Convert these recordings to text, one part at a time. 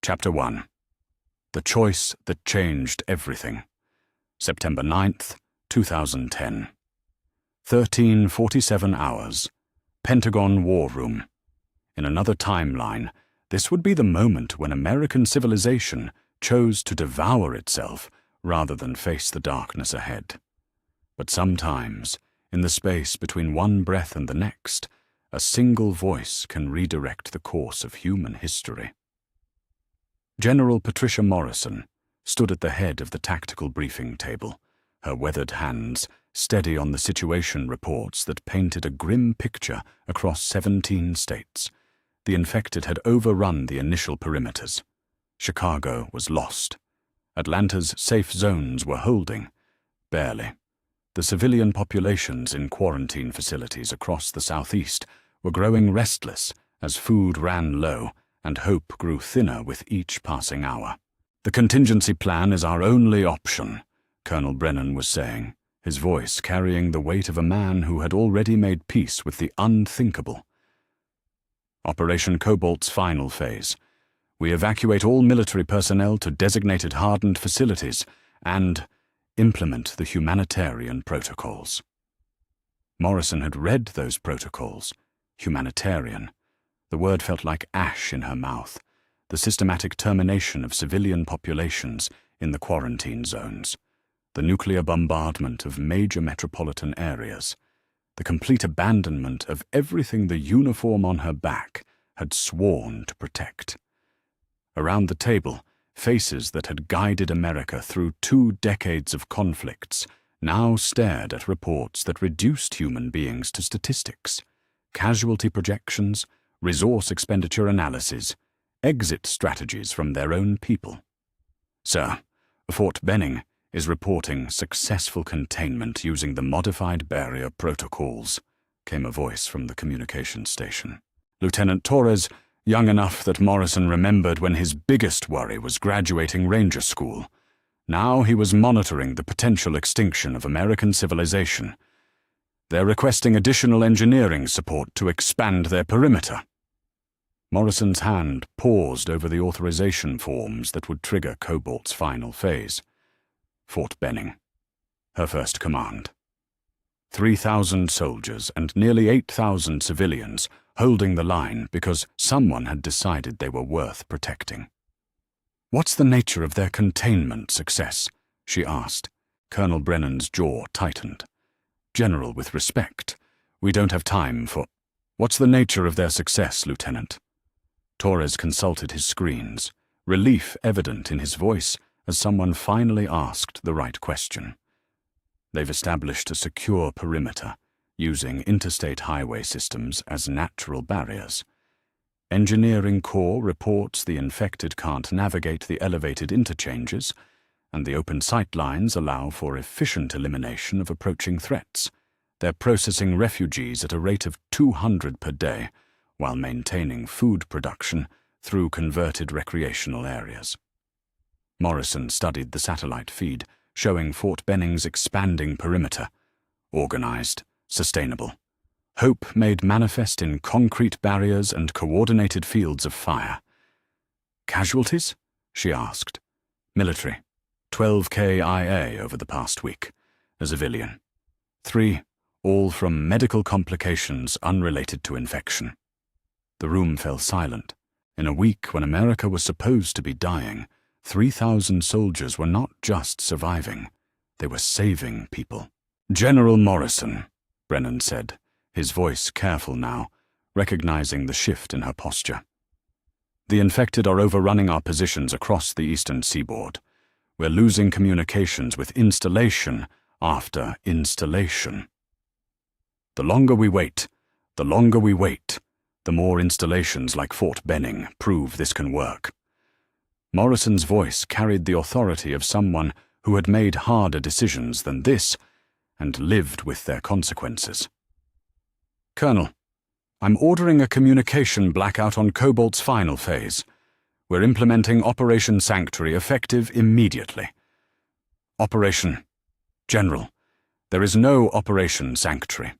Chapter 1. The Choice That Changed Everything. September 9th, 2010. 13:47 hours. Pentagon War Room. In another timeline, this would be the moment when American civilization chose to devour itself rather than face the darkness ahead. But sometimes, in the space between one breath and the next, a single voice can redirect the course of human history. General Patricia Morrison stood at the head of the tactical briefing table, her weathered hands steady on the situation reports that painted a grim picture across 17 states. The infected had overrun the initial perimeters. Chicago was lost. Atlanta's safe zones were holding, barely. The civilian populations in quarantine facilities across the southeast were growing restless as food ran low and hope grew thinner with each passing hour. "The contingency plan is our only option," Colonel Brennan was saying, his voice carrying the weight of a man who had already made peace with the unthinkable. Operation Cobalt's final phase. We evacuate all military personnel to designated hardened facilities and implement the humanitarian protocols. Morrison had read those protocols. Humanitarian. The word felt like ash in her mouth. The systematic termination of civilian populations in the quarantine zones. The nuclear bombardment of major metropolitan areas. The complete abandonment of everything the uniform on her back had sworn to protect. Around the table, faces that had guided America through 2 decades of conflicts now stared at reports that reduced human beings to statistics, casualty projections, resource expenditure analysis, exit strategies from their own people. "Sir, Fort Benning is reporting successful containment using the modified barrier protocols," came a voice from the communications station. Lieutenant Torres, young enough that Morrison remembered when his biggest worry was graduating ranger school. Now he was monitoring the potential extinction of American civilization. "They're requesting additional engineering support to expand their perimeter." Morrison's hand paused over the authorization forms that would trigger Cobalt's final phase. Fort Benning. Her first command. 3,000 soldiers and nearly 8,000 civilians holding the line because someone had decided they were worth protecting. "What's the nature of their containment success?" she asked. Colonel Brennan's jaw tightened. "General, with respect, we don't have time for—" "What's the nature of their success, Lieutenant?" Torres consulted his screens, relief evident in his voice as someone finally asked the right question. "They've established a secure perimeter, using interstate highway systems as natural barriers. Engineering Corps reports the infected can't navigate the elevated interchanges, and the open sight lines allow for efficient elimination of approaching threats. They're processing refugees at a rate of 200 per day, while maintaining food production through converted recreational areas." Morrison studied the satellite feed, showing Fort Benning's expanding perimeter. Organized, sustainable. Hope made manifest in concrete barriers and coordinated fields of fire. "Casualties?" she asked. "Military. 12 KIA over the past week. A civilian. 3, all from medical complications unrelated to infection." The room fell silent. In a week when America was supposed to be dying, 3,000 soldiers were not just surviving, they were saving people. "General Morrison," Brennan said, his voice careful now, recognizing the shift in her posture. "The infected are overrunning our positions across the eastern seaboard. We're losing communications with installation after installation. The longer we wait, the more installations like Fort Benning prove this can work." Morrison's voice carried the authority of someone who had made harder decisions than this and lived with their consequences. "Colonel, I'm ordering a communication blackout on Cobalt's final phase. We're implementing Operation Sanctuary effective immediately." "Operation... General, there is no Operation Sanctuary."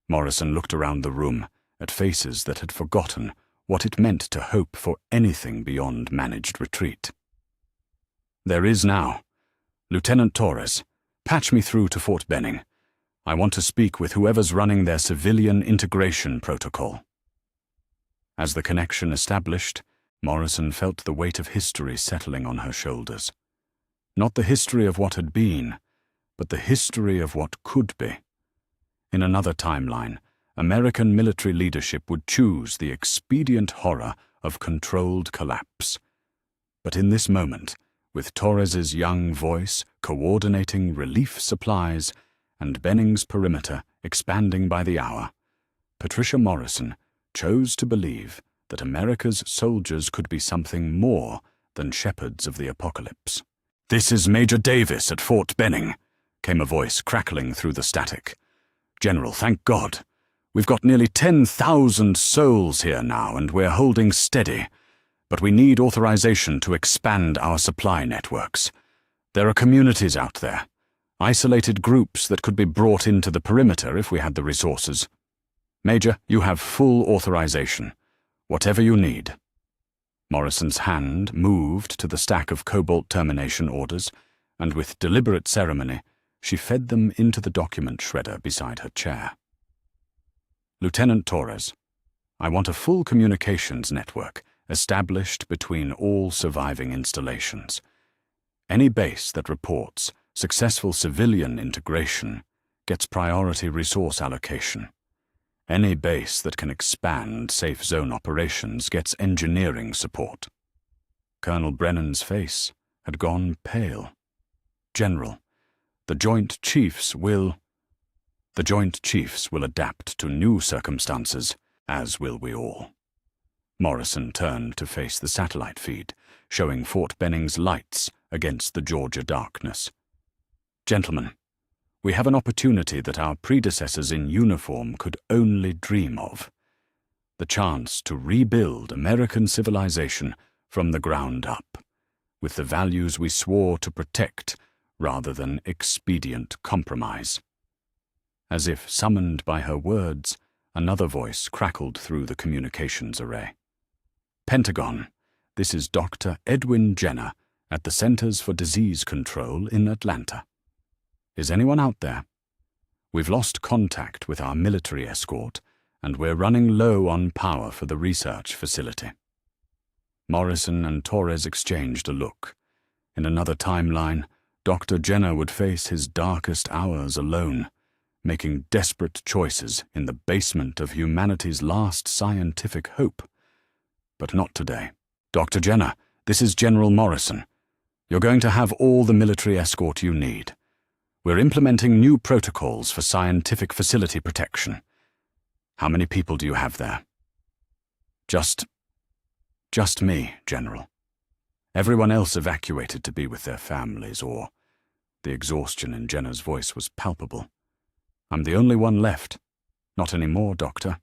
Morrison looked around the room, at faces that had forgotten what it meant to hope for anything beyond managed retreat. "There is now. Lieutenant Torres, patch me through to Fort Benning. I want to speak with whoever's running their civilian integration protocol." As the connection established, Morrison felt the weight of history settling on her shoulders. Not the history of what had been, but the history of what could be. In another timeline, American military leadership would choose the expedient horror of controlled collapse. But in this moment, with Torres's young voice coordinating relief supplies and Benning's perimeter expanding by the hour, Patricia Morrison chose to believe that America's soldiers could be something more than shepherds of the apocalypse. "This is Major Davis at Fort Benning," came a voice crackling through the static. "General, thank God. We've got nearly 10,000 souls here now, and we're holding steady. But we need authorization to expand our supply networks. There are communities out there, isolated groups that could be brought into the perimeter if we had the resources. Major, you have full authorization. Whatever you need." Morrison's hand moved to the stack of cobalt termination orders, and with deliberate ceremony, she fed them into the document shredder beside her chair. "Lieutenant Torres, I want a full communications network established between all surviving installations. Any base that reports successful civilian integration gets priority resource allocation. Any base that can expand safe zone operations gets engineering support." Colonel Brennan's face had gone pale. "General, the Joint Chiefs will adapt to new circumstances, as will we all." Morrison turned to face the satellite feed, showing Fort Benning's lights against the Georgia darkness. "Gentlemen, we have an opportunity that our predecessors in uniform could only dream of. The chance to rebuild American civilization from the ground up, with the values we swore to protect rather than expedient compromise." As if summoned by her words, another voice crackled through the communications array. "Pentagon, this is Dr. Éowyn Jenner at the Centers for Disease Control in Atlanta. Is anyone out there? We've lost contact with our military escort, and we're running low on power for the research facility." Morrison and Torres exchanged a look. In another timeline, Dr. Jenner would face his darkest hours alone, making desperate choices in the basement of humanity's last scientific hope. But not today. "Dr. Jenner, this is General Morrison. You're going to have all the military escort you need. We're implementing new protocols for scientific facility protection. How many people do you have there?" Just me, General. Everyone else evacuated to be with their families, or..." The exhaustion in Jenner's voice was palpable. "I'm the only one left." "Not anymore, Doctor.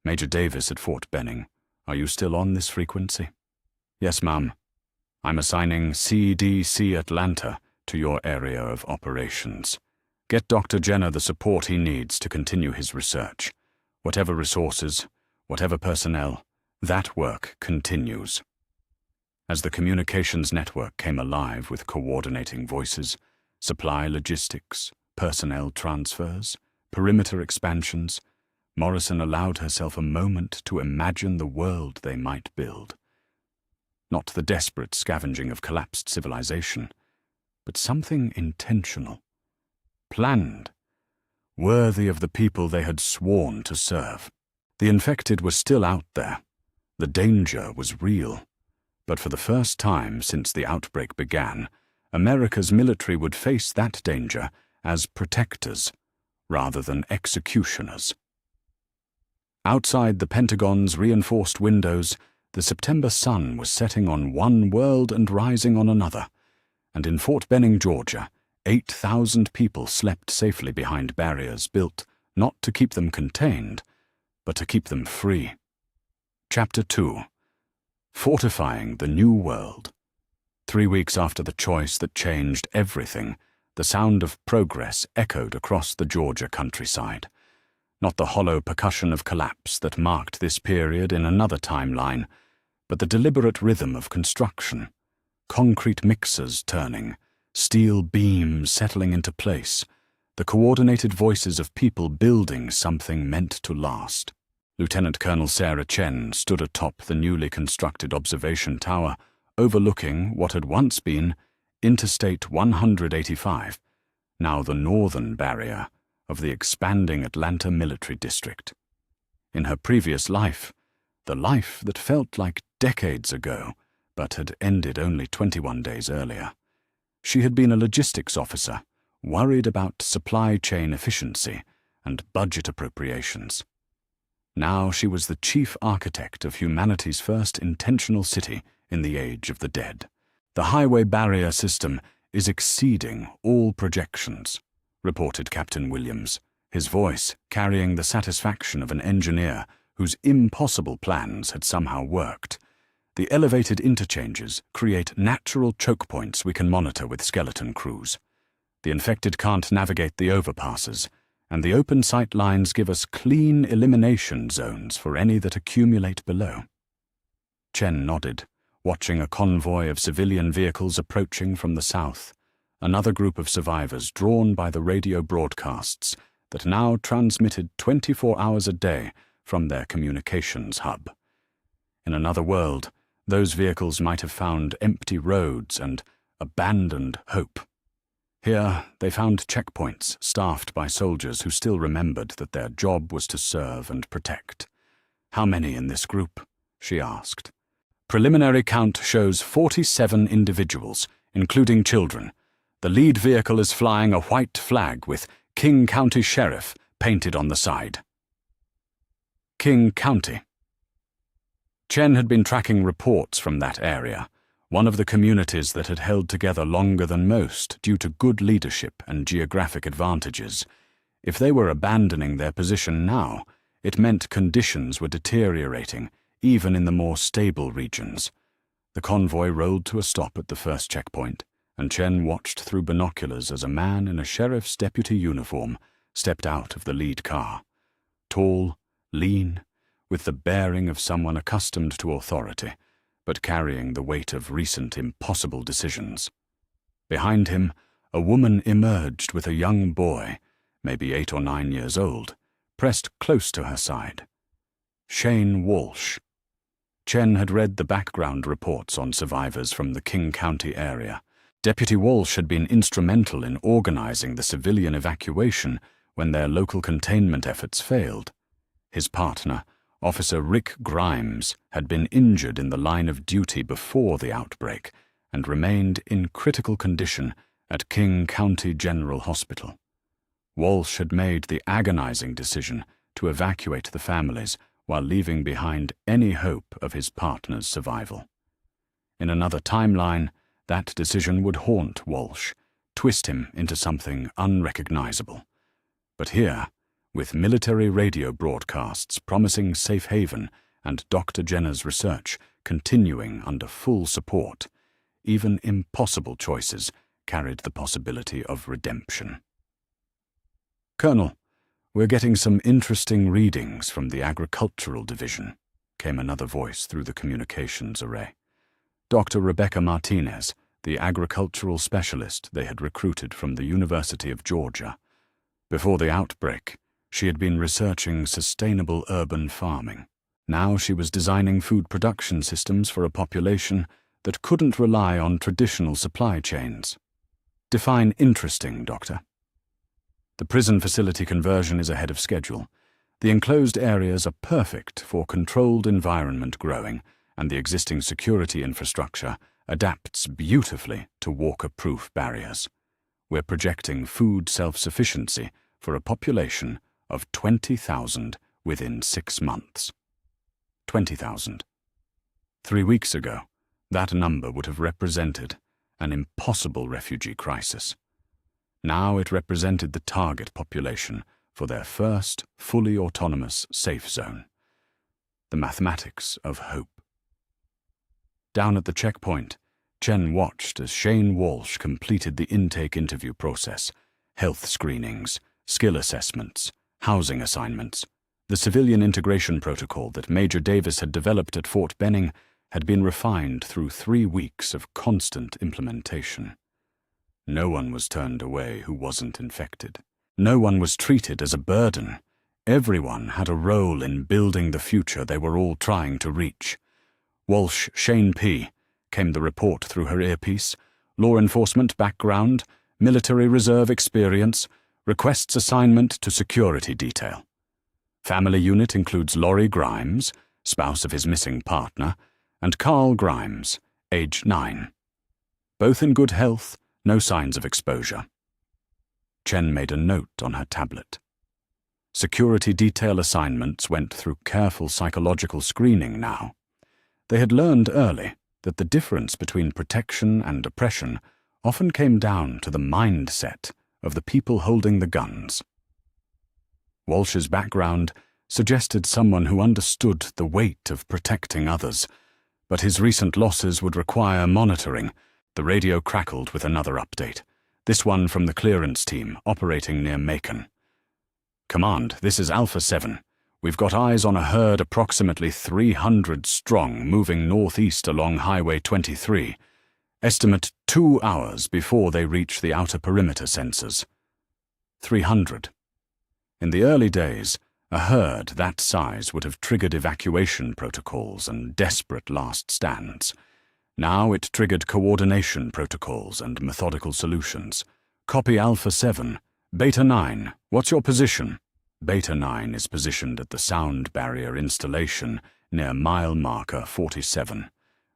Major Davis at Fort Benning. Are you still on this frequency?" "Yes, ma'am. I'm assigning CDC Atlanta to your area of operations. Get Dr. Jenner the support he needs to continue his research. Whatever resources, whatever personnel, that work continues." As the communications network came alive with coordinating voices, supply logistics, personnel transfers, perimeter expansions, Morrison allowed herself a moment to imagine the world they might build. Not the desperate scavenging of collapsed civilization, but something intentional, planned, worthy of the people they had sworn to serve. The infected were still out there. The danger was real. But for the first time since the outbreak began, America's military would face that danger as protectors rather than executioners. Outside the Pentagon's reinforced windows, the September sun was setting on one world and rising on another, and in Fort Benning, Georgia, 8,000 people slept safely behind barriers built not to keep them contained, but to keep them free. Chapter 2. Fortifying the New World. 3 weeks after the choice that changed everything, the sound of progress echoed across the Georgia countryside. not the hollow percussion of collapse that marked this period in another timeline, but the deliberate rhythm of construction, concrete mixers turning, steel beams settling into place, the coordinated voices of people building something meant to last. Lieutenant Colonel Sarah Chen stood atop the newly constructed observation tower, overlooking what had once been Interstate 185, now the northern barrier of the expanding Atlanta military district. In her previous life, the life that felt like decades ago, but had ended only 21 days earlier, she had been a logistics officer, worried about supply chain efficiency and budget appropriations. Now she was the chief architect of humanity's first intentional city in the age of the dead. The highway barrier system is exceeding all projections, reported Captain Williams, his voice carrying the satisfaction of an engineer whose impossible plans had somehow worked. The elevated interchanges create natural choke points we can monitor with skeleton crews. The infected can't navigate the overpasses, and the open sight lines give us clean elimination zones for any that accumulate below. Chen nodded, watching a convoy of civilian vehicles approaching from the south, another group of survivors drawn by the radio broadcasts that now transmitted 24 hours a day from their communications hub. In another world, those vehicles might have found empty roads and abandoned hope. Here, they found checkpoints staffed by soldiers who still remembered that their job was to serve and protect. "How many in this group?" she asked. "Preliminary count shows 47 individuals, including children. The lead vehicle is flying a white flag with King County Sheriff painted on the side." King County. Chen had been tracking reports from that area, one of the communities that had held together longer than most due to good leadership and geographic advantages. If they were abandoning their position now, it meant conditions were deteriorating, even in the more stable regions. The convoy rolled to a stop at the first checkpoint, and Chen watched through binoculars as a man in a sheriff's deputy uniform stepped out of the lead car. Tall, lean, with the bearing of someone accustomed to authority, but carrying the weight of recent impossible decisions. Behind him, a woman emerged with a young boy, maybe 8 or 9 years old, pressed close to her side. Shane Walsh. Chen had read the background reports on survivors from the King County area. Deputy Walsh had been instrumental in organizing the civilian evacuation when their local containment efforts failed. His partner, Officer Rick Grimes, had been injured in the line of duty before the outbreak and remained in critical condition at King County General Hospital. Walsh had made the agonizing decision to evacuate the families while leaving behind any hope of his partner's survival. In another timeline, that decision would haunt Walsh, twist him into something unrecognizable. But here, with military radio broadcasts promising safe haven and Dr. Jenner's research continuing under full support, even impossible choices carried the possibility of redemption. "Colonel, we're getting some interesting readings from the Agricultural Division," came another voice through the communications array. Dr. Rebecca Martinez, the agricultural specialist they had recruited from the University of Georgia. Before the outbreak, she had been researching sustainable urban farming. Now she was designing food production systems for a population that couldn't rely on traditional supply chains. Define interesting, Doctor. The prison facility conversion is ahead of schedule. The enclosed areas are perfect for controlled environment growing, and the existing security infrastructure adapts beautifully to walker-proof barriers. We're projecting food self-sufficiency for a population of 20,000 within 6 months. 20,000. 3 weeks ago, that number would have represented an impossible refugee crisis. Now it represented the target population for their first fully autonomous safe zone. The mathematics of hope. Down at the checkpoint, Chen watched as Shane Walsh completed the intake interview process, health screenings, skill assessments, Housing assignments. The civilian integration protocol that Major Davis had developed at Fort Benning had been refined through 3 weeks of constant implementation. No one was turned away who wasn't infected. No one was treated as a burden. Everyone had a role in building the future they were all trying to reach. Walsh Shane P. came the report through her earpiece. Law enforcement background, military reserve experience, requests assignment to security detail. Family unit includes Laurie Grimes, spouse of his missing partner, and Carl Grimes, age 9. Both in good health, no signs of exposure. Chen made a note on her tablet. Security detail assignments went through careful psychological screening now. They had learned early that the difference between protection and oppression often came down to the mindset of the people holding the guns. Walsh's background suggested someone who understood the weight of protecting others, but his recent losses would require monitoring. The radio crackled with another update, this one from the clearance team operating near Macon. Command, this is Alpha 7. We've got eyes on a herd approximately 300 strong moving northeast along Highway 23. Estimate 2 hours before they reach the outer perimeter sensors. 300. In the early days, a herd that size would have triggered evacuation protocols and desperate last stands. Now it triggered coordination protocols and methodical solutions. Copy Alpha 7. Beta 9, what's your position? Beta 9 is positioned at the sound barrier installation near mile marker 47.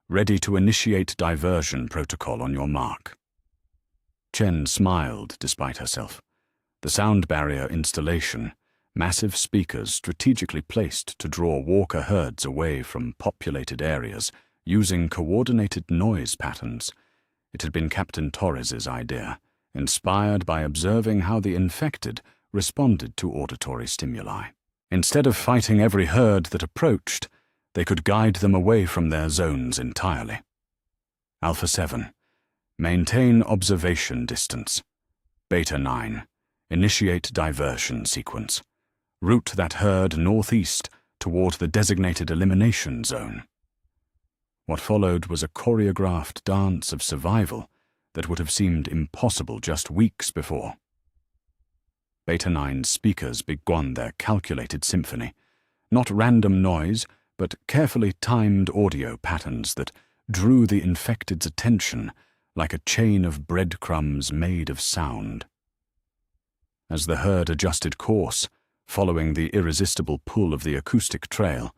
Ready to initiate diversion protocol on your mark. Chen smiled despite herself. The sound barrier installation, massive speakers strategically placed to draw walker herds away from populated areas using coordinated noise patterns. It had been Captain Torres's idea, inspired by observing how the infected responded to auditory stimuli. Instead of fighting every herd that approached, they could guide them away from their zones entirely. Alpha 7. Maintain observation distance. Beta 9. Initiate diversion sequence. Route that herd northeast toward the designated elimination zone. What followed was a choreographed dance of survival that would have seemed impossible just weeks before. Beta 9's speakers began their calculated symphony, not random noise, but carefully timed audio patterns that drew the infected's attention like a chain of breadcrumbs made of sound. As the herd adjusted course, following the irresistible pull of the acoustic trail,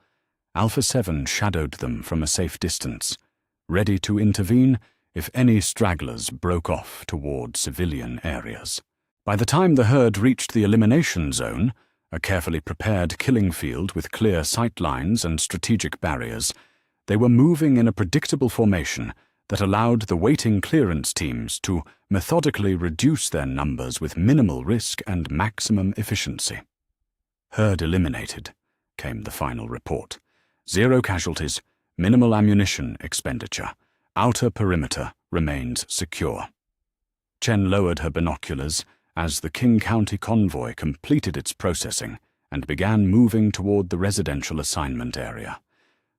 Alpha 7 shadowed them from a safe distance, ready to intervene if any stragglers broke off toward civilian areas. By the time the herd reached the elimination zone, a carefully prepared killing field with clear sight lines and strategic barriers, they were moving in a predictable formation that allowed the waiting clearance teams to methodically reduce their numbers with minimal risk and maximum efficiency. Herd eliminated, came the final report. 0 casualties, minimal ammunition expenditure. Outer perimeter remains secure. Chen lowered her binoculars as the King County convoy completed its processing and began moving toward the residential assignment area.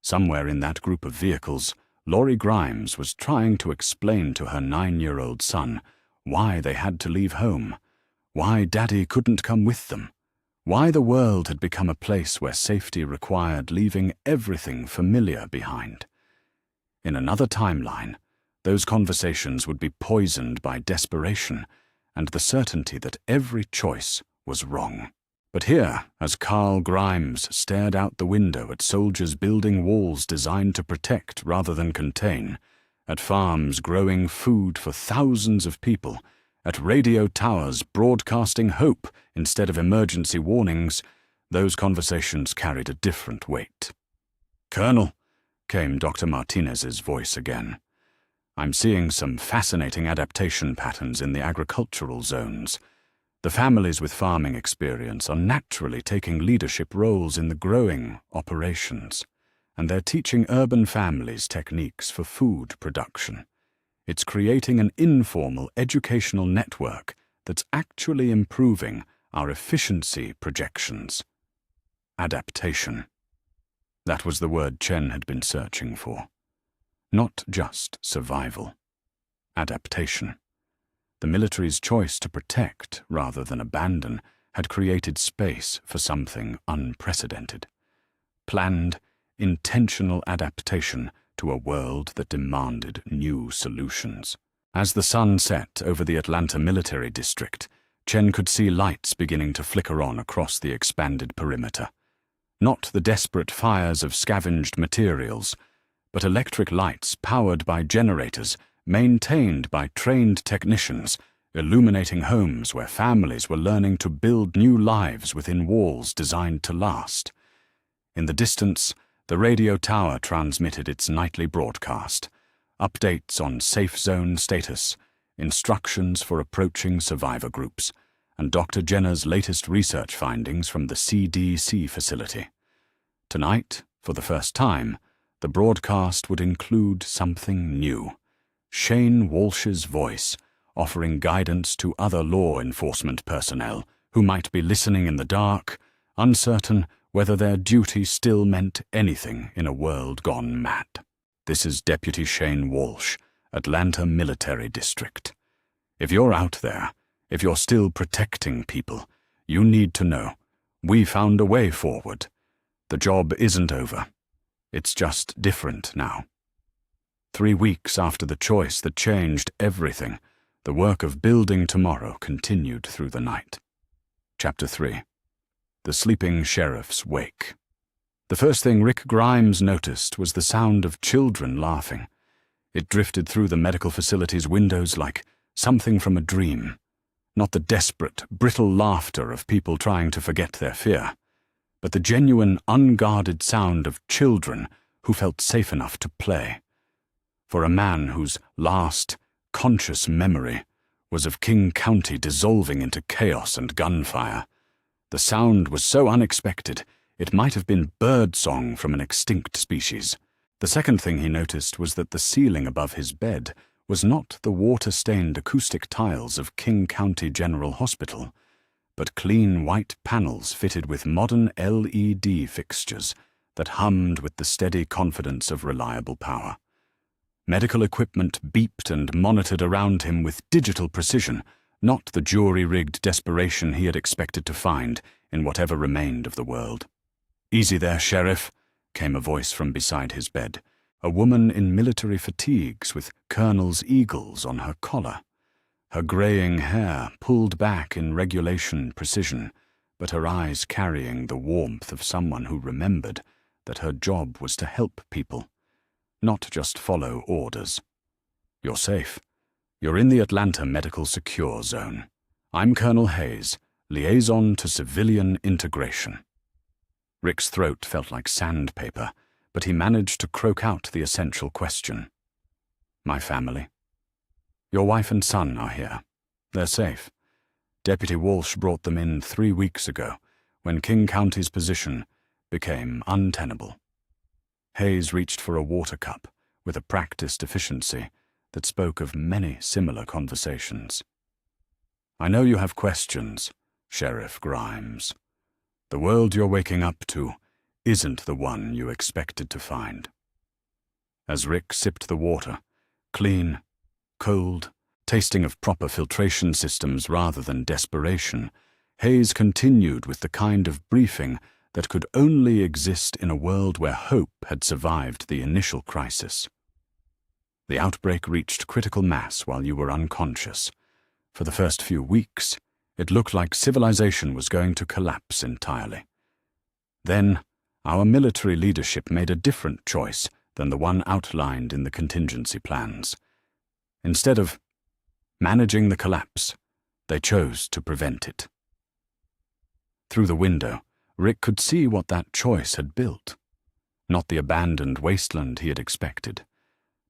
Somewhere in that group of vehicles, Laurie Grimes was trying to explain to her 9-year-old son why they had to leave home, why Daddy couldn't come with them, why the world had become a place where safety required leaving everything familiar behind. In another timeline, those conversations would be poisoned by desperation and the certainty that every choice was wrong. But here, as Carl Grimes stared out the window at soldiers building walls designed to protect rather than contain, at farms growing food for thousands of people, at radio towers broadcasting hope instead of emergency warnings, those conversations carried a different weight. "Colonel," came Dr. Martinez's voice again. "I'm seeing some fascinating adaptation patterns in the agricultural zones. The families with farming experience are naturally taking leadership roles in the growing operations, and they're teaching urban families techniques for food production. It's creating an informal educational network that's actually improving our efficiency projections. Adaptation. That was the word Chen had been searching for. Not just survival. Adaptation. The military's choice to protect rather than abandon had created space for something unprecedented. Planned, intentional adaptation to a world that demanded new solutions. As the sun set over the Atlanta military district, Chen could see lights beginning to flicker on across the expanded perimeter. Not the desperate fires of scavenged materials, but electric lights powered by generators, maintained by trained technicians, illuminating homes where families were learning to build new lives within walls designed to last. In the distance, the radio tower transmitted its nightly broadcast, updates on safe zone status, instructions for approaching survivor groups, and Dr. Jenner's latest research findings from the CDC facility. Tonight, for the first time, the broadcast would include something new. Shane Walsh's voice, offering guidance to other law enforcement personnel who might be listening in the dark, uncertain whether their duty still meant anything in a world gone mad. This is Deputy Shane Walsh, Atlanta Military District. If you're out there, if you're still protecting people, you need to know, we found a way forward. The job isn't over. It's just different now. 3 weeks after the choice that changed everything, the work of building tomorrow continued through the night. Chapter 3. The Sleeping Sheriff's Wake. The first thing Rick Grimes noticed was the sound of children laughing. It drifted through the medical facility's windows like something from a dream. Not the desperate, brittle laughter of people trying to forget their fear, but the genuine, unguarded sound of children who felt safe enough to play. For a man whose last, conscious memory was of King County dissolving into chaos and gunfire, the sound was so unexpected it might have been birdsong from an extinct species. The second thing he noticed was that the ceiling above his bed was not the water-stained acoustic tiles of King County General Hospital, but clean white panels fitted with modern LED fixtures that hummed with the steady confidence of reliable power. Medical equipment beeped and monitored around him with digital precision, not the jury-rigged desperation he had expected to find in whatever remained of the world. "Easy there, Sheriff," came a voice from beside his bed, a woman in military fatigues with colonel's eagles on her collar. Her graying hair pulled back in regulation precision, but her eyes carrying the warmth of someone who remembered that her job was to help people, not just follow orders. "You're safe. You're in the Atlanta Medical Secure Zone. I'm Colonel Hayes, liaison to civilian integration." Rick's throat felt like sandpaper, but he managed to croak out the essential question. "My family. Your wife and son are here. They're safe. Deputy Walsh brought them in 3 weeks ago, when King County's position became untenable." Hayes reached for a water cup with a practiced efficiency that spoke of many similar conversations. "I know you have questions, Sheriff Grimes. The world you're waking up to isn't the one you expected to find." As Rick sipped the water, clean, cold, tasting of proper filtration systems rather than desperation, Hayes continued with the kind of briefing that could only exist in a world where hope had survived the initial crisis. "The outbreak reached critical mass while you were unconscious. For the first few weeks, it looked like civilization was going to collapse entirely. Then, our military leadership made a different choice than the one outlined in the contingency plans. Instead of managing the collapse, they chose to prevent it." Through the window, Rick could see what that choice had built. Not the abandoned wasteland he had expected,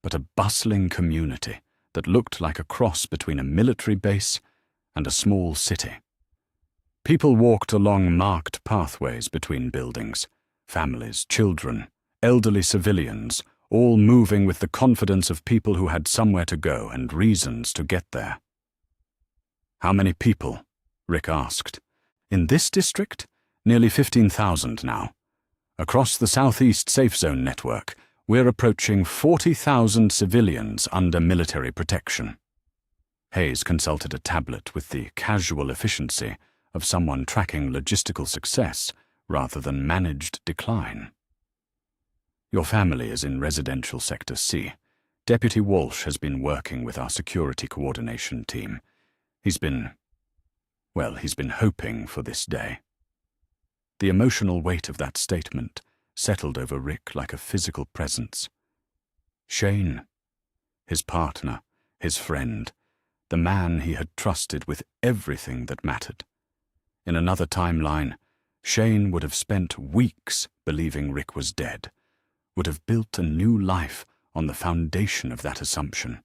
but a bustling community that looked like a cross between a military base and a small city. People walked along marked pathways between buildings, families, children, elderly civilians, all moving with the confidence of people who had somewhere to go and reasons to get there. "How many people?" Rick asked. In this district, nearly 15,000 now. Across the Southeast Safe Zone network, we're approaching 40,000 civilians under military protection. Hayes consulted a tablet with the casual efficiency of someone tracking logistical success rather than managed decline. Your family is in Residential Sector C. Deputy Walsh has been working with our security coordination team. He's been hoping for this day. The emotional weight of that statement settled over Rick like a physical presence. Shane, his partner, his friend, the man he had trusted with everything that mattered. In another timeline, Shane would have spent weeks believing Rick was dead, would have built a new life on the foundation of that assumption,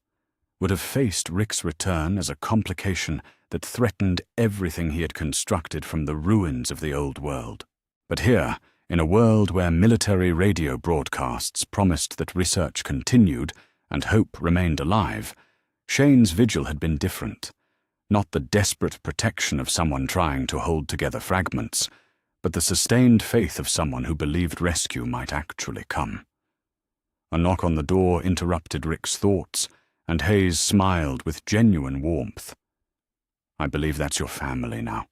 would have faced Rick's return as a complication that threatened everything he had constructed from the ruins of the old world. But here, in a world where military radio broadcasts promised that research continued and hope remained alive, Shane's vigil had been different. Not the desperate protection of someone trying to hold together fragments, but the sustained faith of someone who believed rescue might actually come. A knock on the door interrupted Rick's thoughts, and Hayes smiled with genuine warmth. "I believe that's your family now."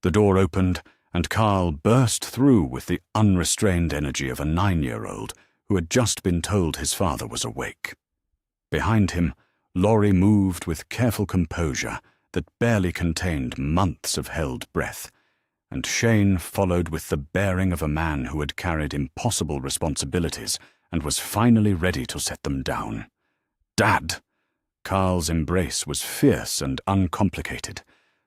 The door opened, and Carl burst through with the unrestrained energy of a 9-year-old who had just been told his father was awake. Behind him, Laurie moved with careful composure that barely contained months of held breath, and Shane followed with the bearing of a man who had carried impossible responsibilities and was finally ready to set them down. "Dad!" Carl's embrace was fierce and uncomplicated,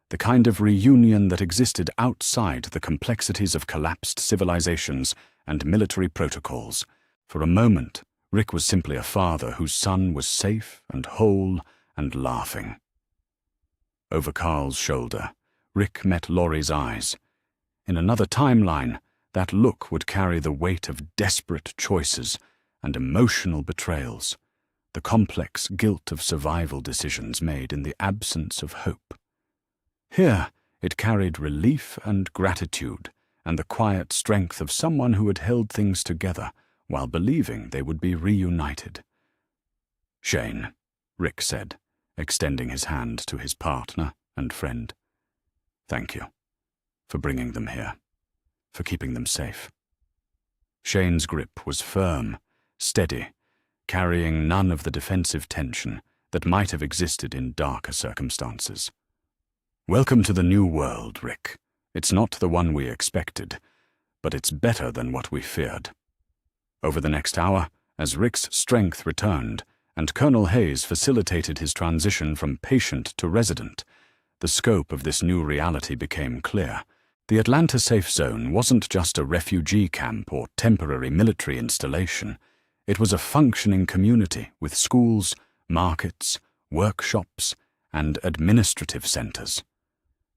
the kind of reunion that existed outside the complexities of collapsed civilizations and military protocols. For a moment, Rick was simply a father whose son was safe and whole and laughing. Over Carl's shoulder, Rick met Laurie's eyes. In another timeline, that look would carry the weight of desperate choices and emotional betrayals, the complex guilt of survival decisions made in the absence of hope. Here, it carried relief and gratitude and the quiet strength of someone who had held things together while believing they would be reunited. "Shane," Rick said, extending his hand to his partner and friend. "Thank you for bringing them here, for keeping them safe." Shane's grip was firm, steady, carrying none of the defensive tension that might have existed in darker circumstances. "Welcome to the new world, Rick. It's not the one we expected, but it's better than what we feared." Over the next hour, as Rick's strength returned and Colonel Hayes facilitated his transition from patient to resident, the scope of this new reality became clear. The Atlanta Safe Zone wasn't just a refugee camp or temporary military installation. It was a functioning community with schools, markets, workshops, and administrative centers.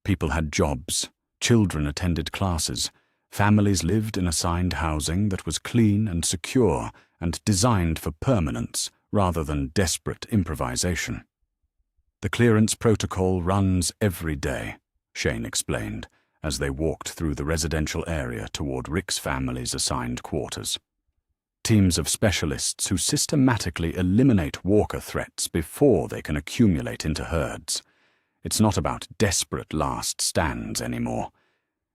People had jobs, children attended classes, families lived in assigned housing that was clean and secure and designed for permanence rather than desperate improvisation. "The clearance protocol runs every day," Shane explained, as they walked through the residential area toward Rick's family's assigned quarters. Teams of specialists who systematically eliminate walker threats before they can accumulate into herds. It's not about desperate last stands anymore.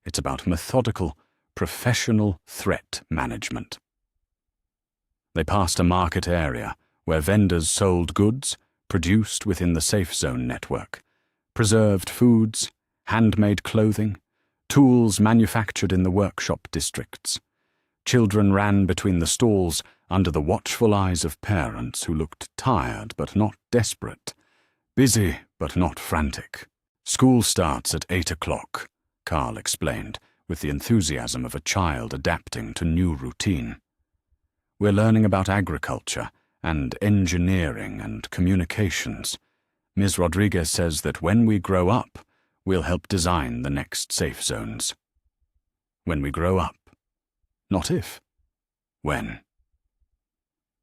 It's about methodical, professional threat management. They passed a market area where vendors sold goods produced within the Safe Zone network, preserved foods, handmade clothing, tools manufactured in the workshop districts. Children ran between the stalls under the watchful eyes of parents who looked tired but not desperate, busy but not frantic. "School starts at 8 o'clock, Carl explained, with the enthusiasm of a child adapting to new routine. "We're learning about agriculture and engineering and communications. Ms. Rodriguez says that when we grow up, we'll help design the next safe zones." When we grow up. Not if. When.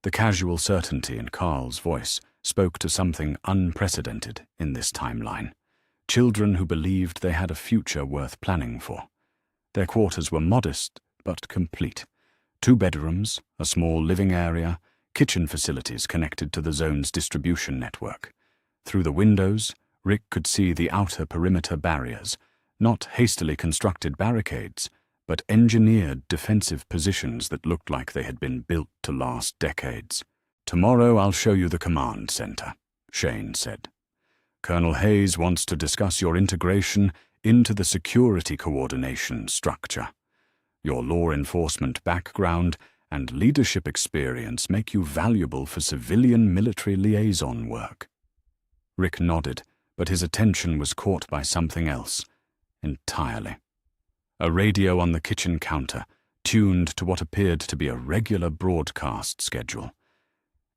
The casual certainty in Carl's voice spoke to something unprecedented in this timeline. children who believed they had a future worth planning for. Their quarters were modest but complete. 2 bedrooms, a small living area, kitchen facilities connected to the zone's distribution network. Through the windows, Rick could see the outer perimeter barriers, not hastily constructed barricades, but engineered defensive positions that looked like they had been built to last decades. "Tomorrow I'll show you the command center," Shane said. "Colonel Hayes wants to discuss your integration into the security coordination structure. Your law enforcement background and leadership experience make you valuable for civilian-military liaison work." Rick nodded, but his attention was caught by something else entirely. A radio on the kitchen counter, tuned to what appeared to be a regular broadcast schedule.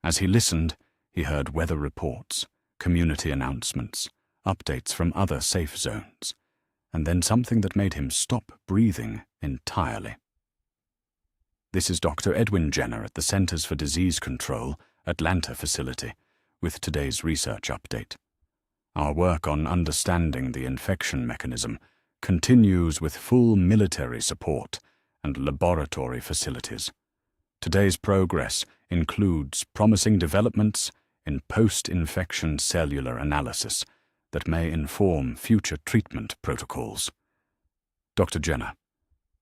As he listened, he heard weather reports, community announcements, updates from other safe zones, and then something that made him stop breathing entirely. "This is Dr. Éowyn Jenner at the Centers for Disease Control, Atlanta facility, with today's research update. Our work on understanding the infection mechanism continues with full military support and laboratory facilities. Today's progress includes promising developments in post-infection cellular analysis that may inform future treatment protocols." Dr. Jenner,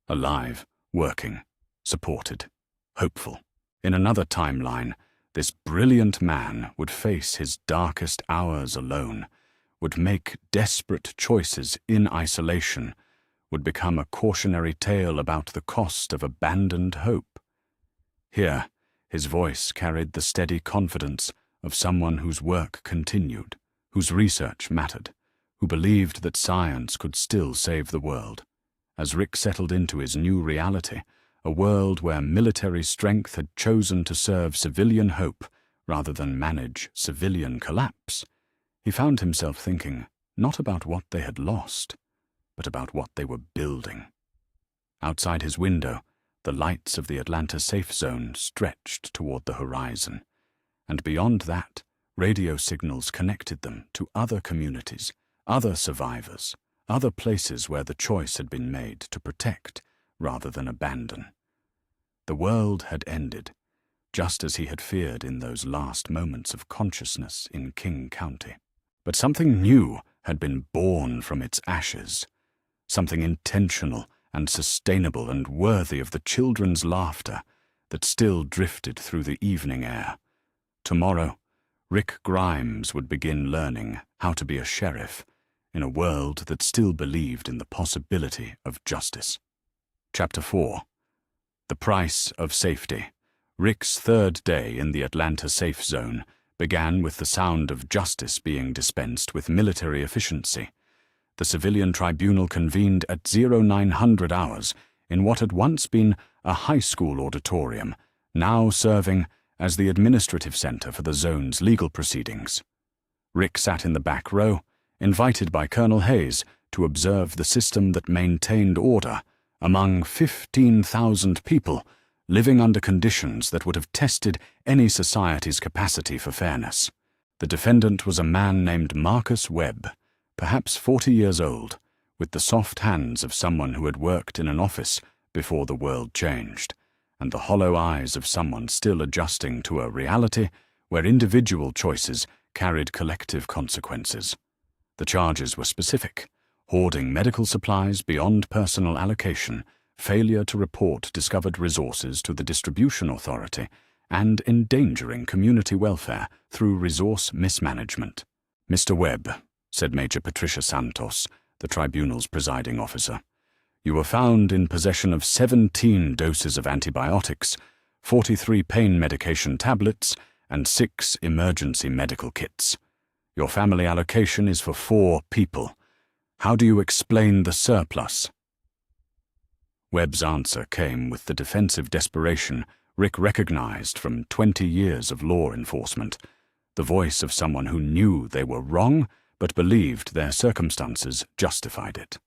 alive, working, supported, hopeful. In another timeline, this brilliant man would face his darkest hours alone, would make desperate choices in isolation, would become a cautionary tale about the cost of abandoned hope. Here, his voice carried the steady confidence of someone whose work continued, whose research mattered, who believed that science could still save the world. As Rick settled into his new reality, a world where military strength had chosen to serve civilian hope rather than manage civilian collapse, he found himself thinking not about what they had lost, but about what they were building. Outside his window, the lights of the Atlanta safe zone stretched toward the horizon, and beyond that, radio signals connected them to other communities, other survivors, other places where the choice had been made to protect rather than abandon. The world had ended, just as he had feared in those last moments of consciousness in King County. But something new had been born from its ashes, something intentional and sustainable and worthy of the children's laughter that still drifted through the evening air. Tomorrow, Rick Grimes would begin learning how to be a sheriff in a world that still believed in the possibility of justice. Chapter 4. The Price of Safety. Rick's 3rd day in the Atlanta safe zone began with the sound of justice being dispensed with military efficiency. The civilian tribunal convened at 0900 hours in what had once been a high school auditorium, now serving as the administrative center for the zone's legal proceedings. Rick sat in the back row, invited by Colonel Hayes to observe the system that maintained order among 15,000 people living under conditions that would have tested any society's capacity for fairness. The defendant was a man named Marcus Webb, perhaps 40 years old, with the soft hands of someone who had worked in an office before the world changed, and the hollow eyes of someone still adjusting to a reality where individual choices carried collective consequences. The charges were specific: hoarding medical supplies beyond personal allocation, failure to report discovered resources to the distribution authority, and endangering community welfare through resource mismanagement. "Mr. Webb," said Major Patricia Santos, the tribunal's presiding officer, "you were found in possession of 17 doses of antibiotics, 43 pain medication tablets, and 6 emergency medical kits. Your family allocation is for 4 people. How do you explain the surplus?" Webb's answer came with the defensive desperation Rick recognized from 20 years of law enforcement, the voice of someone who knew they were wrong but believed their circumstances justified it.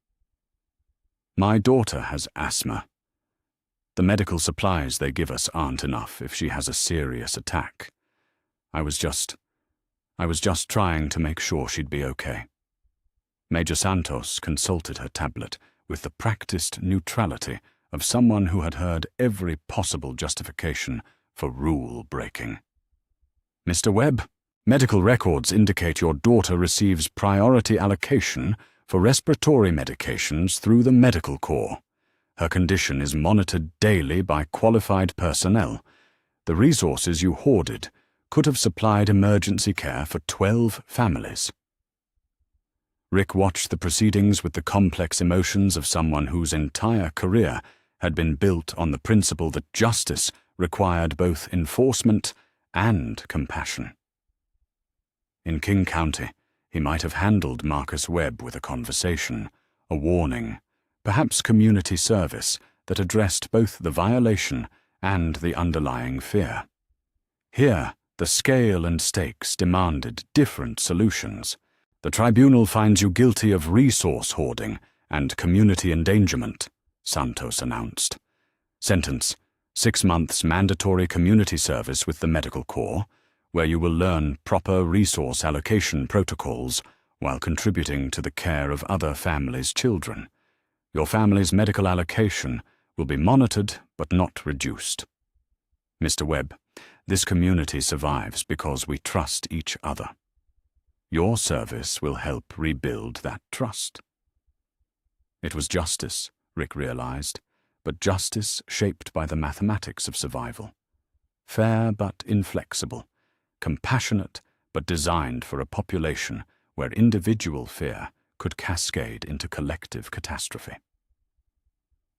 "My daughter has asthma. The medical supplies they give us aren't enough if she has a serious attack. I was just trying to make sure she'd be okay." Major Santos consulted her tablet with the practiced neutrality of someone who had heard every possible justification for rule-breaking. Mr. Webb, medical records indicate your daughter receives priority allocation for respiratory medications through the medical corps. Her condition is monitored daily by qualified personnel. The resources you hoarded could have supplied emergency care for 12 families. Rick watched the proceedings with the complex emotions of someone whose entire career had been built on the principle that justice required both enforcement and compassion. In King County, he might have handled Marcus Webb with a conversation, a warning, perhaps community service that addressed both the violation and the underlying fear. Here, the scale and stakes demanded different solutions. The tribunal finds you guilty of resource hoarding and community endangerment, Santos announced. Sentence: 6 months mandatory community service with the medical corps, where you will learn proper resource allocation protocols while contributing to the care of other families' children. Your family's medical allocation will be monitored but not reduced. Mr. Webb, this community survives because we trust each other. Your service will help rebuild that trust. It was justice, Rick realized, but justice shaped by the mathematics of survival. Fair but inflexible, compassionate but designed for a population where individual fear could cascade into collective catastrophe.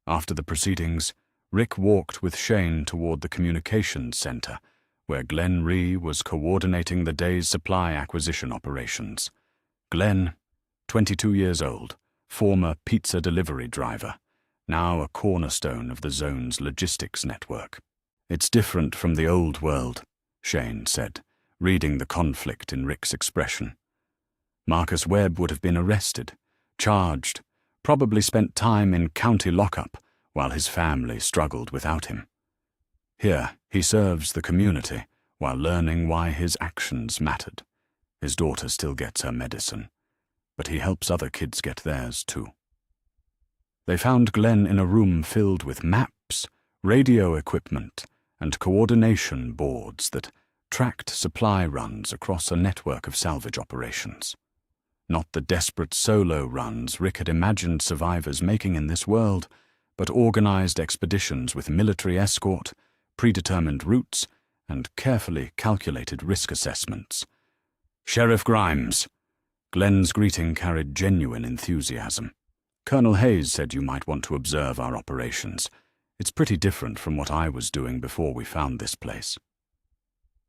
After the proceedings, Rick walked with Shane toward the communications center, where Glenn Rhee was coordinating the day's supply acquisition operations. Glenn, 22 years old, former pizza delivery driver, now a cornerstone of the zone's logistics network. It's different from the old world, Shane said, reading the conflict in Rick's expression. Marcus Webb would have been arrested, charged, probably spent time in county lockup while his family struggled without him. Here, he serves the community while learning why his actions mattered. His daughter still gets her medicine, but he helps other kids get theirs too. They found Glenn in a room filled with maps, radio equipment, and coordination boards that tracked supply runs across a network of salvage operations. Not the desperate solo runs Rick had imagined survivors making in this world, but organized expeditions with military escort, predetermined routes, and carefully calculated risk assessments. Sheriff Grimes. Glenn's greeting carried genuine enthusiasm. Colonel Hayes said you might want to observe our operations. It's pretty different from what I was doing before we found this place.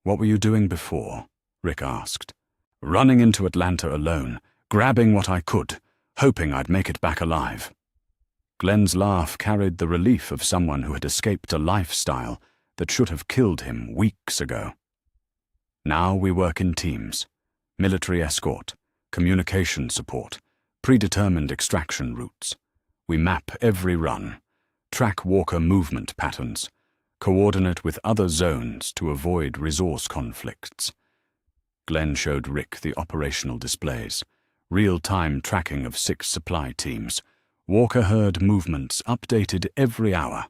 What were you doing before? Rick asked. Running into Atlanta alone, grabbing what I could, hoping I'd make it back alive. Glenn's laugh carried the relief of someone who had escaped a lifestyle that should have killed him weeks ago. Now we work in teams. Military escort, communication support, predetermined extraction routes. We map every run, track walker movement patterns, coordinate with other zones to avoid resource conflicts. Glenn showed Rick the operational displays, real-time tracking of 6 supply teams, walker herd movements updated every hour,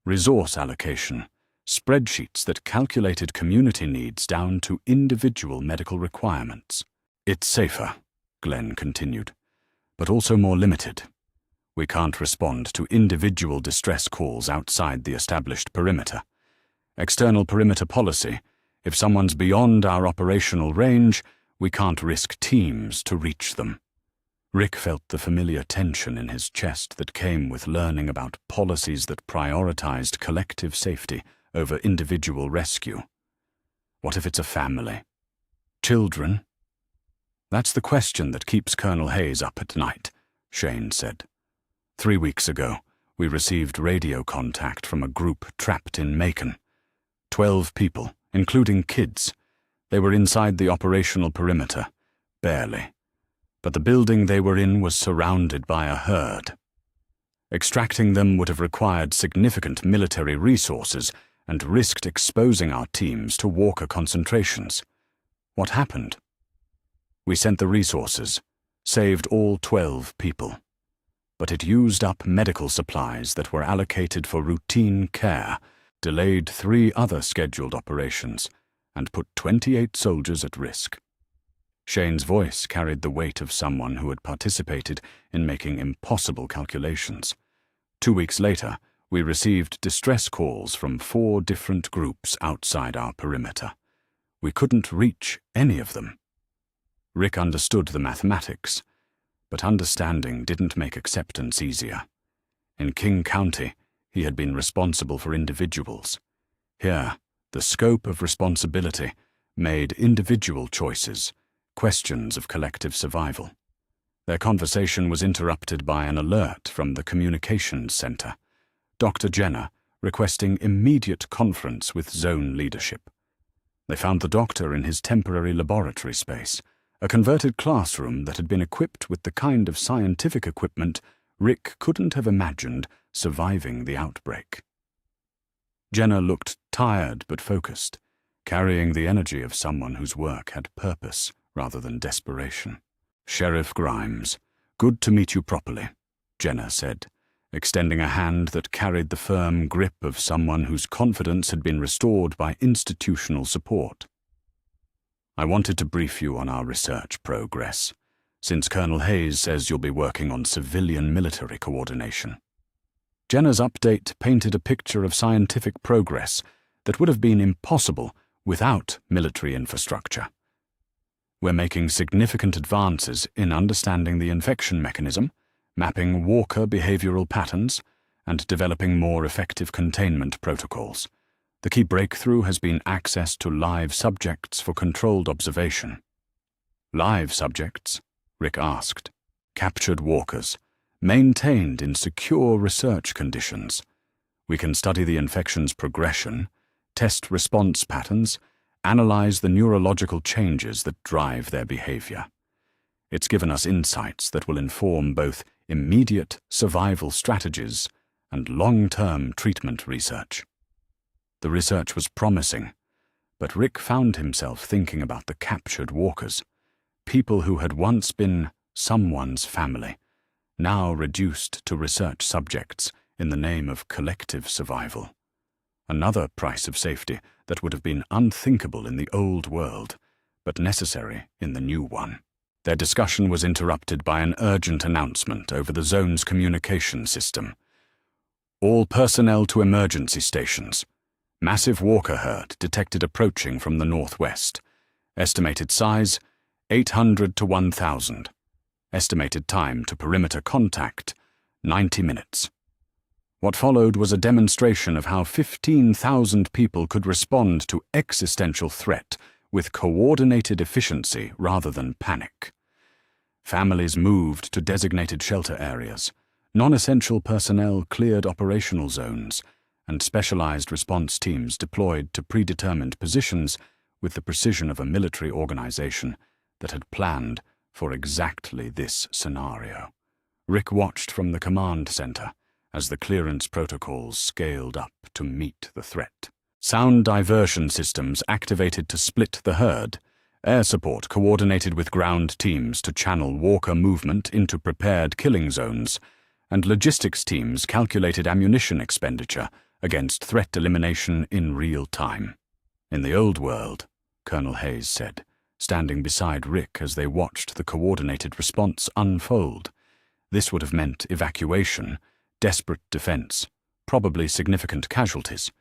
resource allocation, spreadsheets that calculated community needs down to individual medical requirements. It's safer, Glenn continued, but also more limited. We can't respond to individual distress calls outside the established perimeter. External perimeter policy: if someone's beyond our operational range, we can't risk teams to reach them. Rick felt the familiar tension in his chest that came with learning about policies that prioritized collective safety over individual rescue. What if it's a family? Children? That's the question that keeps Colonel Hayes up at night, Shane said. 3 weeks ago, we received radio contact from a group trapped in Macon. 12 people, including kids. They were inside the operational perimeter, barely. But the building they were in was surrounded by a herd. Extracting them would have required significant military resources and risked exposing our teams to walker concentrations. What happened? We sent the resources, saved all 12 people, but it used up medical supplies that were allocated for routine care, delayed 3 other scheduled operations, and put 28 soldiers at risk. Shane's voice carried the weight of someone who had participated in making impossible calculations. 2 weeks later, we received distress calls from 4 different groups outside our perimeter. We couldn't reach any of them. Rick understood the mathematics, but understanding didn't make acceptance easier. In King County, he had been responsible for individuals. Here, the scope of responsibility made individual choices questions of collective survival. Their conversation was interrupted by an alert from the communications center. Dr. Jenner requesting immediate conference with zone leadership. They found the doctor in his temporary laboratory space, a converted classroom that had been equipped with the kind of scientific equipment Rick couldn't have imagined surviving the outbreak. Jenner looked tired but focused, carrying the energy of someone whose work had purpose rather than desperation. "Sheriff Grimes, good to meet you properly," Jenner said, extending a hand that carried the firm grip of someone whose confidence had been restored by institutional support. "I wanted to brief you on our research progress, since Colonel Hayes says you'll be working on civilian-military coordination." Jenner's update painted a picture of scientific progress that would have been impossible without military infrastructure. "We're making significant advances in understanding the infection mechanism, mapping walker behavioral patterns, and developing more effective containment protocols. The key breakthrough has been access to live subjects for controlled observation." "Live subjects?" Rick asked. "Captured walkers, maintained in secure research conditions. We can study the infection's progression, test response patterns, analyze the neurological changes that drive their behavior. It's given us insights that will inform both immediate survival strategies and long-term treatment research." The research was promising, but Rick found himself thinking about the captured walkers, people who had once been someone's family, now reduced to research subjects in the name of collective survival. Another price of safety that would have been unthinkable in the old world, but necessary in the new one. Their discussion was interrupted by an urgent announcement over the zone's communication system. "All personnel to emergency stations. Massive walker herd detected approaching from the northwest. Estimated size, 800 to 1,000. Estimated time to perimeter contact, 90 minutes. What followed was a demonstration of how 15,000 people could respond to existential threat with coordinated efficiency rather than panic. Families moved to designated shelter areas, non-essential personnel cleared operational zones, and specialized response teams deployed to predetermined positions with the precision of a military organization that had planned for exactly this scenario. Rick watched from the command center as the clearance protocols scaled up to meet the threat. Sound diversion systems activated to split the herd, air support coordinated with ground teams to channel walker movement into prepared killing zones, and logistics teams calculated ammunition expenditure against threat elimination in real time. "In the old world," Colonel Hayes said, standing beside Rick as they watched the coordinated response unfold, "this would have meant evacuation, desperate defense, probably significant casualties.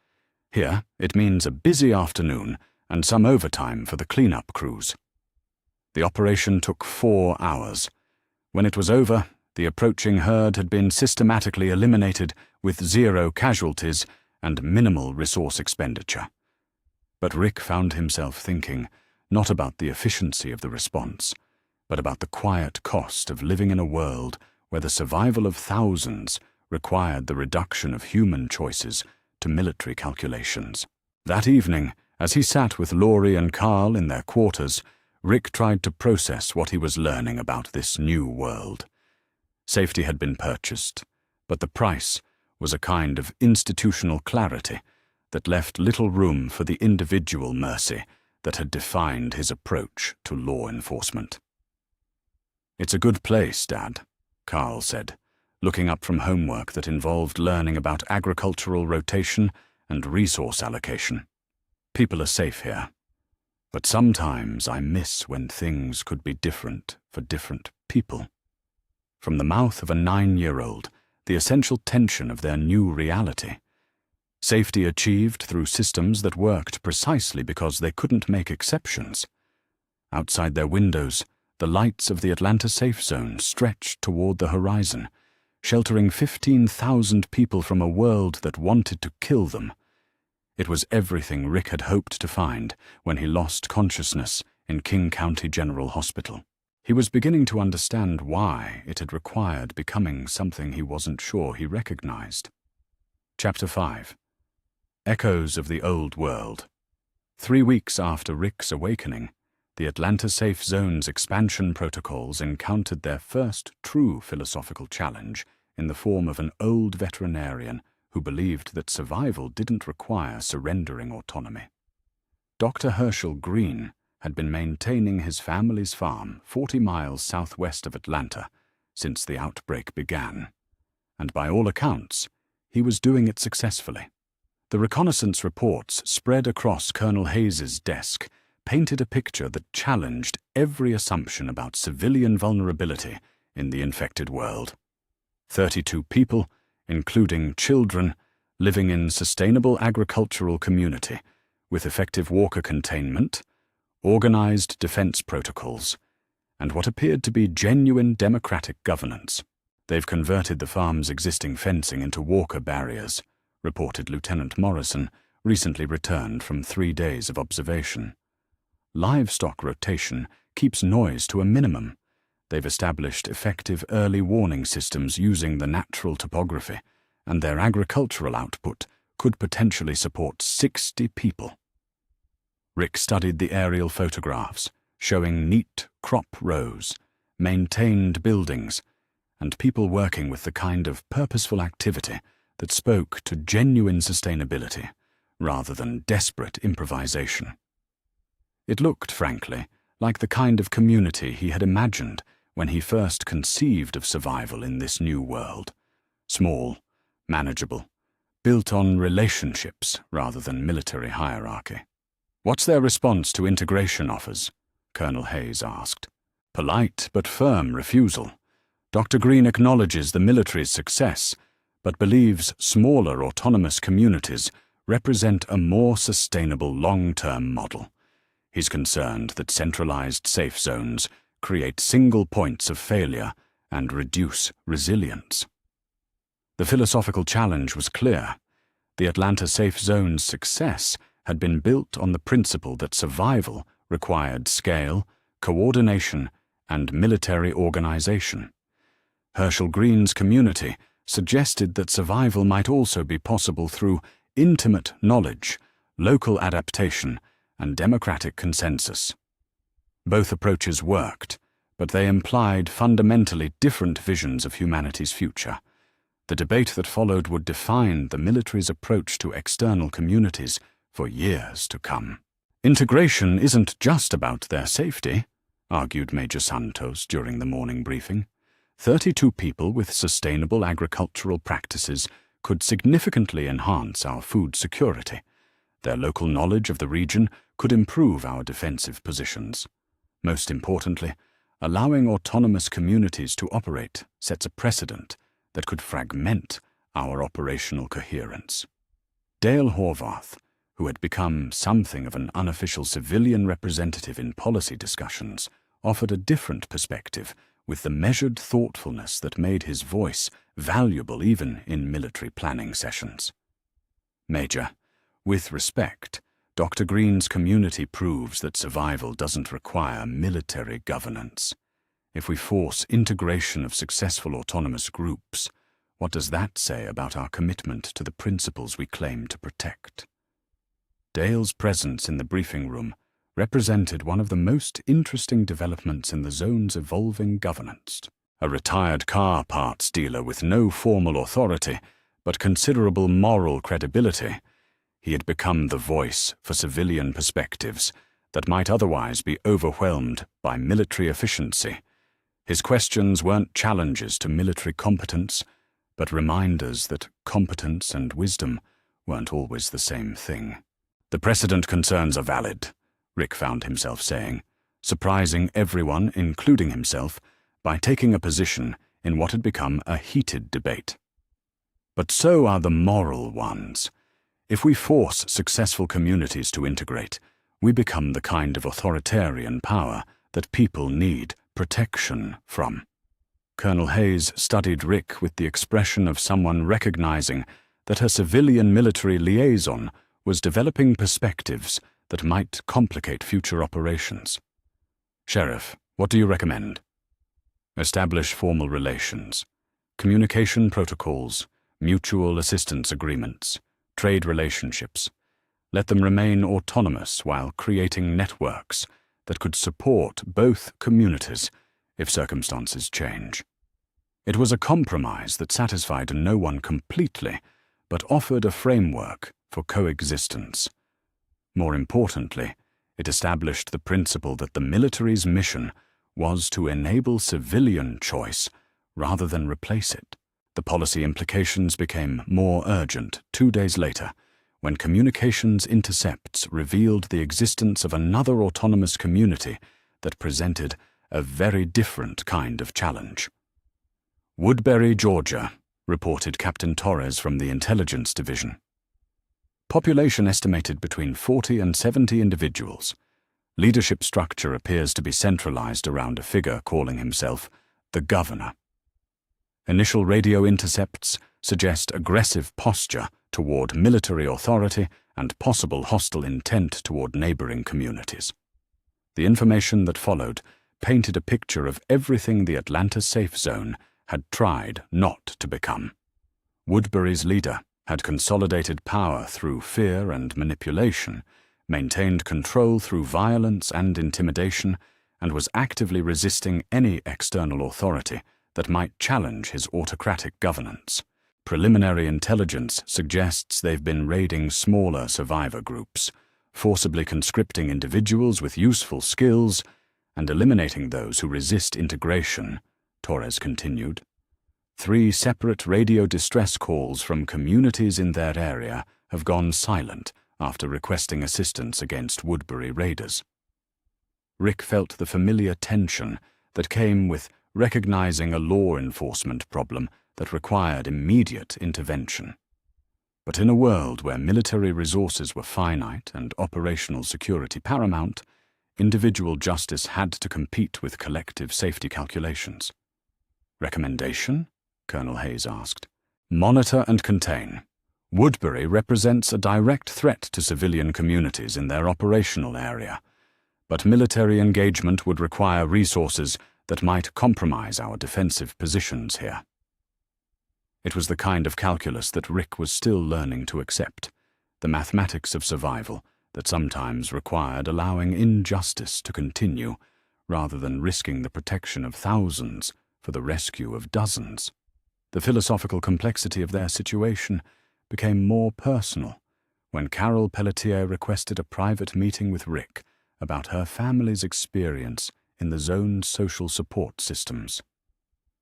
Here, it means a busy afternoon and some overtime for the cleanup crews." The operation took 4 hours. When it was over, the approaching herd had been systematically eliminated with 0 casualties and minimal resource expenditure. But Rick found himself thinking not about the efficiency of the response, but about the quiet cost of living in a world where the survival of thousands required the reduction of human choices to military calculations. That evening, as he sat with Laurie and Carl in their quarters, Rick tried to process what he was learning about this new world. Safety had been purchased, but the price was a kind of institutional clarity that left little room for the individual mercy that had defined his approach to law enforcement. It's a good place, Dad, Carl said, looking up from homework that involved learning about agricultural rotation and resource allocation. People are safe here. But sometimes I miss when things could be different for different people. From the mouth of a 9-year-old, the essential tension of their new reality. Safety achieved through systems that worked precisely because they couldn't make exceptions. Outside their windows, the lights of the Atlanta safe zone stretched toward the horizon, sheltering 15,000 people from a world that wanted to kill them. It was everything Rick had hoped to find when he lost consciousness in King County General Hospital. He was beginning to understand why it had required becoming something he wasn't sure he recognized. Chapter 5. Echoes of the Old World. 3 weeks after Rick's awakening, the Atlanta Safe Zone's expansion protocols encountered their first true philosophical challenge in the form of an old veterinarian who believed that survival didn't require surrendering autonomy. Dr. Herschel Green had been maintaining his family's farm 40 miles southwest of Atlanta since the outbreak began, and by all accounts, he was doing it successfully. The reconnaissance reports spread across Colonel Hayes's desk painted a picture that challenged every assumption about civilian vulnerability in the infected world. 32 people, including children, living in sustainable agricultural community with effective walker containment, organized defense protocols, and what appeared to be genuine democratic governance. They've converted the farm's existing fencing into walker barriers, reported Lieutenant Morrison, recently returned from 3 days of observation. Livestock rotation keeps noise to a minimum. They've established effective early warning systems using the natural topography, and their agricultural output could potentially support 60 people. Rick studied the aerial photographs, showing neat crop rows, maintained buildings, and people working with the kind of purposeful activity that spoke to genuine sustainability rather than desperate improvisation. It looked, frankly, like the kind of community he had imagined when he first conceived of survival in this new world. Small, manageable, built on relationships rather than military hierarchy. "What's their response to integration offers?" Colonel Hayes asked. "Polite but firm refusal. Dr. Green acknowledges the military's success, but believes smaller autonomous communities represent a more sustainable long-term model. He's concerned that centralized safe zones create single points of failure and reduce resilience." The philosophical challenge was clear. The Atlanta Safe Zone's success had been built on the principle that survival required scale, coordination, and military organization. Herschel Green's community suggested that survival might also be possible through intimate knowledge, local adaptation, and democratic consensus. Both approaches worked, but they implied fundamentally different visions of humanity's future. The debate that followed would define the military's approach to external communities for years to come. "Integration isn't just about their safety," argued Major Santos during the morning briefing. 32 people with sustainable agricultural practices could significantly enhance our food security. Their local knowledge of the region could improve our defensive positions. Most importantly, allowing autonomous communities to operate sets a precedent that could fragment our operational coherence. Dale Horvath, who had become something of an unofficial civilian representative in policy discussions, offered a different perspective with the measured thoughtfulness that made his voice valuable even in military planning sessions. "Major, with respect, Dr. Green's community proves that survival doesn't require military governance. If we force integration of successful autonomous groups, what does that say about our commitment to the principles we claim to protect?" Dale's presence in the briefing room represented one of the most interesting developments in the zone's evolving governance. A retired car parts dealer with no formal authority, but considerable moral credibility, he had become the voice for civilian perspectives that might otherwise be overwhelmed by military efficiency. His questions weren't challenges to military competence, but reminders that competence and wisdom weren't always the same thing. "The precedent concerns are valid," Rick found himself saying, surprising everyone, including himself, by taking a position in what had become a heated debate. "But so are the moral ones. If we force successful communities to integrate, we become the kind of authoritarian power that people need protection from." Colonel Hayes studied Rick with the expression of someone recognizing that her civilian-military liaison was developing perspectives that might complicate future operations. "Sheriff, what do you recommend?" "Establish formal relations, communication protocols, mutual assistance agreements, trade relationships. Let them remain autonomous while creating networks that could support both communities if circumstances change." It was a compromise that satisfied no one completely, but offered a framework for coexistence. More importantly, it established the principle that the military's mission was to enable civilian choice rather than replace it. The policy implications became more urgent 2 days later, when communications intercepts revealed the existence of another autonomous community that presented a very different kind of challenge. "Woodbury, Georgia," reported Captain Torres from the Intelligence Division. "Population estimated between 40 and 70 individuals. Leadership structure appears to be centralized around a figure calling himself the Governor. Initial radio intercepts suggest aggressive posture toward military authority and possible hostile intent toward neighboring communities." The information that followed painted a picture of everything the Atlanta safe zone had tried not to become. Woodbury's leader had consolidated power through fear and manipulation, maintained control through violence and intimidation, and was actively resisting any external authority that might challenge his autocratic governance. Preliminary intelligence suggests they've been raiding smaller survivor groups, forcibly conscripting individuals with useful skills, and eliminating those who resist integration, Torres continued. 3 separate radio distress calls from communities in their area have gone silent after requesting assistance against Woodbury raiders. Rick felt the familiar tension that came with recognizing a law enforcement problem that required immediate intervention. But in a world where military resources were finite and operational security paramount, individual justice had to compete with collective safety calculations. "Recommendation?" Colonel Hayes asked. "Monitor and contain. Woodbury represents a direct threat to civilian communities in their operational area, but military engagement would require resources that might compromise our defensive positions here." It was the kind of calculus that Rick was still learning to accept, the mathematics of survival that sometimes required allowing injustice to continue rather than risking the protection of thousands for the rescue of dozens. The philosophical complexity of their situation became more personal when Carol Pelletier requested a private meeting with Rick about her family's experience in the zone's social support systems.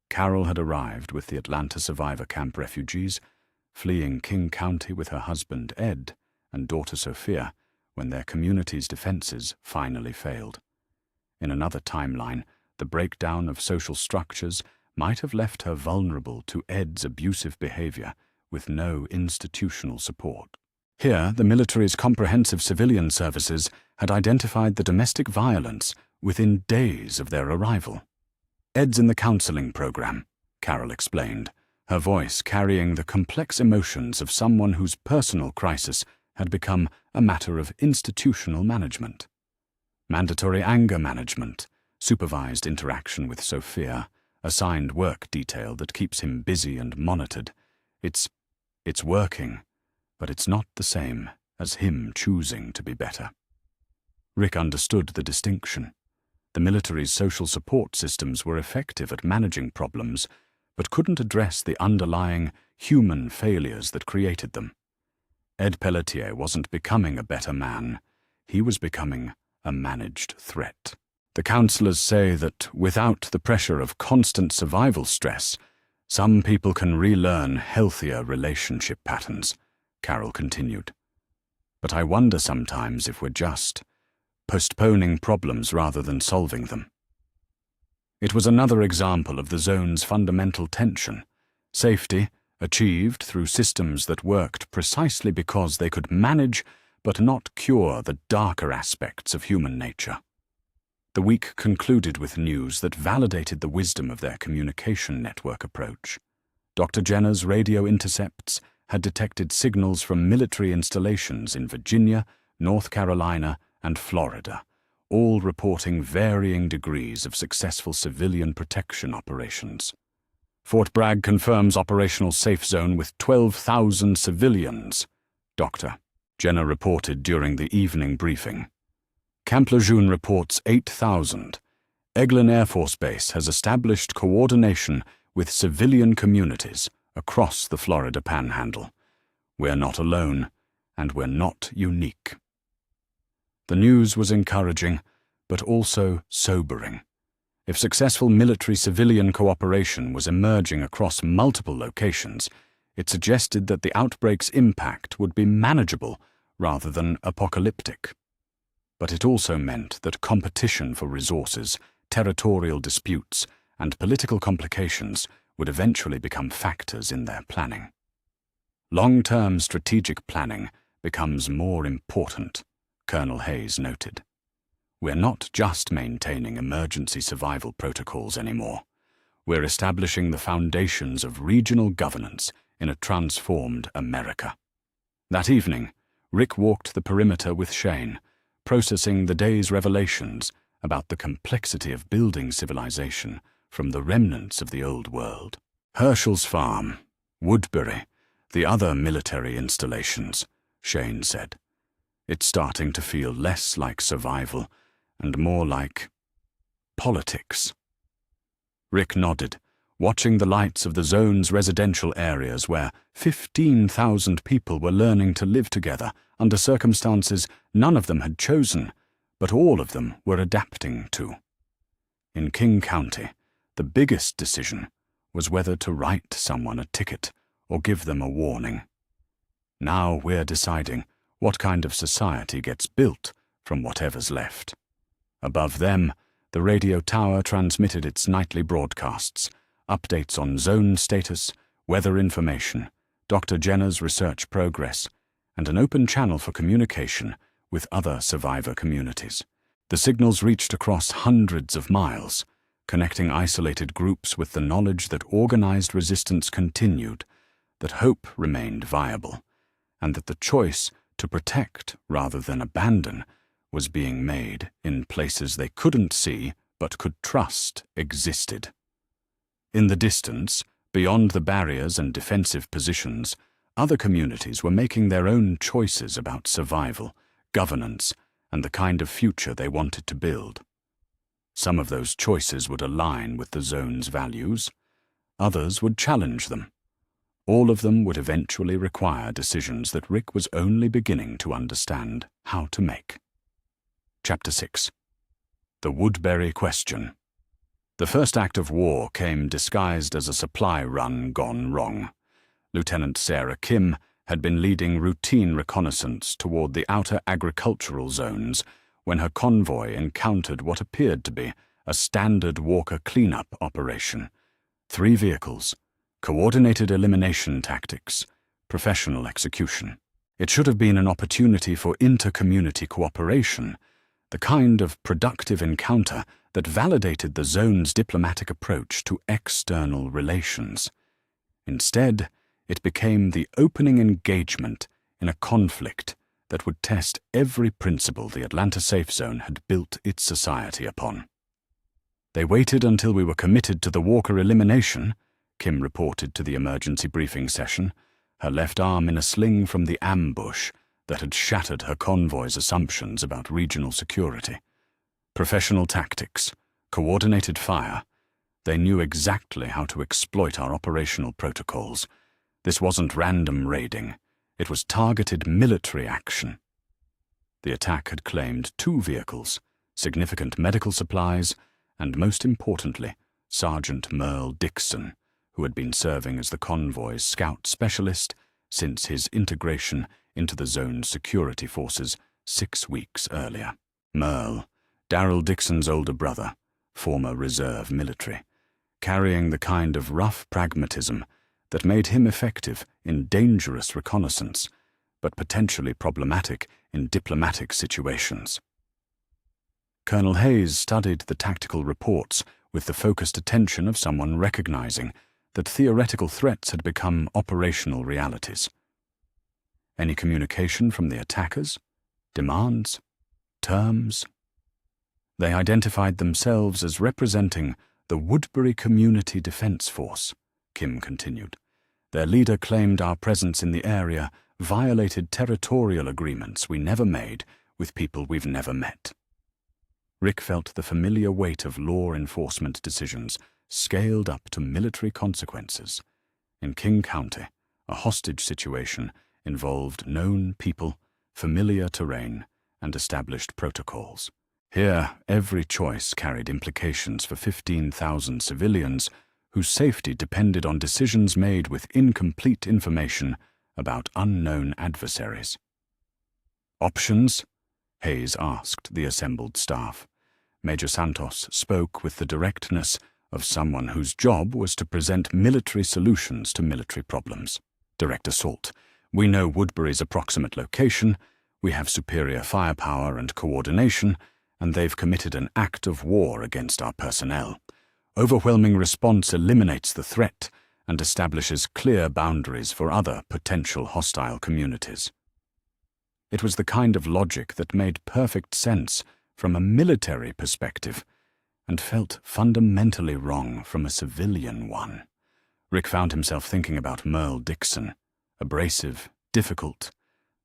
Carol had arrived with the Atlanta survivor camp refugees, fleeing King County with her husband Ed and daughter Sophia when their community's defenses finally failed. In another timeline, the breakdown of social structures might have left her vulnerable to Ed's abusive behavior with no institutional support. Here, the military's comprehensive civilian services had identified the domestic violence within days of their arrival. "Ed's in the counseling program," Carol explained, her voice carrying the complex emotions of someone whose personal crisis had become a matter of institutional management. Mandatory anger management, supervised interaction with Sophia, assigned work detail that keeps him busy and monitored. It's working, but it's not the same as him choosing to be better. Rick understood the distinction. The military's social support systems were effective at managing problems, but couldn't address the underlying human failures that created them. Ed Pelletier wasn't becoming a better man. He was becoming a managed threat. The counselors say that without the pressure of constant survival stress, some people can relearn healthier relationship patterns, Carol continued. But I wonder sometimes if we're just postponing problems rather than solving them. It was another example of the zone's fundamental tension: safety achieved through systems that worked precisely because they could manage but not cure the darker aspects of human nature. The week concluded with news that validated the wisdom of their communication network approach. Dr. Jenner's radio intercepts had detected signals from military installations in Virginia, North Carolina, and Florida, all reporting varying degrees of successful civilian protection operations. Fort Bragg confirms operational safe zone with 12,000 civilians, Dr. Jenner reported during the evening briefing. Camp Lejeune reports 8,000. Eglin Air Force Base has established coordination with civilian communities across the Florida Panhandle. We're not alone, and we're not unique. The news was encouraging, but also sobering. If successful military-civilian cooperation was emerging across multiple locations, it suggested that the outbreak's impact would be manageable rather than apocalyptic. But it also meant that competition for resources, territorial disputes, and political complications would eventually become factors in their planning. Long-term strategic planning becomes more important, Colonel Hayes noted. We're not just maintaining emergency survival protocols anymore. We're establishing the foundations of regional governance in a transformed America. That evening, Rick walked the perimeter with Shane, processing the day's revelations about the complexity of building civilization from the remnants of the old world. Herschel's farm, Woodbury, the other military installations, Shane said. It's starting to feel less like survival and more like politics. Rick nodded, watching the lights of the zone's residential areas where 15,000 people were learning to live together under circumstances none of them had chosen, but all of them were adapting to. In King County, the biggest decision was whether to write someone a ticket or give them a warning. Now we're deciding what kind of society gets built from whatever's left. Above them, the radio tower transmitted its nightly broadcasts, updates on zone status, weather information, Dr. Jenner's research progress, and an open channel for communication with other survivor communities. The signals reached across hundreds of miles, connecting isolated groups with the knowledge that organized resistance continued, that hope remained viable, and that the choice to protect rather than abandon was being made in places they couldn't see but could trust existed. In the distance, beyond the barriers and defensive positions, other communities were making their own choices about survival, governance, and the kind of future they wanted to build. Some of those choices would align with the zone's values. Others would challenge them. All of them would eventually require decisions that Rick was only beginning to understand how to make. Chapter 6. The Woodbury Question. The first act of war came disguised as a supply run gone wrong. Lieutenant Sarah Kim had been leading routine reconnaissance toward the outer agricultural zones when her convoy encountered what appeared to be a standard Walker cleanup operation. 3 vehicles, coordinated elimination tactics, professional execution. It should have been an opportunity for inter-community cooperation, the kind of productive encounter that validated the zone's diplomatic approach to external relations. Instead, it became the opening engagement in a conflict that would test every principle the Atlanta Safe Zone had built its society upon. They waited until we were committed to the Walker elimination, Kim reported to the emergency briefing session, her left arm in a sling from the ambush that had shattered her convoy's assumptions about regional security. Professional tactics, coordinated fire. They knew exactly how to exploit our operational protocols. This wasn't random raiding. It was targeted military action. The attack had claimed 2 vehicles, significant medical supplies, and most importantly, Sergeant Merle Dixon, who had been serving as the convoy's scout specialist since his integration into the zone's security forces 6 weeks earlier. Merle, Darrell Dixon's older brother, former reserve military, carrying the kind of rough pragmatism that made him effective in dangerous reconnaissance, but potentially problematic in diplomatic situations. Colonel Hayes studied the tactical reports with the focused attention of someone recognizing that theoretical threats had become operational realities. Any communication from the attackers? Demands? Terms? They identified themselves as representing the Woodbury Community Defense Force, Kim continued. Their leader claimed our presence in the area violated territorial agreements we never made with people we've never met. Rick felt the familiar weight of law enforcement decisions scaled up to military consequences. In King County, a hostage situation involved known people, familiar terrain, and established protocols. Here, every choice carried implications for 15,000 civilians whose safety depended on decisions made with incomplete information about unknown adversaries. Options? Hayes asked the assembled staff. Major Santos spoke with the directness of someone whose job was to present military solutions to military problems. Direct assault. We know Woodbury's approximate location, we have superior firepower and coordination, and they've committed an act of war against our personnel. Overwhelming response eliminates the threat and establishes clear boundaries for other potential hostile communities. It was the kind of logic that made perfect sense from a military perspective and felt fundamentally wrong from a civilian one. Rick found himself thinking about Merle Dixon, abrasive, difficult,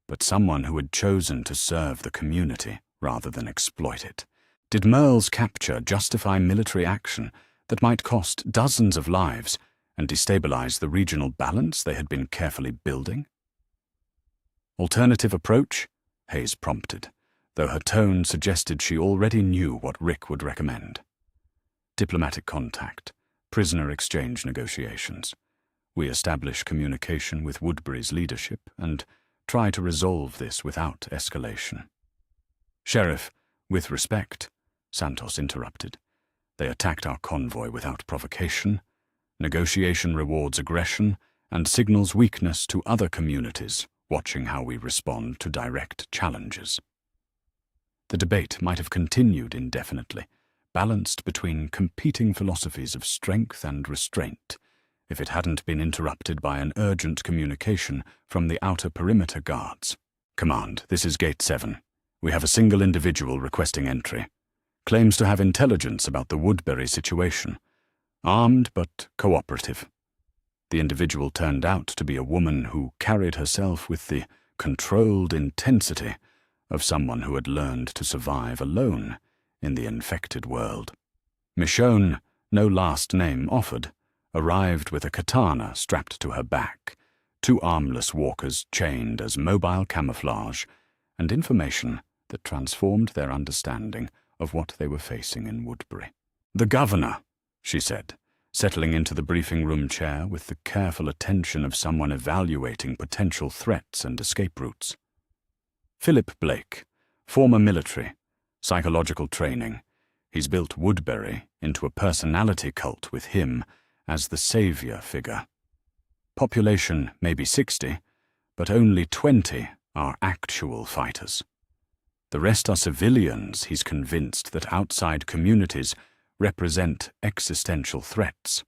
but someone who had chosen to serve the community rather than exploit it. Did Merle's capture justify military action that might cost dozens of lives and destabilize the regional balance they had been carefully building? Alternative approach? Hayes prompted, though her tone suggested she already knew what Rick would recommend. Diplomatic contact, prisoner exchange negotiations. We establish communication with Woodbury's leadership and try to resolve this without escalation. Sheriff, with respect, Santos interrupted. They attacked our convoy without provocation. Negotiation rewards aggression and signals weakness to other communities, watching how we respond to direct challenges. The debate might have continued indefinitely, balanced between competing philosophies of strength and restraint, if it hadn't been interrupted by an urgent communication from the outer perimeter guards. Command, this is Gate 7. We have a single individual requesting entry. Claims to have intelligence about the Woodbury situation. Armed but cooperative. The individual turned out to be a woman who carried herself with the controlled intensity of someone who had learned to survive alone in the infected world. Michonne, no last name offered, arrived with a katana strapped to her back, 2 armless walkers chained as mobile camouflage, and information that transformed their understanding of what they were facing in Woodbury. "The governor," she said, settling into the briefing room chair with the careful attention of someone evaluating potential threats and escape routes. "Philip Blake, former military, psychological training. He's built Woodbury into a personality cult with him as the savior figure. Population maybe 60, but only 20 are actual fighters. The rest are civilians he's convinced that outside communities represent existential threats."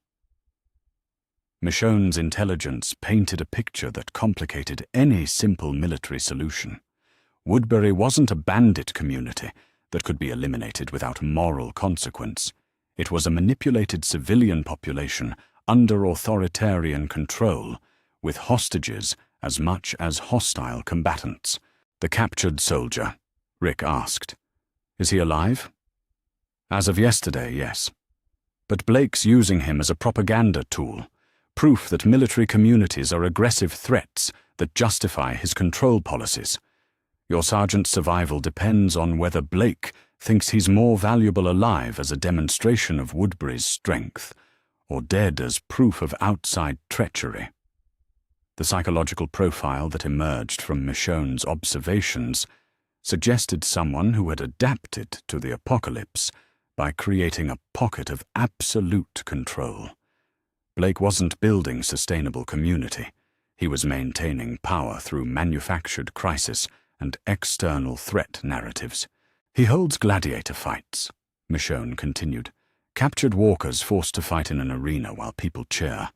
Michonne's intelligence painted a picture that complicated any simple military solution. Woodbury wasn't a bandit community that could be eliminated without moral consequence. It was a manipulated civilian population under authoritarian control, with hostages as much as hostile combatants. "The captured soldier," Rick asked. "Is he alive?" "As of yesterday, yes. But Blake's using him as a propaganda tool, proof that military communities are aggressive threats that justify his control policies. Your sergeant's survival depends on whether Blake thinks he's more valuable alive as a demonstration of Woodbury's strength, or dead as proof of outside treachery. The psychological profile that emerged from Michonne's observations suggested someone who had adapted to the apocalypse by creating a pocket of absolute control. Blake wasn't building sustainable community. He was maintaining power through manufactured crisis and external threat narratives. He holds gladiator fights, Michonne continued. Captured walkers forced to fight in an arena while people cheer.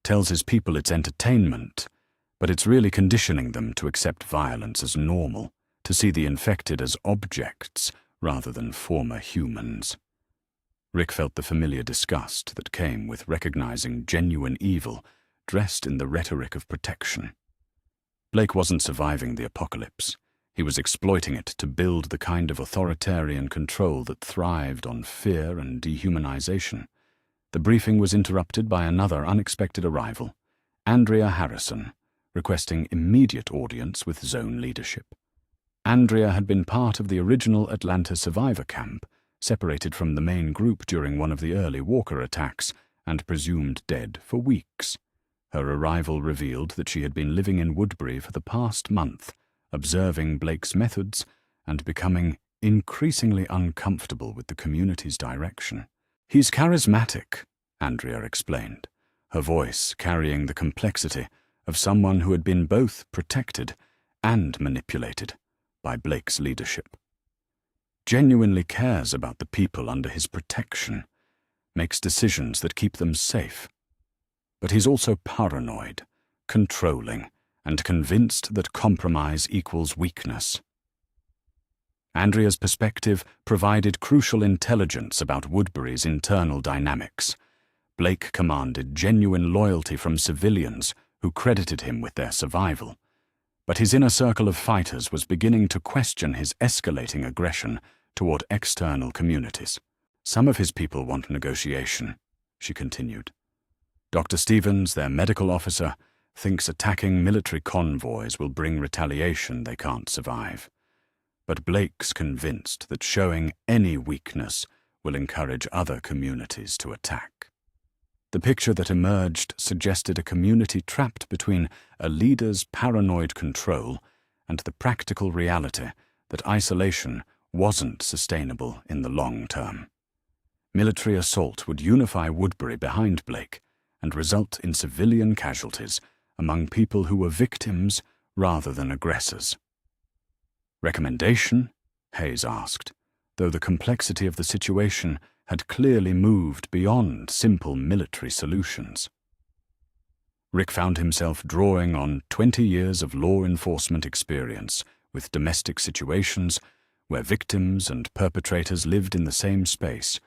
Tells his people it's entertainment, but it's really conditioning them to accept violence as normal, to see the infected as objects rather than former humans. Rick felt the familiar disgust that came with recognizing genuine evil dressed in the rhetoric of protection. Blake wasn't surviving the apocalypse. He was exploiting it to build the kind of authoritarian control that thrived on fear and dehumanization. The briefing was interrupted by another unexpected arrival, Andrea Harrison, requesting immediate audience with zone leadership. Andrea had been part of the original Atlanta survivor camp, separated from the main group during one of the early walker attacks, and presumed dead for weeks. Her arrival revealed that she had been living in Woodbury for the past month, observing Blake's methods and becoming increasingly uncomfortable with the community's direction. "He's charismatic," Andrea explained, her voice carrying the complexity of someone who had been both protected and manipulated by Blake's leadership. Genuinely cares about the people under his protection, makes decisions that keep them safe. But he's also paranoid, controlling, and convinced that compromise equals weakness. Andrea's perspective provided crucial intelligence about Woodbury's internal dynamics. Blake commanded genuine loyalty from civilians who credited him with their survival. But his inner circle of fighters was beginning to question his escalating aggression toward external communities. "Some of his people want negotiation," she continued. "Dr. Stevens, their medical officer, thinks attacking military convoys will bring retaliation they can't survive. But Blake's convinced that showing any weakness will encourage other communities to attack." The picture that emerged suggested a community trapped between a leader's paranoid control and the practical reality that isolation wasn't sustainable in the long term. Military assault would unify Woodbury behind Blake and result in civilian casualties among people who were victims rather than aggressors. "Recommendation?" Hayes asked, though the complexity of the situation had clearly moved beyond simple military solutions. Rick found himself drawing on 20 years of law enforcement experience with domestic situations where victims and perpetrators lived in the same space,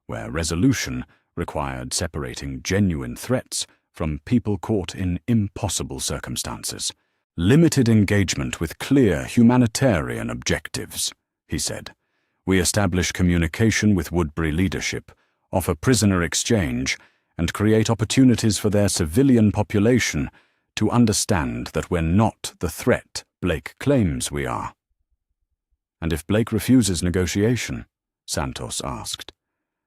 where resolution required separating genuine threats from people caught in impossible circumstances. "Limited engagement with clear humanitarian objectives," he said. "We establish communication with Woodbury leadership, offer prisoner exchange, and create opportunities for their civilian population to understand that we're not the threat Blake claims we are." "And if Blake refuses negotiation," Santos asked,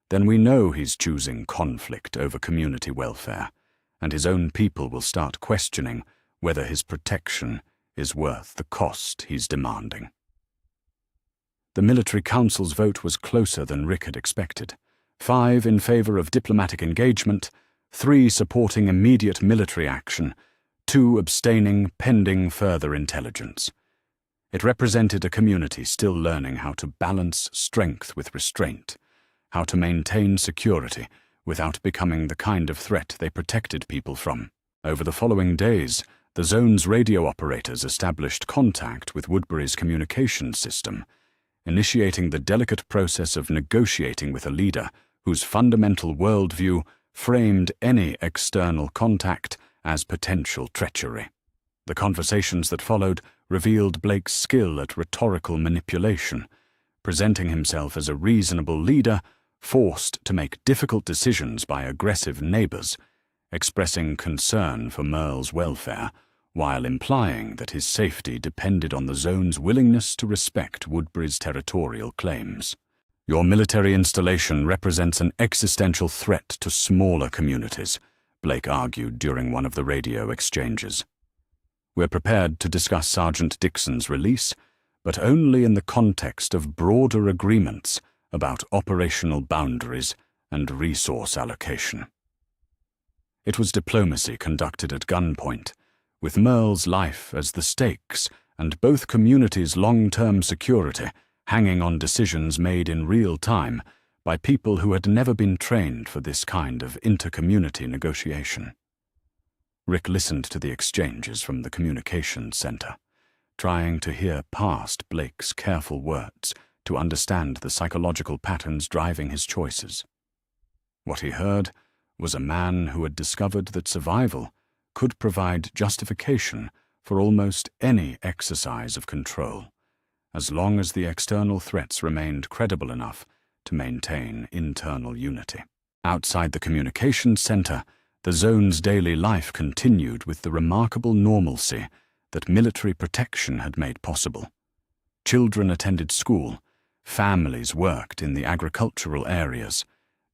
"then we know he's choosing conflict over community welfare, and his own people will start questioning whether his protection is worth the cost he's demanding." The military council's vote was closer than Rick had expected. 5 in favor of diplomatic engagement, 3 supporting immediate military action, 2 abstaining pending further intelligence. It represented a community still learning how to balance strength with restraint, how to maintain security without becoming the kind of threat they protected people from. Over the following days, the zone's radio operators established contact with Woodbury's communications system, initiating the delicate process of negotiating with a leader whose fundamental worldview framed any external contact as potential treachery. The conversations that followed revealed Blake's skill at rhetorical manipulation, presenting himself as a reasonable leader forced to make difficult decisions by aggressive neighbors, expressing concern for Merle's welfare, while implying that his safety depended on the zone's willingness to respect Woodbury's territorial claims. Your military installation represents an existential threat to smaller communities, Blake argued during one of the radio exchanges. We're prepared to discuss Sergeant Dixon's release, but only in the context of broader agreements about operational boundaries and resource allocation. It was diplomacy conducted at gunpoint, with Merle's life as the stakes and both communities' long-term security hanging on decisions made in real time by people who had never been trained for this kind of inter-community negotiation. Rick listened to the exchanges from the communications center, trying to hear past Blake's careful words to understand the psychological patterns driving his choices. What he heard was a man who had discovered that survival could provide justification for almost any exercise of control, as long as the external threats remained credible enough to maintain internal unity. Outside the communications center, the zone's daily life continued with the remarkable normalcy that military protection had made possible. Children attended school, families worked in the agricultural areas.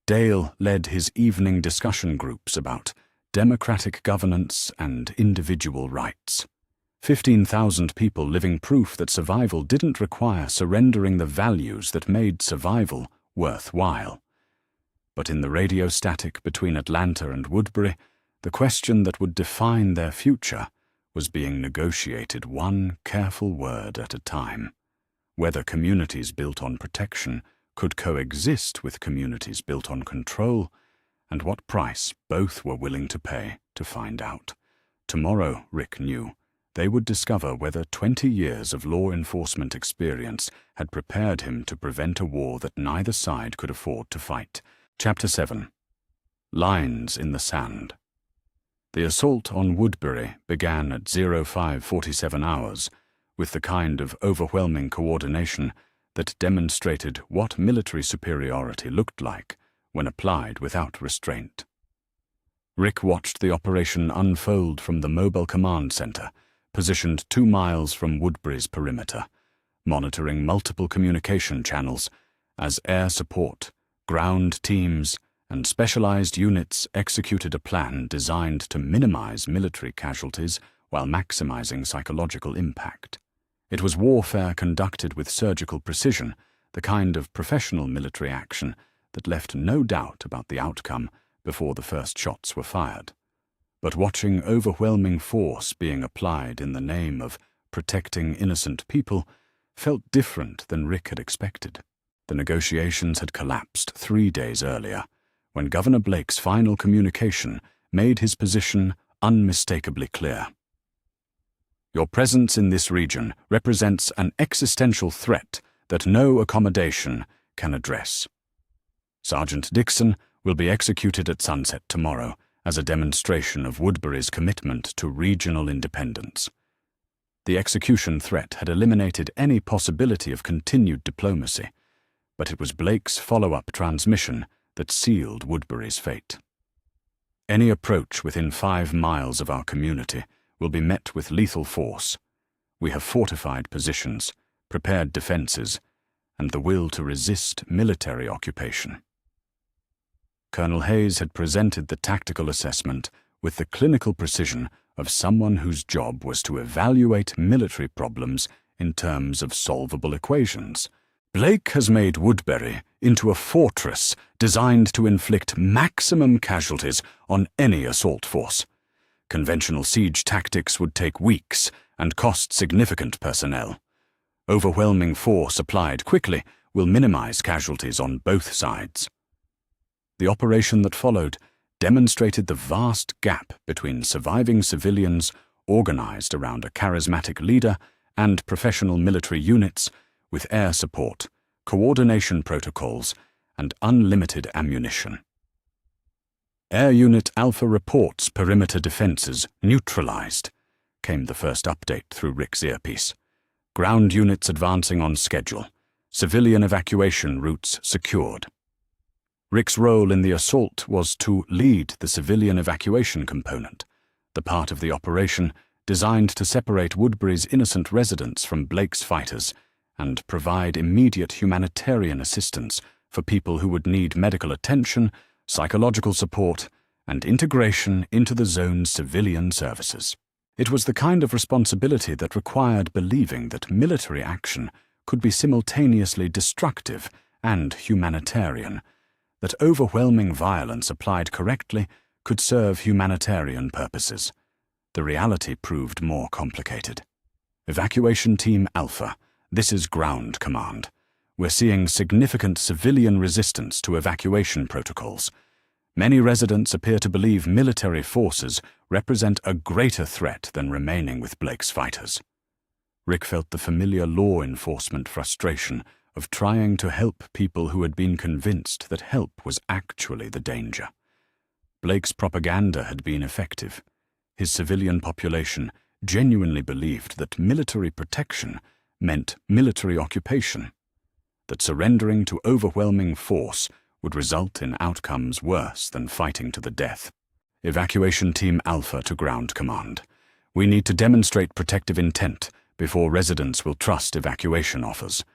Dale led his evening discussion groups about democratic governance and individual rights. 15,000 people living proof that survival didn't require surrendering the values that made survival worthwhile. But in the radio static between Atlanta and Woodbury, the question that would define their future was being negotiated one careful word at a time: whether communities built on protection could coexist with communities built on control, and what price both were willing to pay to find out. Tomorrow, Rick knew, they would discover whether 20 years of law enforcement experience had prepared him to prevent a war that neither side could afford to fight. Chapter 7. Lines in the Sand. The assault on Woodbury began at 05:47 hours, with the kind of overwhelming coordination that demonstrated what military superiority looked like when applied without restraint. Rick watched the operation unfold from the mobile command center, positioned 2 miles from Woodbury's perimeter, monitoring multiple communication channels as air support, ground teams, and specialized units executed a plan designed to minimize military casualties while maximizing psychological impact. It was warfare conducted with surgical precision, the kind of professional military action that left no doubt about the outcome before the first shots were fired. But watching overwhelming force being applied in the name of protecting innocent people felt different than Rick had expected. The negotiations had collapsed 3 days earlier, when Governor Blake's final communication made his position unmistakably clear. Your presence in this region represents an existential threat that no accommodation can address. Sergeant Dixon will be executed at sunset tomorrow as a demonstration of Woodbury's commitment to regional independence. The execution threat had eliminated any possibility of continued diplomacy, but it was Blake's follow-up transmission that sealed Woodbury's fate. Any approach within 5 miles of our community will be met with lethal force. We have fortified positions, prepared defenses, and the will to resist military occupation. Colonel Hayes had presented the tactical assessment with the clinical precision of someone whose job was to evaluate military problems in terms of solvable equations. Blake has made Woodbury into a fortress designed to inflict maximum casualties on any assault force. Conventional siege tactics would take weeks and cost significant personnel. Overwhelming force applied quickly will minimize casualties on both sides. The operation that followed demonstrated the vast gap between surviving civilians organized around a charismatic leader and professional military units with air support, coordination protocols, and unlimited ammunition. Air Unit Alpha reports perimeter defenses neutralized, came the first update through Rick's earpiece. Ground units advancing on schedule. Civilian evacuation routes secured. Rick's role in the assault was to lead the civilian evacuation component, the part of the operation designed to separate Woodbury's innocent residents from Blake's fighters and provide immediate humanitarian assistance for people who would need medical attention, psychological support, and integration into the zone's civilian services. It was the kind of responsibility that required believing that military action could be simultaneously destructive and humanitarian, that overwhelming violence applied correctly could serve humanitarian purposes. The reality proved more complicated. Evacuation Team Alpha, this is ground command. We're seeing significant civilian resistance to evacuation protocols. Many residents appear to believe military forces represent a greater threat than remaining with Blake's fighters. Rick felt the familiar law enforcement frustration of trying to help people who had been convinced that help was actually the danger. Blake's propaganda had been effective. His civilian population genuinely believed that military protection meant military occupation, that surrendering to overwhelming force would result in outcomes worse than fighting to the death. Evacuation Team Alpha to ground command. We need to demonstrate protective intent before residents will trust evacuation offers.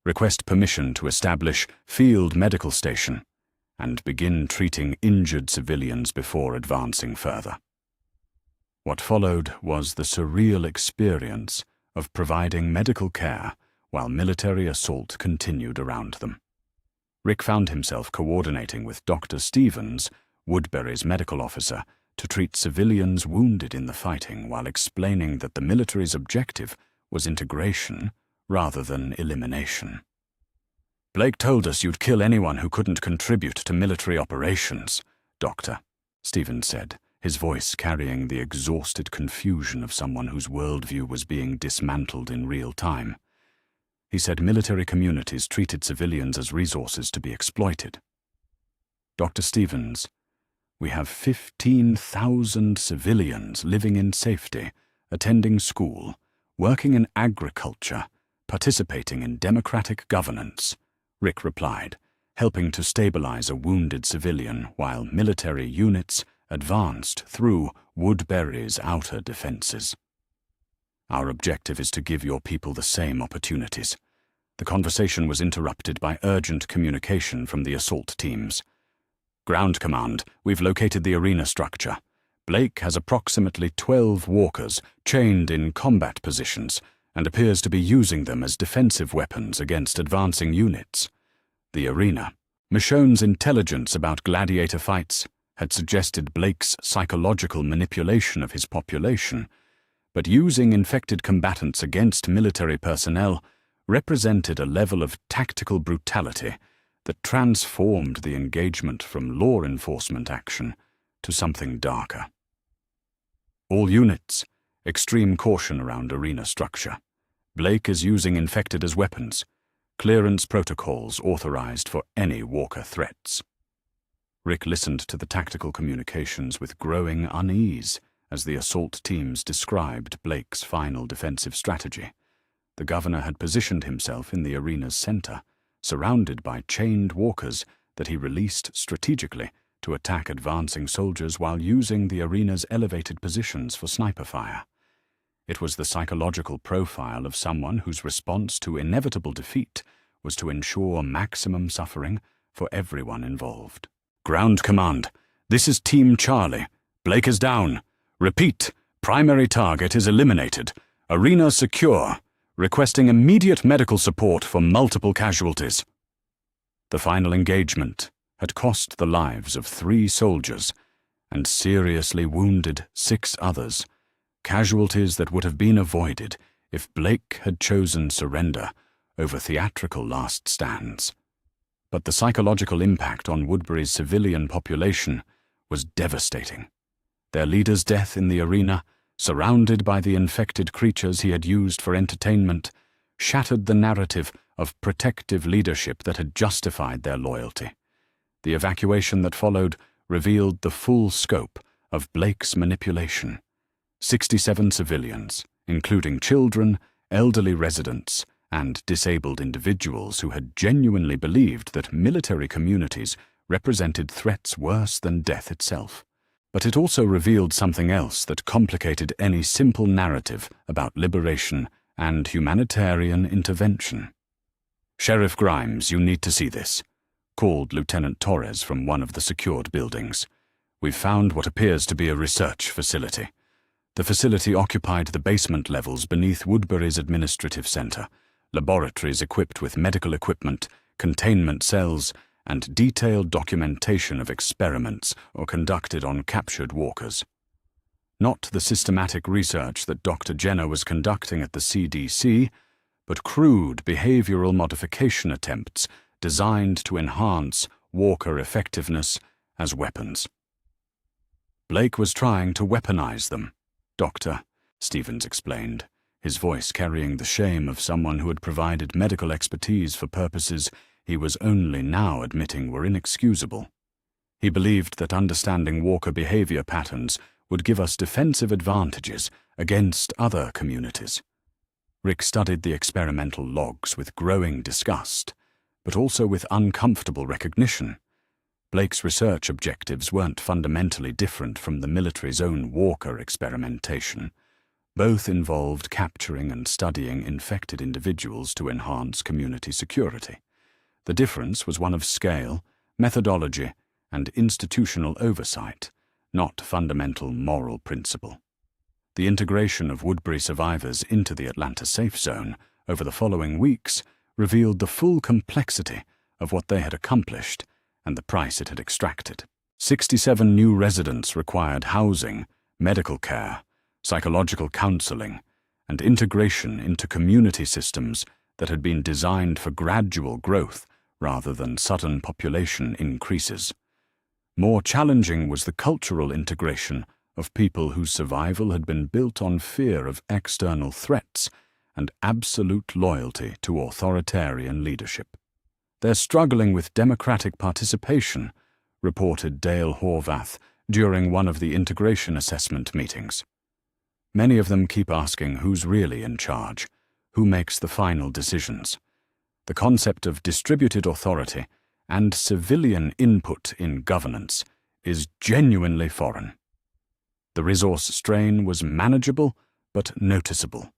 Request permission to establish field medical station and begin treating injured civilians before advancing further. What followed was the surreal experience of providing medical care while military assault continued around them. Rick found himself coordinating with Dr. Stevens, Woodbury's medical officer, to treat civilians wounded in the fighting while explaining that the military's objective was integration rather than elimination. "Blake told us you'd kill anyone who couldn't contribute to military operations, Doctor," Stevens said, his voice carrying the exhausted confusion of someone whose worldview was being dismantled in real time. He said military communities treated civilians as resources to be exploited. "Dr. Stevens, we have 15,000 civilians living in safety, attending school, working in agriculture, participating in democratic governance," Rick replied, helping to stabilize a wounded civilian while military units advanced through Woodbury's outer defenses. "Our objective is to give your people the same opportunities." The conversation was interrupted by urgent communication from the assault teams. "Ground command, we've located the arena structure. Blake has approximately 12 walkers chained in combat positions and appears to be using them as defensive weapons against advancing units. The arena. Michonne's intelligence about gladiator fights had suggested Blake's psychological manipulation of his population, but using infected combatants against military personnel represented a level of tactical brutality that transformed the engagement from law enforcement action to something darker. "All units, extreme caution around arena structure. Blake is using infected as weapons. Clearance protocols authorized for any walker threats." Rick listened to the tactical communications with growing unease as the assault teams described Blake's final defensive strategy. The governor had positioned himself in the arena's center, surrounded by chained walkers that he released strategically to attack advancing soldiers while using the arena's elevated positions for sniper fire. It was the psychological profile of someone whose response to inevitable defeat was to ensure maximum suffering for everyone involved. "Ground command, this is Team Charlie. Blake is down. Repeat, primary target is eliminated. Arena secure. Requesting immediate medical support for multiple casualties." The final engagement had cost the lives of 3 soldiers and seriously wounded 6 others, casualties that would have been avoided if Blake had chosen surrender over theatrical last stands. But the psychological impact on Woodbury's civilian population was devastating. Their leader's death in the arena, surrounded by the infected creatures he had used for entertainment, shattered the narrative of protective leadership that had justified their loyalty. The evacuation that followed revealed the full scope of Blake's manipulation. 67 civilians, including children, elderly residents, and disabled individuals who had genuinely believed that military communities represented threats worse than death itself. But it also revealed something else that complicated any simple narrative about liberation and humanitarian intervention. "Sheriff Grimes, you need to see this," called Lieutenant Torres from one of the secured buildings. "We've found what appears to be a research facility. The facility occupied the basement levels beneath Woodbury's administrative center, laboratories equipped with medical equipment, containment cells, and detailed documentation of experiments conducted on captured walkers. Not the systematic research that Dr. Jenner was conducting at the CDC, but crude behavioral modification attempts designed to enhance walker effectiveness as weapons. Blake was trying to weaponize them, Dr. Stevens explained, his voice carrying the shame of someone who had provided medical expertise for purposes he was only now admitting were inexcusable. He believed that understanding walker behavior patterns would give us defensive advantages against other communities. Rick studied the experimental logs with growing disgust, but also with uncomfortable recognition. Blake's research objectives weren't fundamentally different from the military's own walker experimentation. Both involved capturing and studying infected individuals to enhance community security. The difference was one of scale, methodology, and institutional oversight, not fundamental moral principle. The integration of Woodbury survivors into the Atlanta safe zone over the following weeks revealed the full complexity of what they had accomplished and the price it had extracted. 67 new residents required housing, medical care, psychological counseling, and integration into community systems that had been designed for gradual growth rather than sudden population increases. More challenging was the cultural integration of people whose survival had been built on fear of external threats and absolute loyalty to authoritarian leadership. "They're struggling with democratic participation," reported Dale Horvath during one of the integration assessment meetings. "Many of them keep asking who's really in charge, who makes the final decisions. The concept of distributed authority and civilian input in governance is genuinely foreign." The resource strain was manageable but noticeable.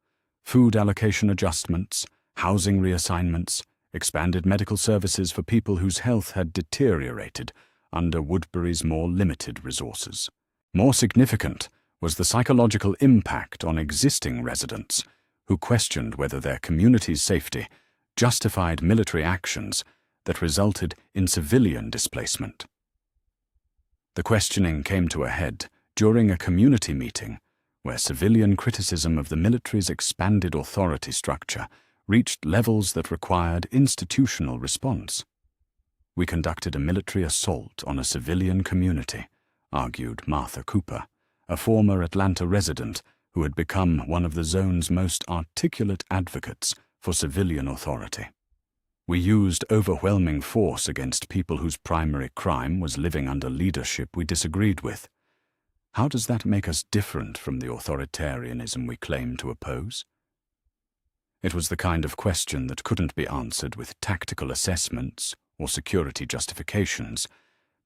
Food allocation adjustments, housing reassignments, expanded medical services for people whose health had deteriorated under Woodbury's more limited resources. More significant was the psychological impact on existing residents who questioned whether their community's safety justified military actions that resulted in civilian displacement. The questioning came to a head during a community meeting where civilian criticism of the military's expanded authority structure reached levels that required institutional response. "We conducted a military assault on a civilian community," argued Martha Cooper, a former Atlanta resident who had become one of the zone's most articulate advocates for civilian authority. "We used overwhelming force against people whose primary crime was living under leadership we disagreed with. How does that make us different from the authoritarianism we claim to oppose?" It was the kind of question that couldn't be answered with tactical assessments or security justifications,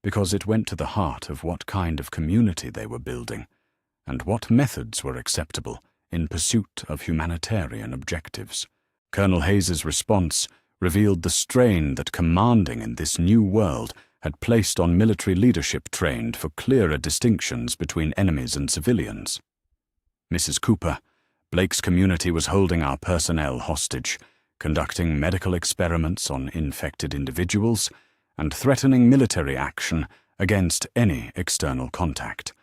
because it went to the heart of what kind of community they were building and what methods were acceptable in pursuit of humanitarian objectives. Colonel Hayes's response revealed the strain that commanding in this new world had placed on military leadership trained for clearer distinctions between enemies and civilians. "Mrs. Cooper, Blake's community was holding our personnel hostage, conducting medical experiments on infected individuals, and threatening military action against any external contact.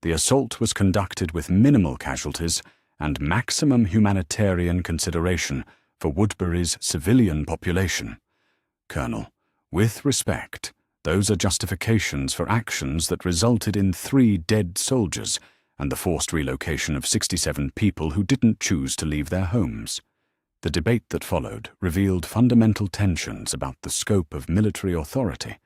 The assault was conducted with minimal casualties and maximum humanitarian consideration for Woodbury's civilian population. Colonel, with respect, those are justifications for actions that resulted in 3 dead soldiers and the forced relocation of 67 people who didn't choose to leave their homes." The debate that followed revealed fundamental tensions about the scope of military authority,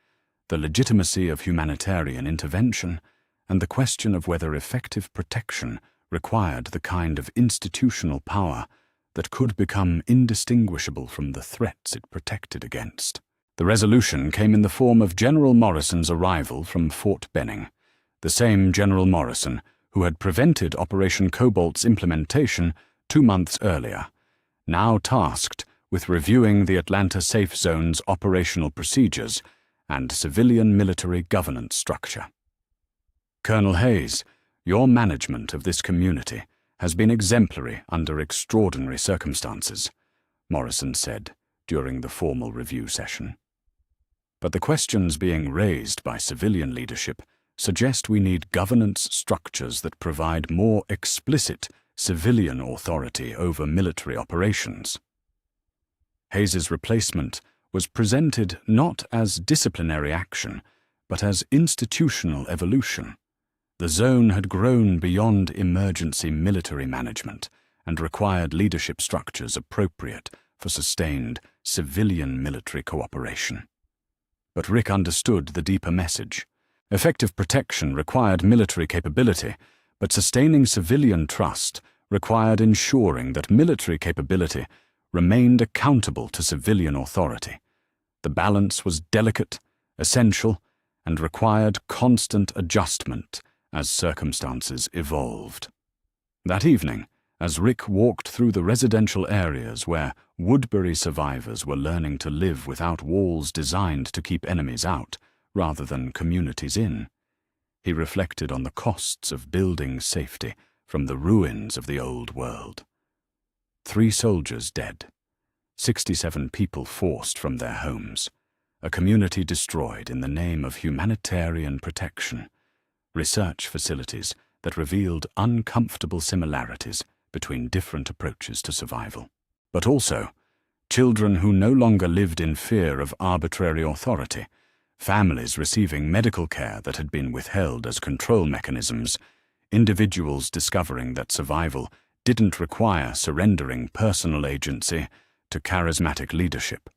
the legitimacy of humanitarian intervention, and the question of whether effective protection required the kind of institutional power that could become indistinguishable from the threats it protected against. The resolution came in the form of General Morrison's arrival from Fort Benning, the same General Morrison who had prevented Operation Cobalt's implementation 2 months earlier, now tasked with reviewing the Atlanta Safe Zone's operational procedures and civilian military governance structure. Colonel Hayes, your management of this community has been exemplary under extraordinary circumstances, Morrison said during the formal review session. But the questions being raised by civilian leadership suggest we need governance structures that provide more explicit civilian authority over military operations. Hayes's replacement was presented not as disciplinary action, but as institutional evolution. The zone had grown beyond emergency military management and required leadership structures appropriate for sustained civilian military cooperation. But Rick understood the deeper message. Effective protection required military capability, but sustaining civilian trust required ensuring that military capability remained accountable to civilian authority. The balance was delicate, essential, and required constant adjustment as circumstances evolved. That evening, as Rick walked through the residential areas where Woodbury survivors were learning to live without walls designed to keep enemies out rather than communities in, he reflected on the costs of building safety from the ruins of the old world. 3 soldiers dead, 67 people forced from their homes, a community destroyed in the name of humanitarian protection, research facilities that revealed uncomfortable similarities between different approaches to survival. But also, children who no longer lived in fear of arbitrary authority, families receiving medical care that had been withheld as control mechanisms, individuals discovering that survival didn't require surrendering personal agency to charismatic leadership.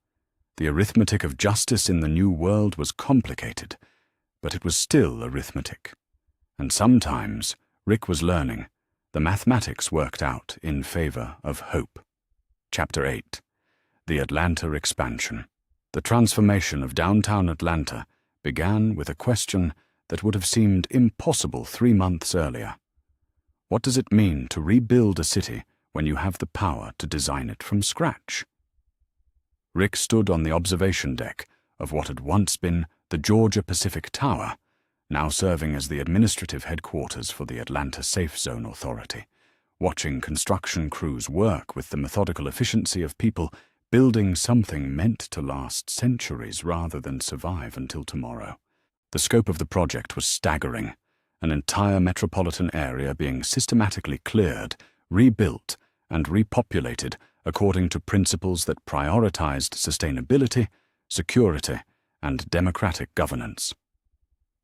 The arithmetic of justice in the new world was complicated, but it was still arithmetic. And sometimes, Rick was learning, the mathematics worked out in favor of hope. Chapter 8. The Atlanta Expansion. The transformation of downtown Atlanta began with a question that would have seemed impossible 3 months earlier. What does it mean to rebuild a city when you have the power to design it from scratch? Rick stood on the observation deck of what had once been the Georgia Pacific Tower, now serving as the administrative headquarters for the Atlanta Safe Zone Authority, watching construction crews work with the methodical efficiency of people building something meant to last centuries rather than survive until tomorrow. The scope of the project was staggering, an entire metropolitan area being systematically cleared, rebuilt, and repopulated according to principles that prioritized sustainability, security, and democratic governance.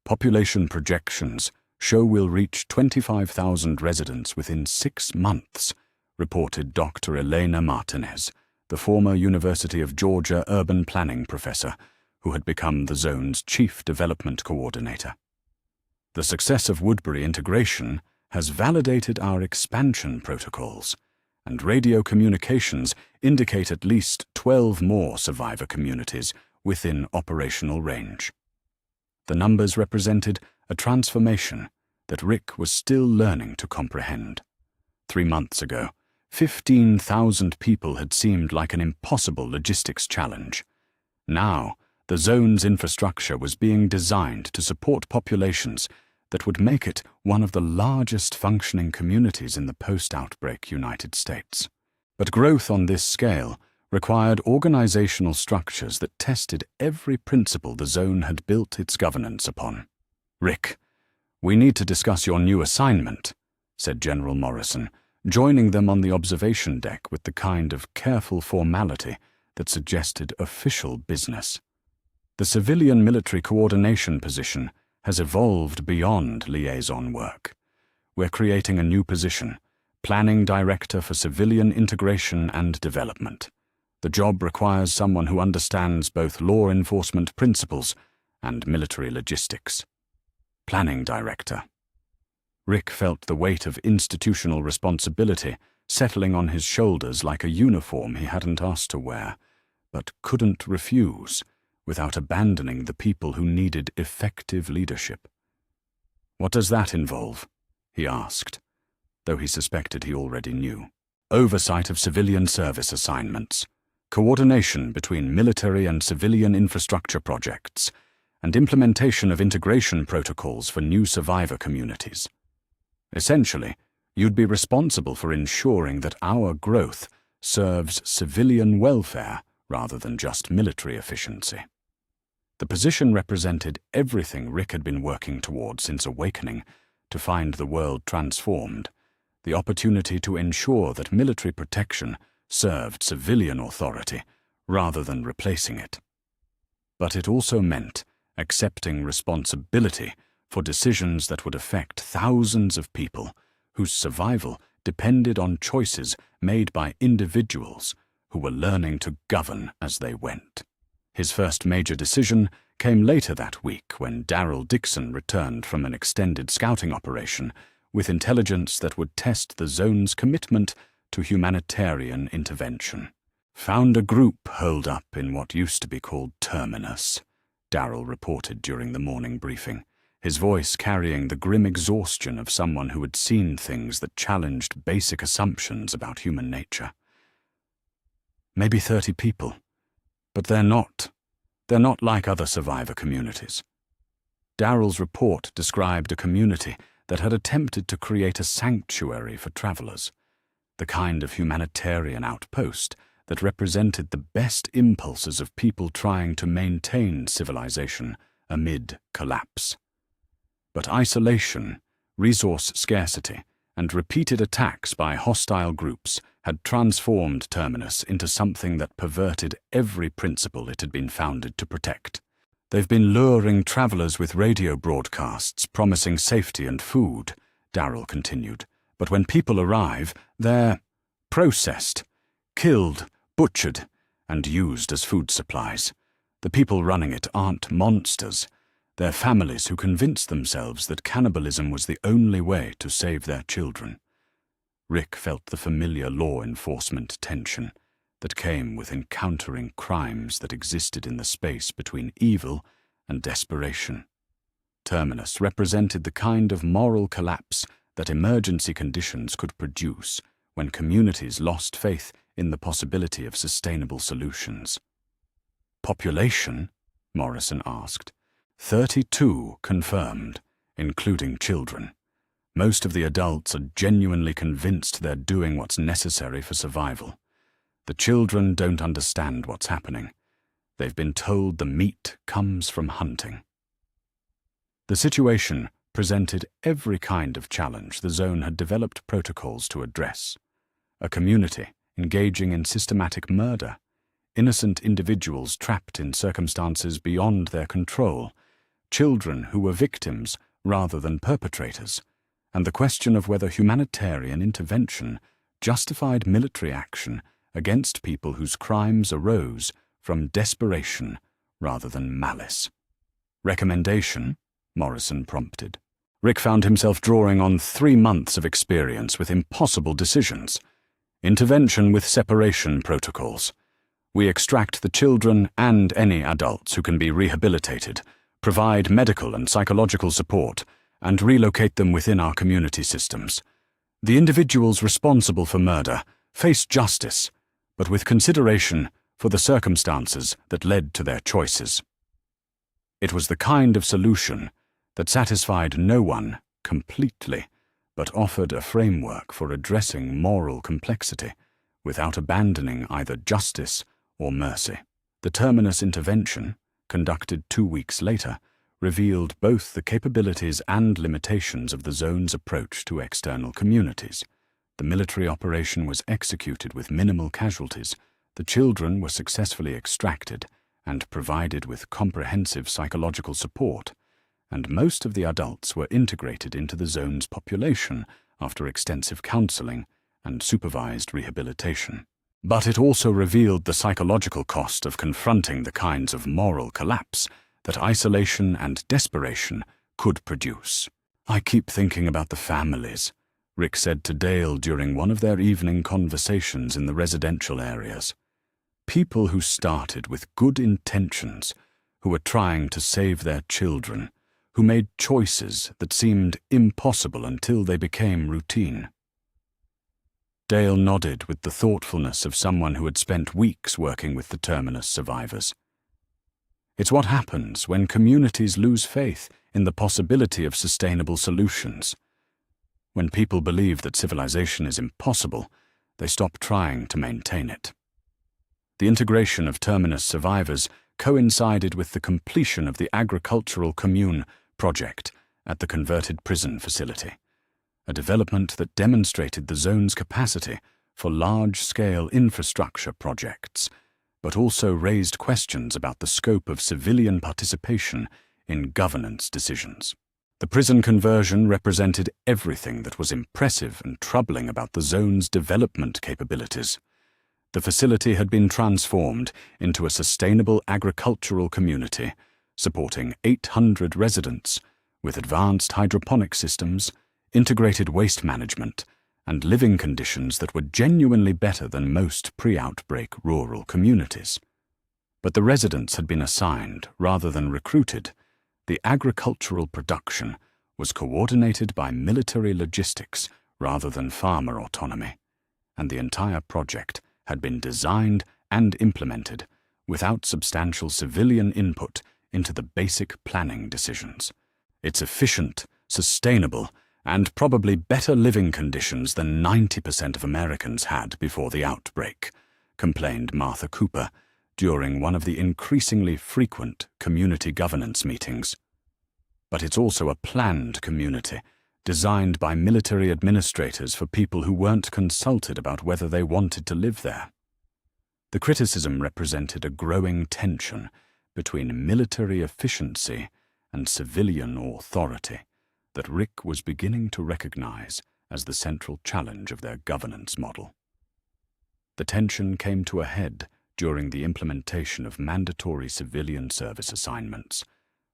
Population projections show we'll reach 25,000 residents within 6 months, reported Dr. Elena Martinez, the former University of Georgia urban planning professor who had become the zone's chief development coordinator. The success of Woodbury integration has validated our expansion protocols, and radio communications indicate at least 12 more survivor communities within operational range. The numbers represented a transformation that Rick was still learning to comprehend. 3 months ago, 15,000 people had seemed like an impossible logistics challenge. Now, the zone's infrastructure was being designed to support populations that would make it one of the largest functioning communities in the post-outbreak United States. But growth on this scale required organizational structures that tested every principle the zone had built its governance upon. "Rick, we need to discuss your new assignment," said General Morrison, joining them on the observation deck with the kind of careful formality that suggested official business. The civilian-military coordination position has evolved beyond liaison work. We're creating a new position, Planning Director for Civilian Integration and Development. The job requires someone who understands both law enforcement principles and military logistics. Planning Director. Rick felt the weight of institutional responsibility settling on his shoulders like a uniform he hadn't asked to wear, but couldn't refuse without abandoning the people who needed effective leadership. "What does that involve?" he asked, though he suspected he already knew. oversight of civilian service assignments, coordination between military and civilian infrastructure projects, and implementation of integration protocols for new survivor communities. Essentially, you'd be responsible for ensuring that our growth serves civilian welfare rather than just military efficiency. The position represented everything Rick had been working toward since awakening, to find the world transformed, the opportunity to ensure that military protection served civilian authority rather than replacing it. But it also meant accepting responsibility for decisions that would affect thousands of people whose survival depended on choices made by individuals who were learning to govern as they went. His first major decision came later that week when Daryl Dixon returned from an extended scouting operation with intelligence that would test the zone's commitment to humanitarian intervention. "Found a group holed up in what used to be called Terminus," Daryl reported during the morning briefing, his voice carrying the grim exhaustion of someone who had seen things that challenged basic assumptions about human nature. "Maybe 30 people, but they're not like other survivor communities." Daryl's report described a community that had attempted to create a sanctuary for travelers, the kind of humanitarian outpost that represented the best impulses of people trying to maintain civilization amid collapse. But isolation, resource scarcity, and repeated attacks by hostile groups had transformed Terminus into something that perverted every principle it had been founded to protect. "They've been luring travelers with radio broadcasts promising safety and food," Daryl continued. "But when people arrive, they're processed, killed, butchered, and used as food supplies. The people running it aren't monsters. They're families who convinced themselves that cannibalism was the only way to save their children." Rick felt the familiar law enforcement tension that came with encountering crimes that existed in the space between evil and desperation. Terminus represented the kind of moral collapse that emergency conditions could produce when communities lost faith in the possibility of sustainable solutions. "Population?" Morrison asked. 32 confirmed, including children. Most of the adults are genuinely convinced they're doing what's necessary for survival. The children don't understand what's happening. They've been told the meat comes from hunting. The situation presented every kind of challenge the zone had developed protocols to address. A community engaging in systematic murder, innocent individuals trapped in circumstances beyond their control, children who were victims rather than perpetrators, and the question of whether humanitarian intervention justified military action against people whose crimes arose from desperation rather than malice. "Recommendation?" Morrison prompted. Rick found himself drawing on 3 months of experience with impossible decisions. Intervention with separation protocols. We extract the children and any adults who can be rehabilitated, provide medical and psychological support, and relocate them within our community systems. The individuals responsible for murder face justice, but with consideration for the circumstances that led to their choices. It was the kind of solution that satisfied no one completely, but offered a framework for addressing moral complexity without abandoning either justice or mercy. The Terminus intervention, conducted 2 weeks later, revealed both the capabilities and limitations of the zone's approach to external communities. The military operation was executed with minimal casualties, the children were successfully extracted and provided with comprehensive psychological support, and most of the adults were integrated into the zone's population after extensive counseling and supervised rehabilitation. But it also revealed the psychological cost of confronting the kinds of moral collapse that isolation and desperation could produce. "I keep thinking about the families," Rick said to Dale during one of their evening conversations in the residential areas. "People who started with good intentions, who were trying to save their children, who made choices that seemed impossible until they became routine." Dale nodded with the thoughtfulness of someone who had spent weeks working with the Terminus survivors. It's what happens when communities lose faith in the possibility of sustainable solutions. When people believe that civilization is impossible, they stop trying to maintain it. The integration of Terminus survivors coincided with the completion of the agricultural commune project at the converted prison facility, a development that demonstrated the zone's capacity for large-scale infrastructure projects, but also raised questions about the scope of civilian participation in governance decisions. The prison conversion represented everything that was impressive and troubling about the zone's development capabilities. The facility had been transformed into a sustainable agricultural community, supporting 800 residents, with advanced hydroponic systems, integrated waste management, and living conditions that were genuinely better than most pre-outbreak rural communities. But the residents had been assigned rather than recruited. The agricultural production was coordinated by military logistics rather than farmer autonomy, and the entire project had been designed and implemented without substantial civilian input into the basic planning decisions. It's efficient, sustainable, and probably better living conditions than 90% of Americans had before the outbreak, complained Martha Cooper during one of the increasingly frequent community governance meetings. But it's also a planned community, designed by military administrators for people who weren't consulted about whether they wanted to live there. The criticism represented a growing tension between military efficiency and civilian authority that Rick was beginning to recognize as the central challenge of their governance model. The tension came to a head during the implementation of mandatory civilian service assignments,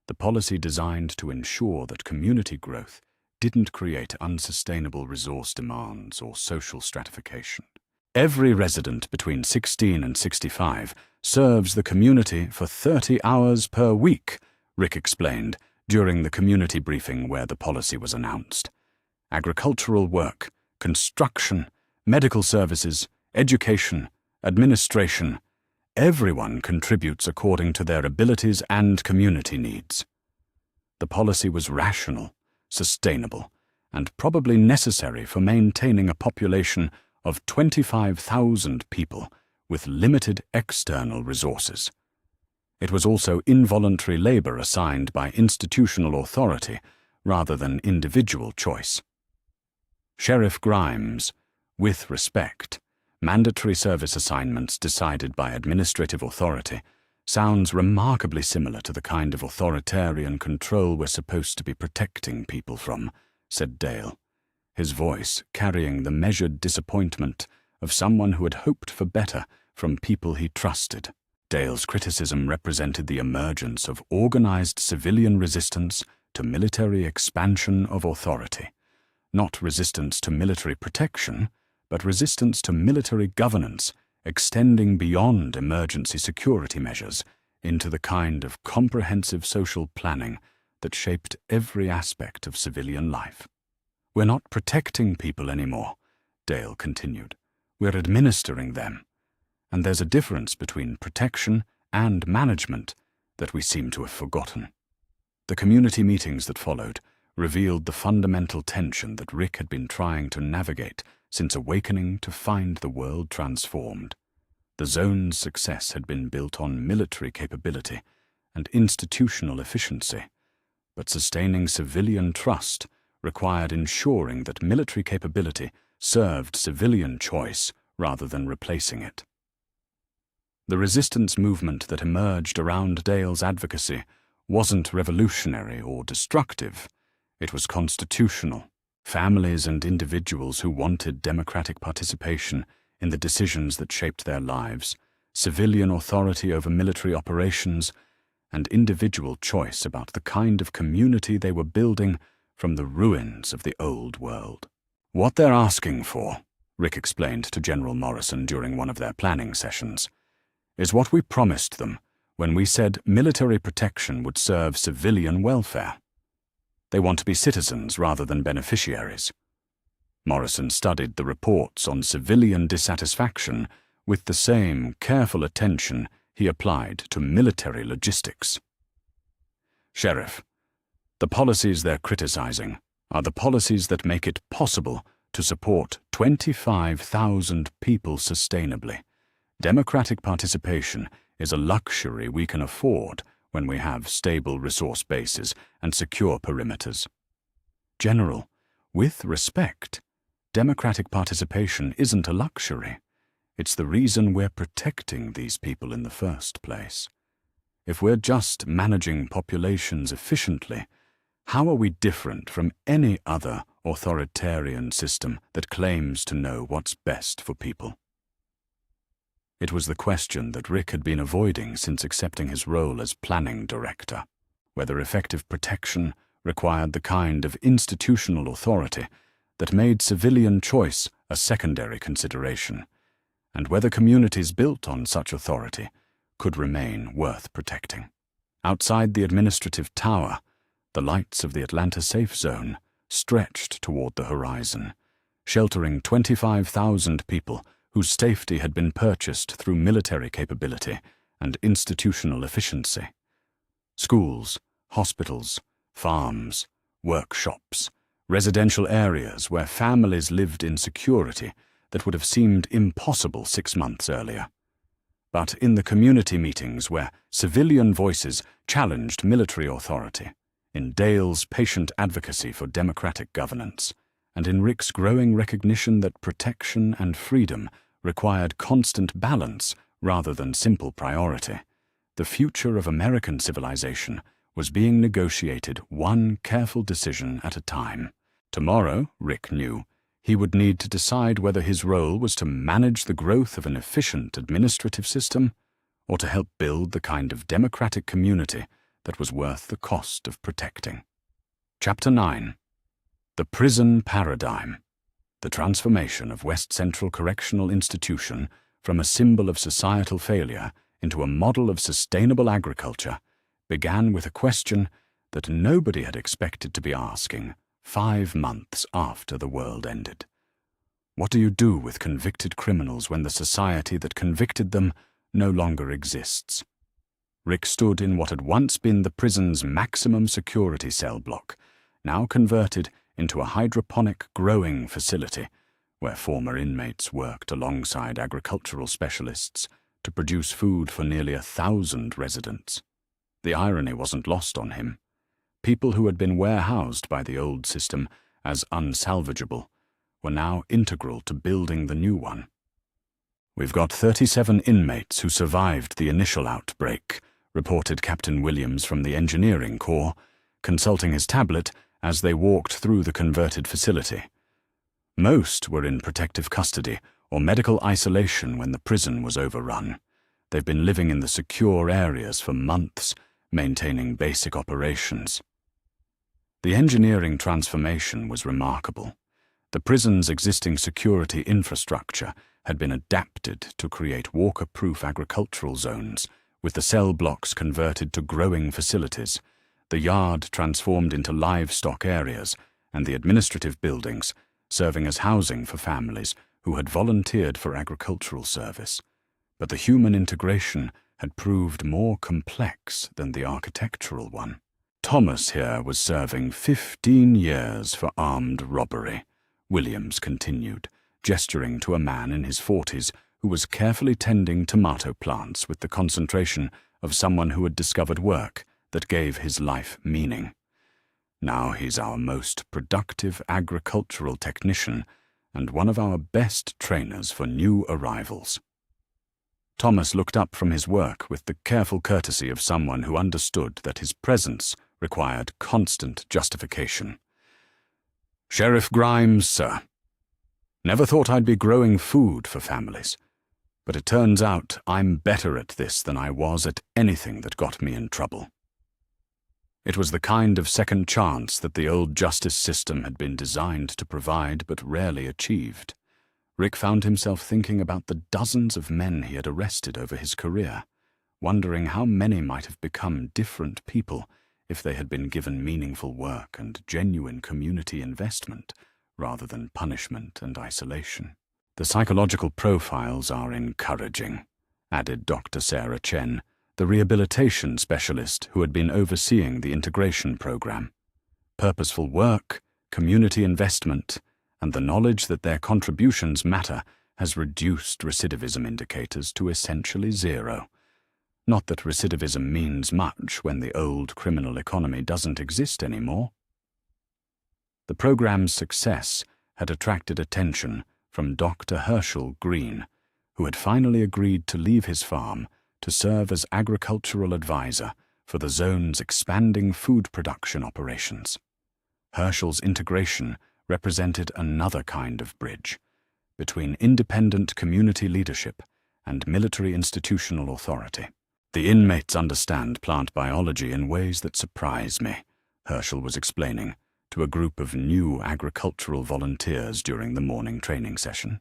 the policy designed to ensure that community growth didn't create unsustainable resource demands or social stratification. Every resident between 16 and 65 serves the community for 30 hours per week, Rick explained during the community briefing where the policy was announced. Agricultural work, construction, medical services, education, administration, everyone contributes according to their abilities and community needs. The policy was rational, sustainable, and probably necessary for maintaining a population of 25,000 people with limited external resources. It was also involuntary labor assigned by institutional authority rather than individual choice. Sheriff Grimes, with respect, mandatory service assignments decided by administrative authority sounds remarkably similar to the kind of authoritarian control we're supposed to be protecting people from, said Dale, his voice carrying the measured disappointment of someone who had hoped for better from people he trusted. Dale's criticism represented the emergence of organized civilian resistance to military expansion of authority, not resistance to military protection, but resistance to military governance extending beyond emergency security measures into the kind of comprehensive social planning that shaped every aspect of civilian life. We're not protecting people anymore, Dale continued. We're administering them. And there's a difference between protection and management that we seem to have forgotten. The community meetings that followed revealed the fundamental tension that Rick had been trying to navigate since awakening to find the world transformed. The zone's success had been built on military capability and institutional efficiency, but sustaining civilian trust required ensuring that military capability served civilian choice rather than replacing it. The resistance movement that emerged around Dale's advocacy wasn't revolutionary or destructive. It was constitutional. Families and individuals who wanted democratic participation in the decisions that shaped their lives, civilian authority over military operations, and individual choice about the kind of community they were building from the ruins of the old world. What they're asking for, Rick explained to General Morrison during one of their planning sessions, is what we promised them when we said military protection would serve civilian welfare. They want to be citizens rather than beneficiaries. Morrison studied the reports on civilian dissatisfaction with the same careful attention he applied to military logistics. Sheriff, the policies they're criticizing are the policies that make it possible to support 25,000 people sustainably. Democratic participation is a luxury we can afford when we have stable resource bases and secure perimeters. General, with respect, democratic participation isn't a luxury. It's the reason we're protecting these people in the first place. If we're just managing populations efficiently, how are we different from any other authoritarian system that claims to know what's best for people? It was the question that Rick had been avoiding since accepting his role as planning director, whether effective protection required the kind of institutional authority that made civilian choice a secondary consideration, and whether communities built on such authority could remain worth protecting. Outside the administrative tower, the lights of the Atlanta Safe Zone stretched toward the horizon, sheltering 25,000 people whose safety had been purchased through military capability and institutional efficiency. Schools, hospitals, farms, workshops, residential areas where families lived in security that would have seemed impossible 6 months earlier. But in the community meetings where civilian voices challenged military authority, in Dale's patient advocacy for democratic governance, and in Rick's growing recognition that protection and freedom required constant balance rather than simple priority, the future of American civilization was being negotiated one careful decision at a time. Tomorrow, Rick knew, he would need to decide whether his role was to manage the growth of an efficient administrative system or to help build the kind of democratic community that was worth the cost of protecting. Chapter 9. The Prison Paradigm. The transformation of West Central Correctional Institution from a symbol of societal failure into a model of sustainable agriculture began with a question that nobody had expected to be asking 5 months after the world ended. What do you do with convicted criminals when the society that convicted them no longer exists? Rick stood in what had once been the prison's maximum security cell block, now converted into a hydroponic growing facility where former inmates worked alongside agricultural specialists to produce food for nearly 1,000 residents. The irony wasn't lost on him. People who had been warehoused by the old system as unsalvageable were now integral to building the new one. We've got 37 inmates who survived the initial outbreak, reported Captain Williams from the Engineering Corps, consulting his tablet as they walked through the converted facility. Most were in protective custody or medical isolation when the prison was overrun. They've been living in the secure areas for months, maintaining basic operations. The engineering transformation was remarkable. The prison's existing security infrastructure had been adapted to create walker-proof agricultural zones, with the cell blocks converted to growing facilities, the yard transformed into livestock areas, and the administrative buildings serving as housing for families who had volunteered for agricultural service. But the human integration had proved more complex than the architectural one. Thomas here was serving 15 years for armed robbery, Williams continued, gesturing to a man in his 40s who was carefully tending tomato plants with the concentration of someone who had discovered work that gave his life meaning. Now he's our most productive agricultural technician and one of our best trainers for new arrivals. Thomas looked up from his work with the careful courtesy of someone who understood that his presence required constant justification. Sheriff Grimes, sir. Never thought I'd be growing food for families, but it turns out I'm better at this than I was at anything that got me in trouble. It was the kind of second chance that the old justice system had been designed to provide but rarely achieved. Rick found himself thinking about the dozens of men he had arrested over his career, wondering how many might have become different people if they had been given meaningful work and genuine community investment, rather than punishment and isolation. The psychological profiles are encouraging, added Dr. Sarah Chen, the rehabilitation specialist who had been overseeing the integration program. Purposeful work, community investment, and the knowledge that their contributions matter has reduced recidivism indicators to essentially zero. Not that recidivism means much when the old criminal economy doesn't exist anymore. The program's success had attracted attention from Dr. Herschel Green, who had finally agreed to leave his farm to serve as agricultural advisor for the zone's expanding food production operations. Herschel's integration represented another kind of bridge between independent community leadership and military institutional authority. The inmates understand plant biology in ways that surprise me, Herschel was explaining to a group of new agricultural volunteers during the morning training session.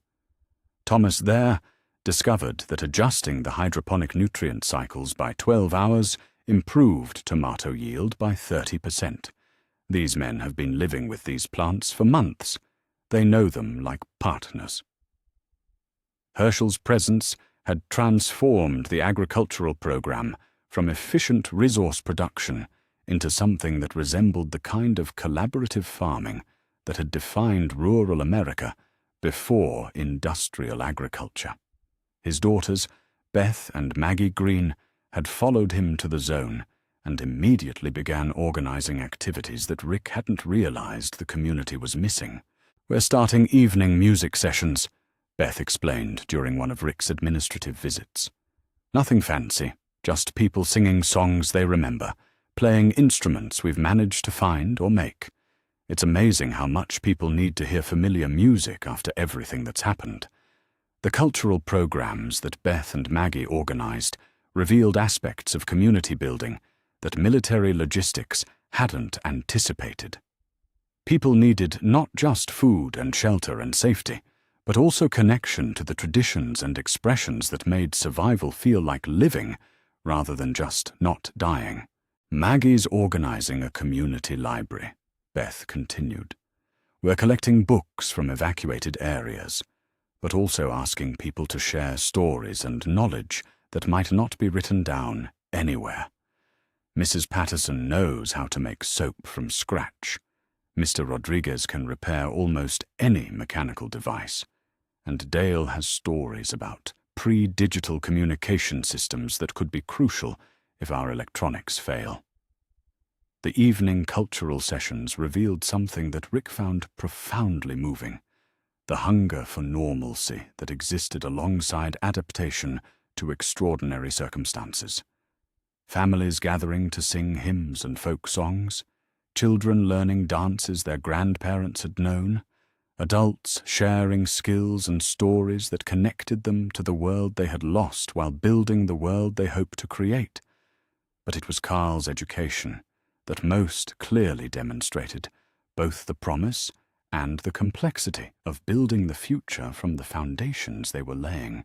Thomas there discovered that adjusting the hydroponic nutrient cycles by 12 hours improved tomato yield by 30%. These men have been living with these plants for months. They know them like partners. Herschel's presence had transformed the agricultural program from efficient resource production into something that resembled the kind of collaborative farming that had defined rural America before industrial agriculture. His daughters, Beth and Maggie Green, had followed him to the zone and immediately began organizing activities that Rick hadn't realized the community was missing. "We're starting evening music sessions," Beth explained during one of Rick's administrative visits. "Nothing fancy, just people singing songs they remember, playing instruments we've managed to find or make. It's amazing how much people need to hear familiar music after everything that's happened." The cultural programs that Beth and Maggie organized revealed aspects of community building that military logistics hadn't anticipated. People needed not just food and shelter and safety, but also connection to the traditions and expressions that made survival feel like living rather than just not dying. "Maggie's organizing a community library," Beth continued. "We're collecting books from evacuated areas, but also asking people to share stories and knowledge that might not be written down anywhere. Mrs. Patterson knows how to make soap from scratch. Mr. Rodriguez can repair almost any mechanical device. And Dale has stories about pre-digital communication systems that could be crucial if our electronics fail." The evening cultural sessions revealed something that Rick found profoundly moving: the hunger for normalcy that existed alongside adaptation to extraordinary circumstances. Families gathering to sing hymns and folk songs, children learning dances their grandparents had known, adults sharing skills and stories that connected them to the world they had lost while building the world they hoped to create. But it was Carl's education that most clearly demonstrated both the promise and the complexity of building the future from the foundations they were laying.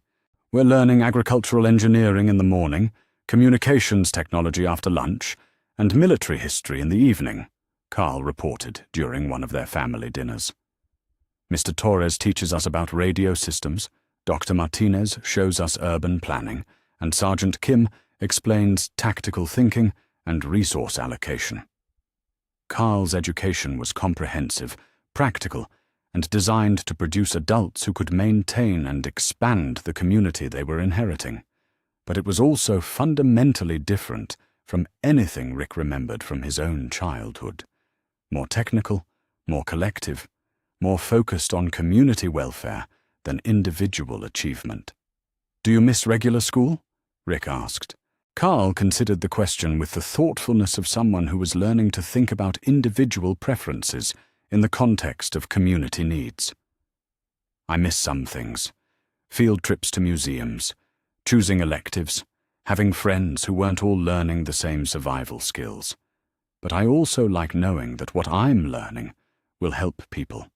"We're learning agricultural engineering in the morning, communications technology after lunch, and military history in the evening," Carl reported during one of their family dinners. "Mr. Torres teaches us about radio systems, Dr. Martinez shows us urban planning, and Sergeant Kim explains tactical thinking and resource allocation." Carl's education was comprehensive, practical, and designed to produce adults who could maintain and expand the community they were inheriting. But it was also fundamentally different from anything Rick remembered from his own childhood. More technical, more collective, more focused on community welfare than individual achievement. "Do you miss regular school?" Rick asked. Carl considered the question with the thoughtfulness of someone who was learning to think about individual preferences in the context of community needs. "I miss some things. Field trips to museums, choosing electives, having friends who weren't all learning the same survival skills. But I also like knowing that what I'm learning will help people."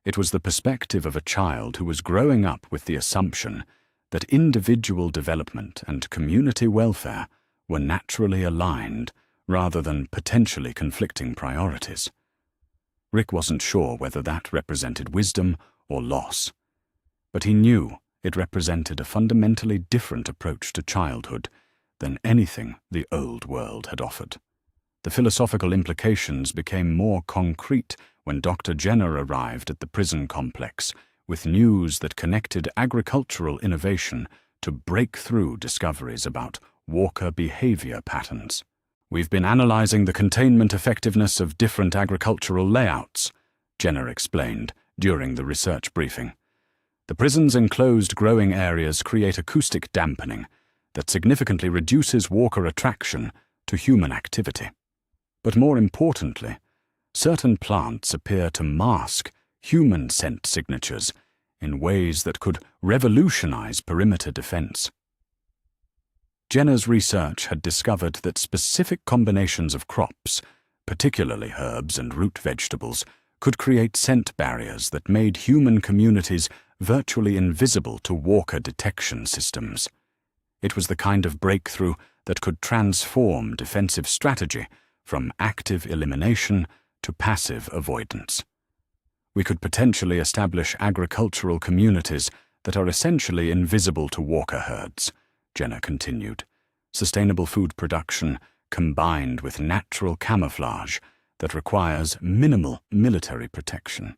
It was the perspective of a child who was growing up with the assumption that individual development and community welfare were naturally aligned rather than potentially conflicting priorities. Rick wasn't sure whether that represented wisdom or loss, but he knew it represented a fundamentally different approach to childhood than anything the old world had offered. The philosophical implications became more concrete when Dr. Jenner arrived at the prison complex with news that connected agricultural innovation to breakthrough discoveries about walker behavior patterns. "We've been analyzing the containment effectiveness of different agricultural layouts," Jenner explained during the research briefing. "The prison's enclosed growing areas create acoustic dampening that significantly reduces walker attraction to human activity. But more importantly, certain plants appear to mask human scent signatures in ways that could revolutionize perimeter defense." Jenner's research had discovered that specific combinations of crops, particularly herbs and root vegetables, could create scent barriers that made human communities virtually invisible to walker detection systems. It was the kind of breakthrough that could transform defensive strategy from active elimination to passive avoidance. We could potentially establish agricultural communities that are essentially invisible to walker herds, Jenner continued. Sustainable food production combined with natural camouflage that requires minimal military protection.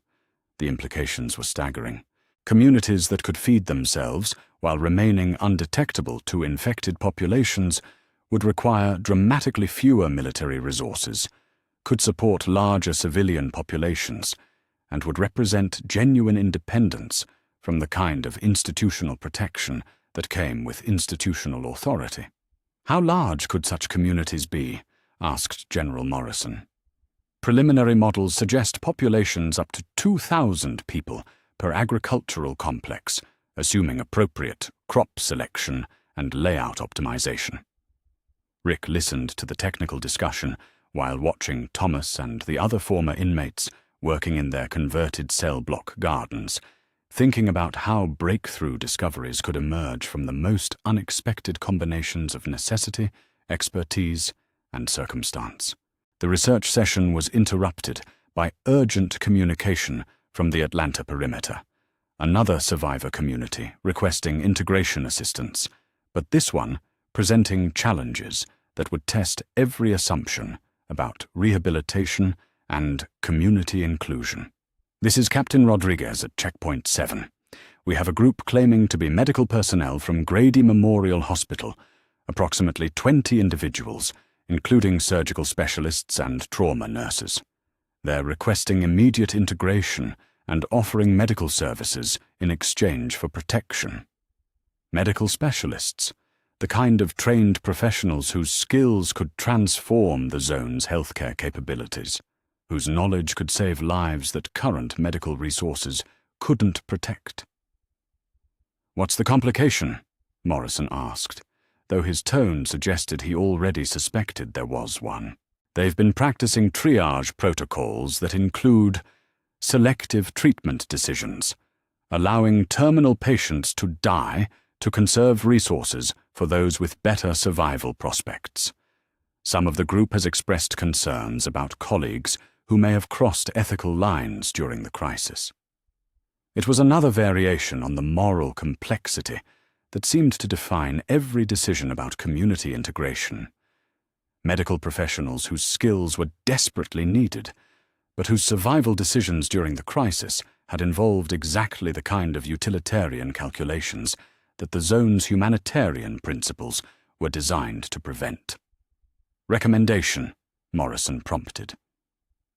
The implications were staggering. Communities that could feed themselves while remaining undetectable to infected populations would require dramatically fewer military resources, could support larger civilian populations, and would represent genuine independence from the kind of institutional protection that came with institutional authority. "How large could such communities be?" asked General Morrison. "Preliminary models suggest populations up to 2,000 people per agricultural complex, assuming appropriate crop selection and layout optimization." Rick listened to the technical discussion while watching Thomas and the other former inmates working in their converted cell block gardens, thinking about how breakthrough discoveries could emerge from the most unexpected combinations of necessity, expertise, and circumstance. The research session was interrupted by urgent communication from the Atlanta perimeter, another survivor community requesting integration assistance, but this one presenting challenges that would test every assumption about rehabilitation and community inclusion. "This is Captain Rodriguez at Checkpoint 7. We have a group claiming to be medical personnel from Grady Memorial Hospital, approximately 20 individuals, including surgical specialists and trauma nurses. They're requesting immediate integration and offering medical services in exchange for protection." Medical specialists, the kind of trained professionals whose skills could transform the zone's healthcare capabilities, whose knowledge could save lives that current medical resources couldn't protect. "What's the complication?" Morrison asked, though his tone suggested he already suspected there was one. "They've been practicing triage protocols that include selective treatment decisions, allowing terminal patients to die to conserve resources for those with better survival prospects. Some of the group has expressed concerns about colleagues who may have crossed ethical lines during the crisis." It was another variation on the moral complexity that seemed to define every decision about community integration. Medical professionals whose skills were desperately needed, but whose survival decisions during the crisis had involved exactly the kind of utilitarian calculations that the zone's humanitarian principles were designed to prevent. "Recommendation," Morrison prompted.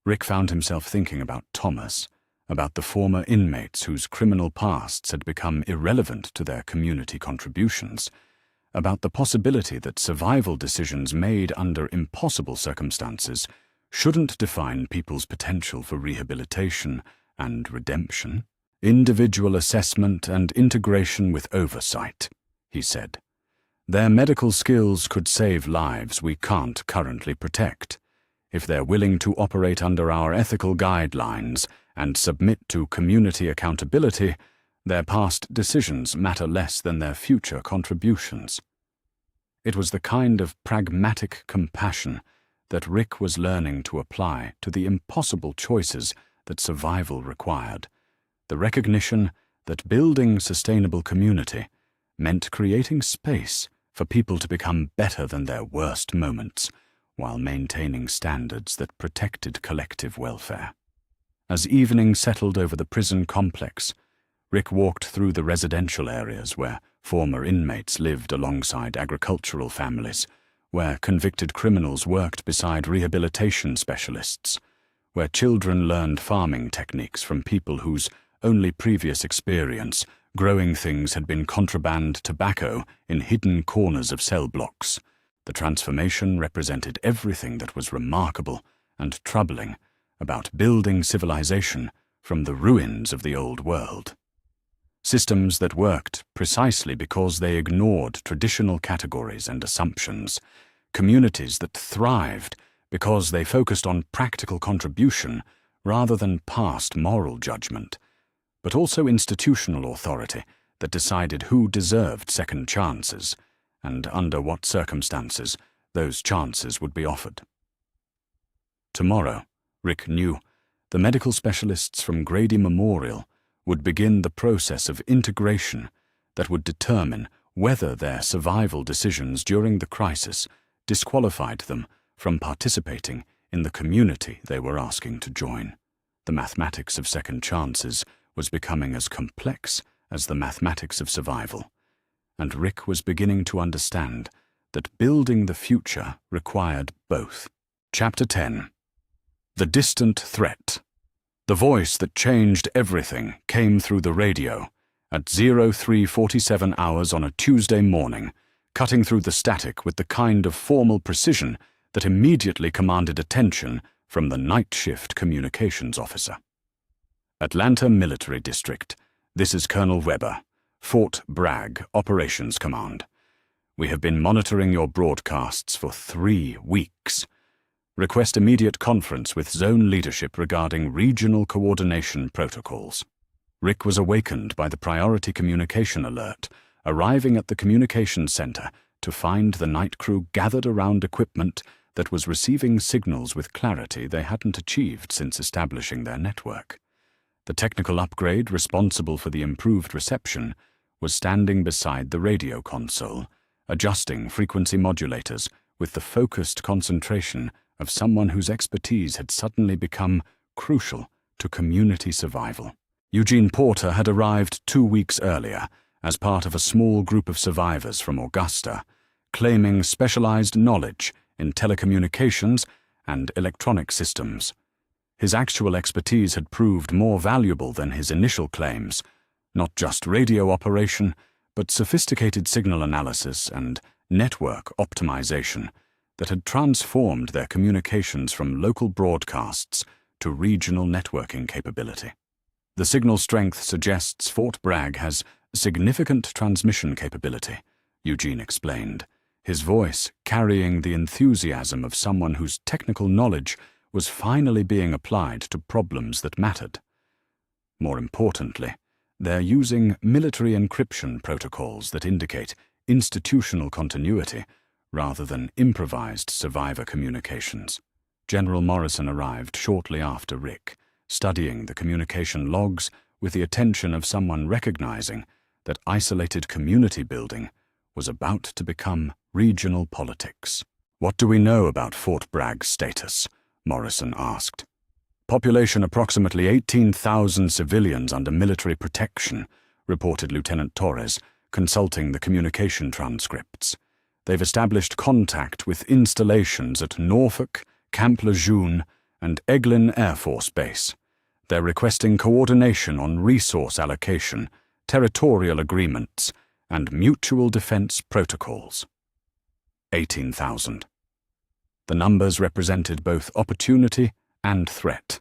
Rick found himself thinking about Thomas, about the former inmates whose criminal pasts had become irrelevant to their community contributions, about the possibility that survival decisions made under impossible circumstances shouldn't define people's potential for rehabilitation and redemption. "Individual assessment and integration with oversight," he said. "Their medical skills could save lives we can't currently protect. If they're willing to operate under our ethical guidelines and submit to community accountability, their past decisions matter less than their future contributions." It was the kind of pragmatic compassion that Rick was learning to apply to the impossible choices that survival required, the recognition that building sustainable community meant creating space for people to become better than their worst moments, while maintaining standards that protected collective welfare. As evening settled over the prison complex, Rick walked through the residential areas where former inmates lived alongside agricultural families, where convicted criminals worked beside rehabilitation specialists, where children learned farming techniques from people whose only previous experience growing things had been contraband tobacco in hidden corners of cell blocks. The transformation represented everything that was remarkable and troubling about building civilization from the ruins of the old world. Systems that worked precisely because they ignored traditional categories and assumptions, communities that thrived because they focused on practical contribution rather than past moral judgment, but also institutional authority that decided who deserved second chances and under what circumstances those chances would be offered. Tomorrow, Rick knew, the medical specialists from Grady Memorial would begin the process of integration that would determine whether their survival decisions during the crisis disqualified them from participating in the community they were asking to join. The mathematics of second chances was becoming as complex as the mathematics of survival, and Rick was beginning to understand that building the future required both. Chapter 10. The Distant Threat. The voice that changed everything came through the radio at 03:47 hours on a Tuesday morning, cutting through the static with the kind of formal precision that immediately commanded attention from the night shift communications officer. Atlanta Military District. This is Colonel Weber, Fort Bragg Operations Command. We have been monitoring your broadcasts for 3 weeks. Request immediate conference with zone leadership regarding regional coordination protocols. Rick was awakened by the priority communication alert, arriving at the communications center to find the night crew gathered around equipment that was receiving signals with clarity they hadn't achieved since establishing their network. The technical upgrade responsible for the improved reception was standing beside the radio console, adjusting frequency modulators with the focused concentration of someone whose expertise had suddenly become crucial to community survival. Eugene Porter had arrived 2 weeks earlier as part of a small group of survivors from Augusta, claiming specialized knowledge in telecommunications and electronic systems. His actual expertise had proved more valuable than his initial claims, not just radio operation, but sophisticated signal analysis and network optimization that had transformed their communications from local broadcasts to regional networking capability. The signal strength suggests Fort Bragg has significant transmission capability, Eugene explained, his voice carrying the enthusiasm of someone whose technical knowledge was finally being applied to problems that mattered. More importantly, they're using military encryption protocols that indicate institutional continuity rather than improvised survivor communications. General Morrison arrived shortly after Rick, studying the communication logs with the attention of someone recognizing that isolated community building was about to become regional politics. "What do we know about Fort Bragg's status?" Morrison asked. "Population approximately 18,000 civilians under military protection," reported Lieutenant Torres, consulting the communication transcripts. "They've established contact with installations at Norfolk, Camp Lejeune, and Eglin Air Force Base. They're requesting coordination on resource allocation, territorial agreements, and mutual defense protocols." 18,000. The numbers represented both opportunity and threat.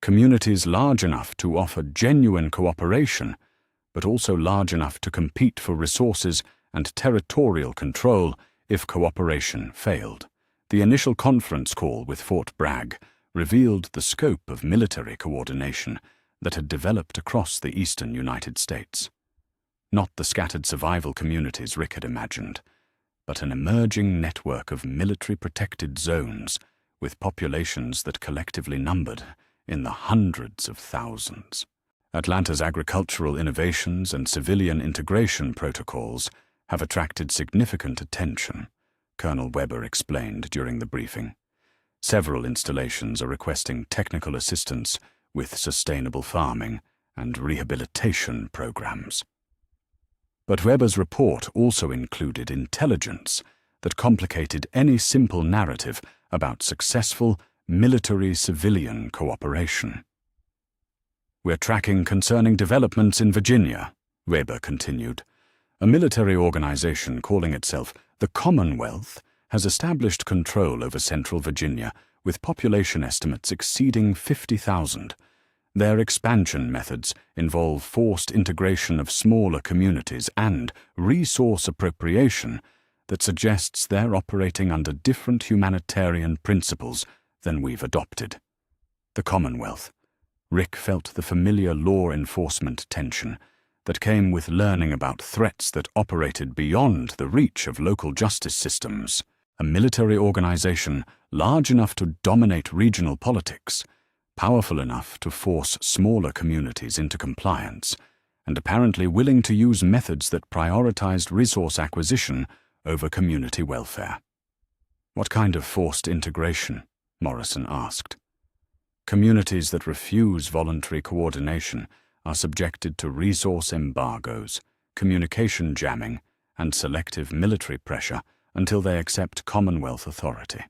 Communities large enough to offer genuine cooperation, but also large enough to compete for resources and territorial control if cooperation failed. The initial conference call with Fort Bragg revealed the scope of military coordination that had developed across the eastern United States. Not the scattered survival communities Rick had imagined, but an emerging network of military-protected zones with populations that collectively numbered in the hundreds of thousands. Atlanta's agricultural innovations and civilian integration protocols have attracted significant attention, Colonel Weber explained during the briefing. Several installations are requesting technical assistance with sustainable farming and rehabilitation programs. But Weber's report also included intelligence that complicated any simple narrative about successful military-civilian cooperation. "We're tracking concerning developments in Virginia," Weber continued. "A military organization calling itself the Commonwealth has established control over central Virginia with population estimates exceeding 50,000. Their expansion methods involve forced integration of smaller communities and resource appropriation that suggests they're operating under different humanitarian principles than we've adopted." The Commonwealth. Rick felt the familiar law enforcement tension that came with learning about threats that operated beyond the reach of local justice systems. A military organization large enough to dominate regional politics, powerful enough to force smaller communities into compliance, and apparently willing to use methods that prioritized resource acquisition over community welfare. "What kind of forced integration?" Morrison asked. "Communities that refuse voluntary coordination are subjected to resource embargoes, communication jamming, and selective military pressure until they accept Commonwealth authority.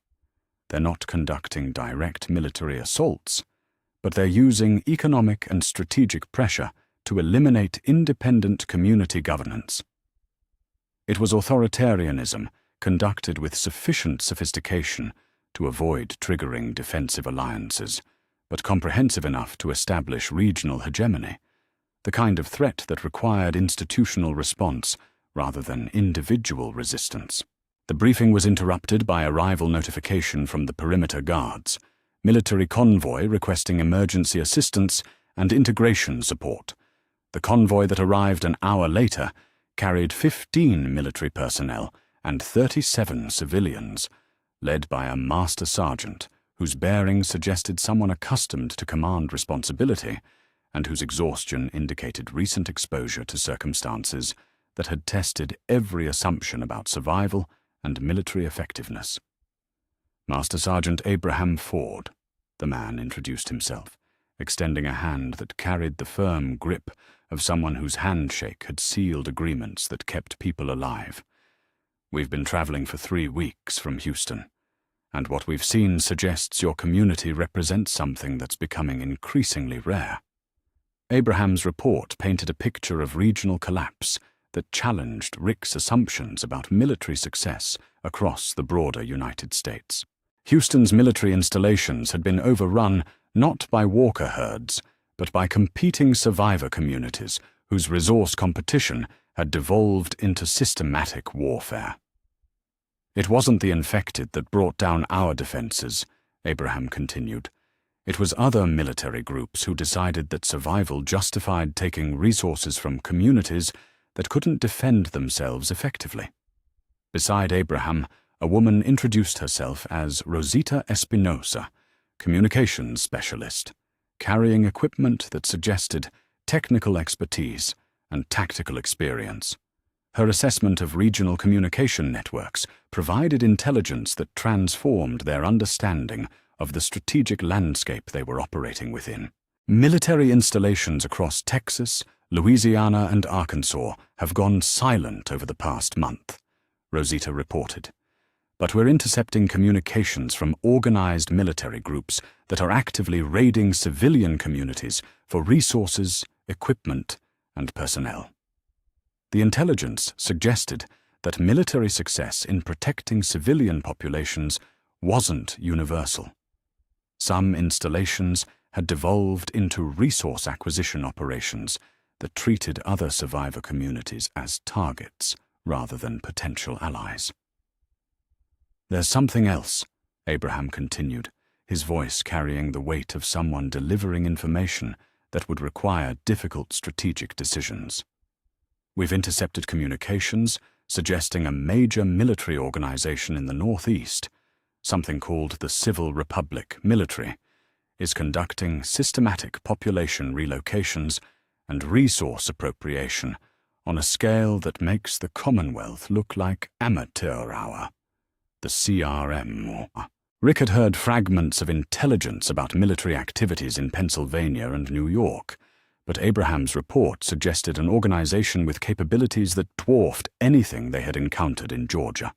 They're not conducting direct military assaults, but they're using economic and strategic pressure to eliminate independent community governance." It was authoritarianism conducted with sufficient sophistication to avoid triggering defensive alliances, but comprehensive enough to establish regional hegemony, the kind of threat that required institutional response rather than individual resistance. The briefing was interrupted by arrival notification from the perimeter guards, military convoy requesting emergency assistance and integration support. The convoy that arrived an hour later carried 15 military personnel and 37 civilians, led by a master sergeant whose bearing suggested someone accustomed to command responsibility and whose exhaustion indicated recent exposure to circumstances that had tested every assumption about survival and military effectiveness. "Master Sergeant Abraham Ford," the man introduced himself, extending a hand that carried the firm grip of someone whose handshake had sealed agreements that kept people alive. "We've been traveling for 3 weeks from Houston, and what we've seen suggests your community represents something that's becoming increasingly rare." Abraham's report painted a picture of regional collapse that challenged Rick's assumptions about military success across the broader United States. Houston's military installations had been overrun not by walker herds, but by competing survivor communities whose resource competition had devolved into systematic warfare. "It wasn't the infected that brought down our defenses," Abraham continued. "It was other military groups who decided that survival justified taking resources from communities that couldn't defend themselves effectively." Beside Abraham, a woman introduced herself as Rosita Espinosa, communications specialist, carrying equipment that suggested technical expertise and tactical experience. Her assessment of regional communication networks provided intelligence that transformed their understanding of the strategic landscape they were operating within. "Military installations across Texas, Louisiana, and Arkansas have gone silent over the past month," Rosita reported. "But we're intercepting communications from organized military groups that are actively raiding civilian communities for resources, equipment, and personnel." The intelligence suggested that military success in protecting civilian populations wasn't universal. Some installations had devolved into resource acquisition operations that treated other survivor communities as targets rather than potential allies. "There's something else," Abraham continued, his voice carrying the weight of someone delivering information that would require difficult strategic decisions. "We've intercepted communications suggesting a major military organization in the Northeast, something called the Civil Republic Military, is conducting systematic population relocations and resource appropriation on a scale that makes the Commonwealth look like amateur hour, the CRM. Rick had heard fragments of intelligence about military activities in Pennsylvania and New York, but Abraham's report suggested an organization with capabilities that dwarfed anything they had encountered in Georgia.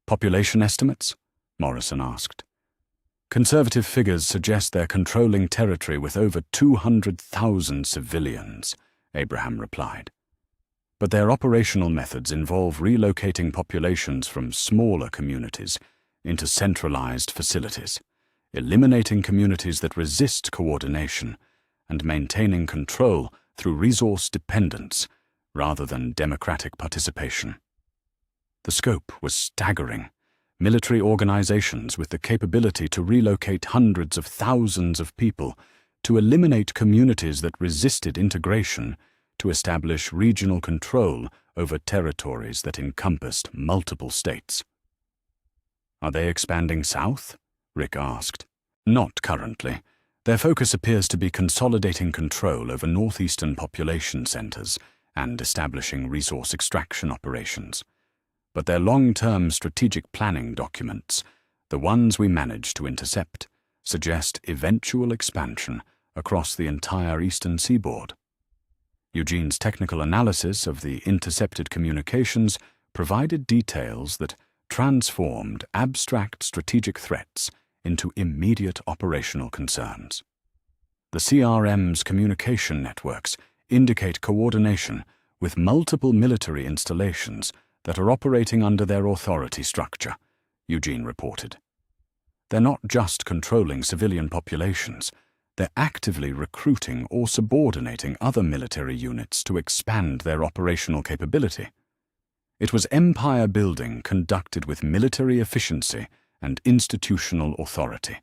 Population estimates? Morrison asked. Conservative figures suggest they're controlling territory with over 200,000 civilians, Abraham replied. But their operational methods involve relocating populations from smaller communities into centralized facilities, eliminating communities that resist coordination, and maintaining control through resource dependence rather than democratic participation. The scope was staggering. Military organizations with the capability to relocate hundreds of thousands of people, to eliminate communities that resisted integration, to establish regional control over territories that encompassed multiple states. Are they expanding south? Rick asked. Not currently. Their focus appears to be consolidating control over northeastern population centers and establishing resource extraction operations. But their long-term strategic planning documents, the ones we managed to intercept, suggest eventual expansion across the entire eastern seaboard. Eugene's technical analysis of the intercepted communications provided details that transformed abstract strategic threats into immediate operational concerns. The CRM's communication networks indicate coordination with multiple military installations that are operating under their authority structure, Eugene reported. They're not just controlling civilian populations, they're actively recruiting or subordinating other military units to expand their operational capability. It was empire building conducted with military efficiency and institutional authority,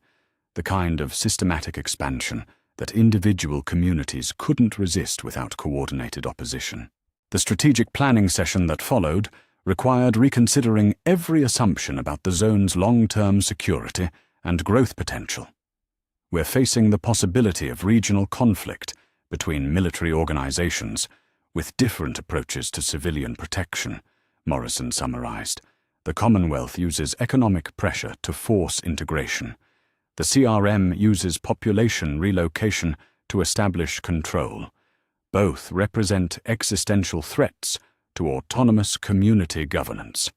the kind of systematic expansion that individual communities couldn't resist without coordinated opposition. The strategic planning session that followed required reconsidering every assumption about the zone's long-term security and growth potential. We're facing the possibility of regional conflict between military organizations with different approaches to civilian protection, Morrison summarized. The Commonwealth uses economic pressure to force integration. The CRM uses population relocation to establish control. Both represent existential threats to autonomous community governance.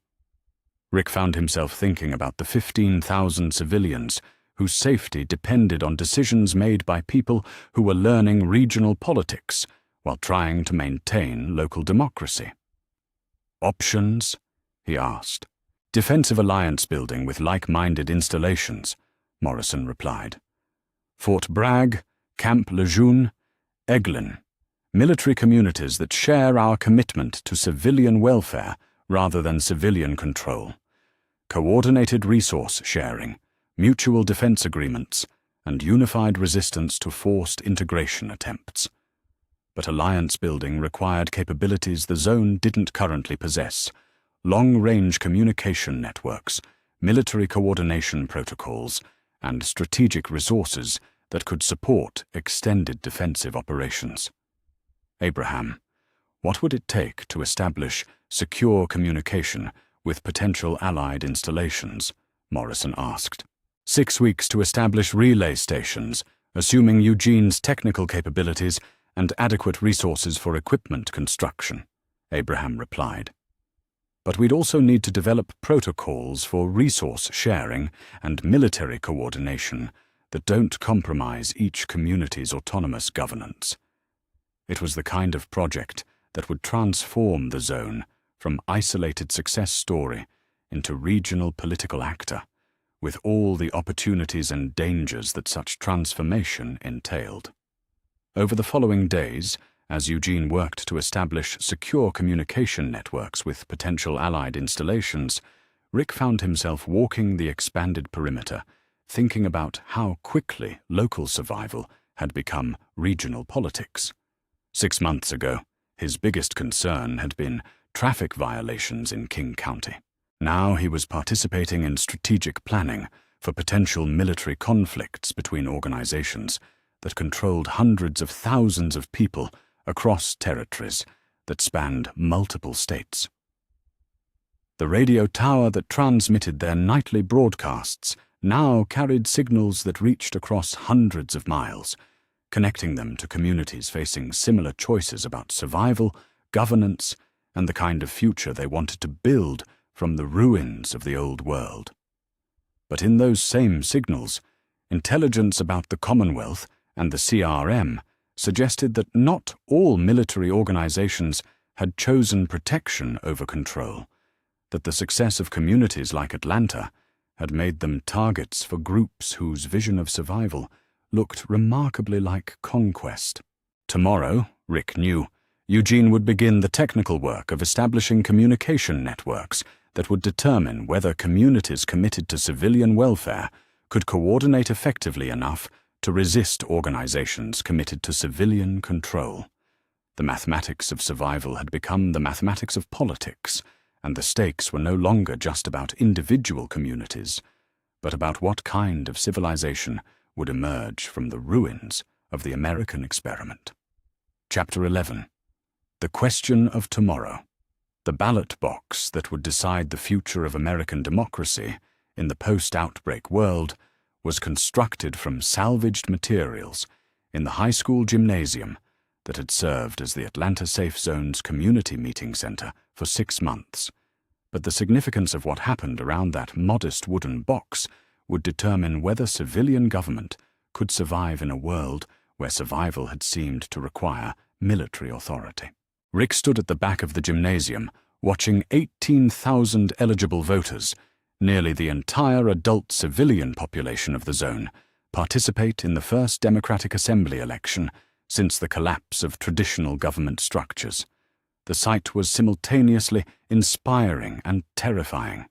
Rick found himself thinking about the 15,000 civilians whose safety depended on decisions made by people who were learning regional politics while trying to maintain local democracy. Options? He asked. Defensive alliance building with like-minded installations, Morrison replied. Fort Bragg, Camp Lejeune, Eglin. Military communities that share our commitment to civilian welfare rather than civilian control. Coordinated resource sharing, mutual defense agreements, and unified resistance to forced integration attempts. But alliance building required capabilities the zone didn't currently possess: long-range communication networks, military coordination protocols, and strategic resources that could support extended defensive operations. Abraham, what would it take to establish secure communication with potential Allied installations? Morrison asked. 6 weeks to establish relay stations, assuming Eugene's technical capabilities and adequate resources for equipment construction, Abraham replied. But we'd also need to develop protocols for resource sharing and military coordination that don't compromise each community's autonomous governance. It was the kind of project that would transform the zone from isolated success story into regional political actor, with all the opportunities and dangers that such transformation entailed. Over the following days, as Eugene worked to establish secure communication networks with potential Allied installations, Rick found himself walking the expanded perimeter, thinking about how quickly local survival had become regional politics. 6 months ago, his biggest concern had been traffic violations in King County. Now he was participating in strategic planning for potential military conflicts between organizations that controlled hundreds of thousands of people across territories that spanned multiple states. The radio tower that transmitted their nightly broadcasts now carried signals that reached across hundreds of miles, connecting them to communities facing similar choices about survival, governance, and the kind of future they wanted to build from the ruins of the old world. But in those same signals, intelligence about the Commonwealth and the CRM suggested that not all military organizations had chosen protection over control, that the success of communities like Atlanta had made them targets for groups whose vision of survival looked remarkably like conquest. Tomorrow, Rick knew, Eugene would begin the technical work of establishing communication networks that would determine whether communities committed to civilian welfare could coordinate effectively enough to resist organizations committed to civilian control. The mathematics of survival had become the mathematics of politics, and the stakes were no longer just about individual communities, but about what kind of civilization would emerge from the ruins of the American experiment. Chapter 11. The Question of Tomorrow. The ballot box that would decide the future of American democracy in the post-outbreak world was constructed from salvaged materials in the high school gymnasium that had served as the Atlanta Safe Zone's community meeting center for 6 months. But the significance of what happened around that modest wooden box would determine whether civilian government could survive in a world where survival had seemed to require military authority. Rick stood at the back of the gymnasium, watching 18,000 eligible voters, nearly the entire adult civilian population of the zone, participate in the first Democratic Assembly election since the collapse of traditional government structures. The sight was simultaneously inspiring and terrifying.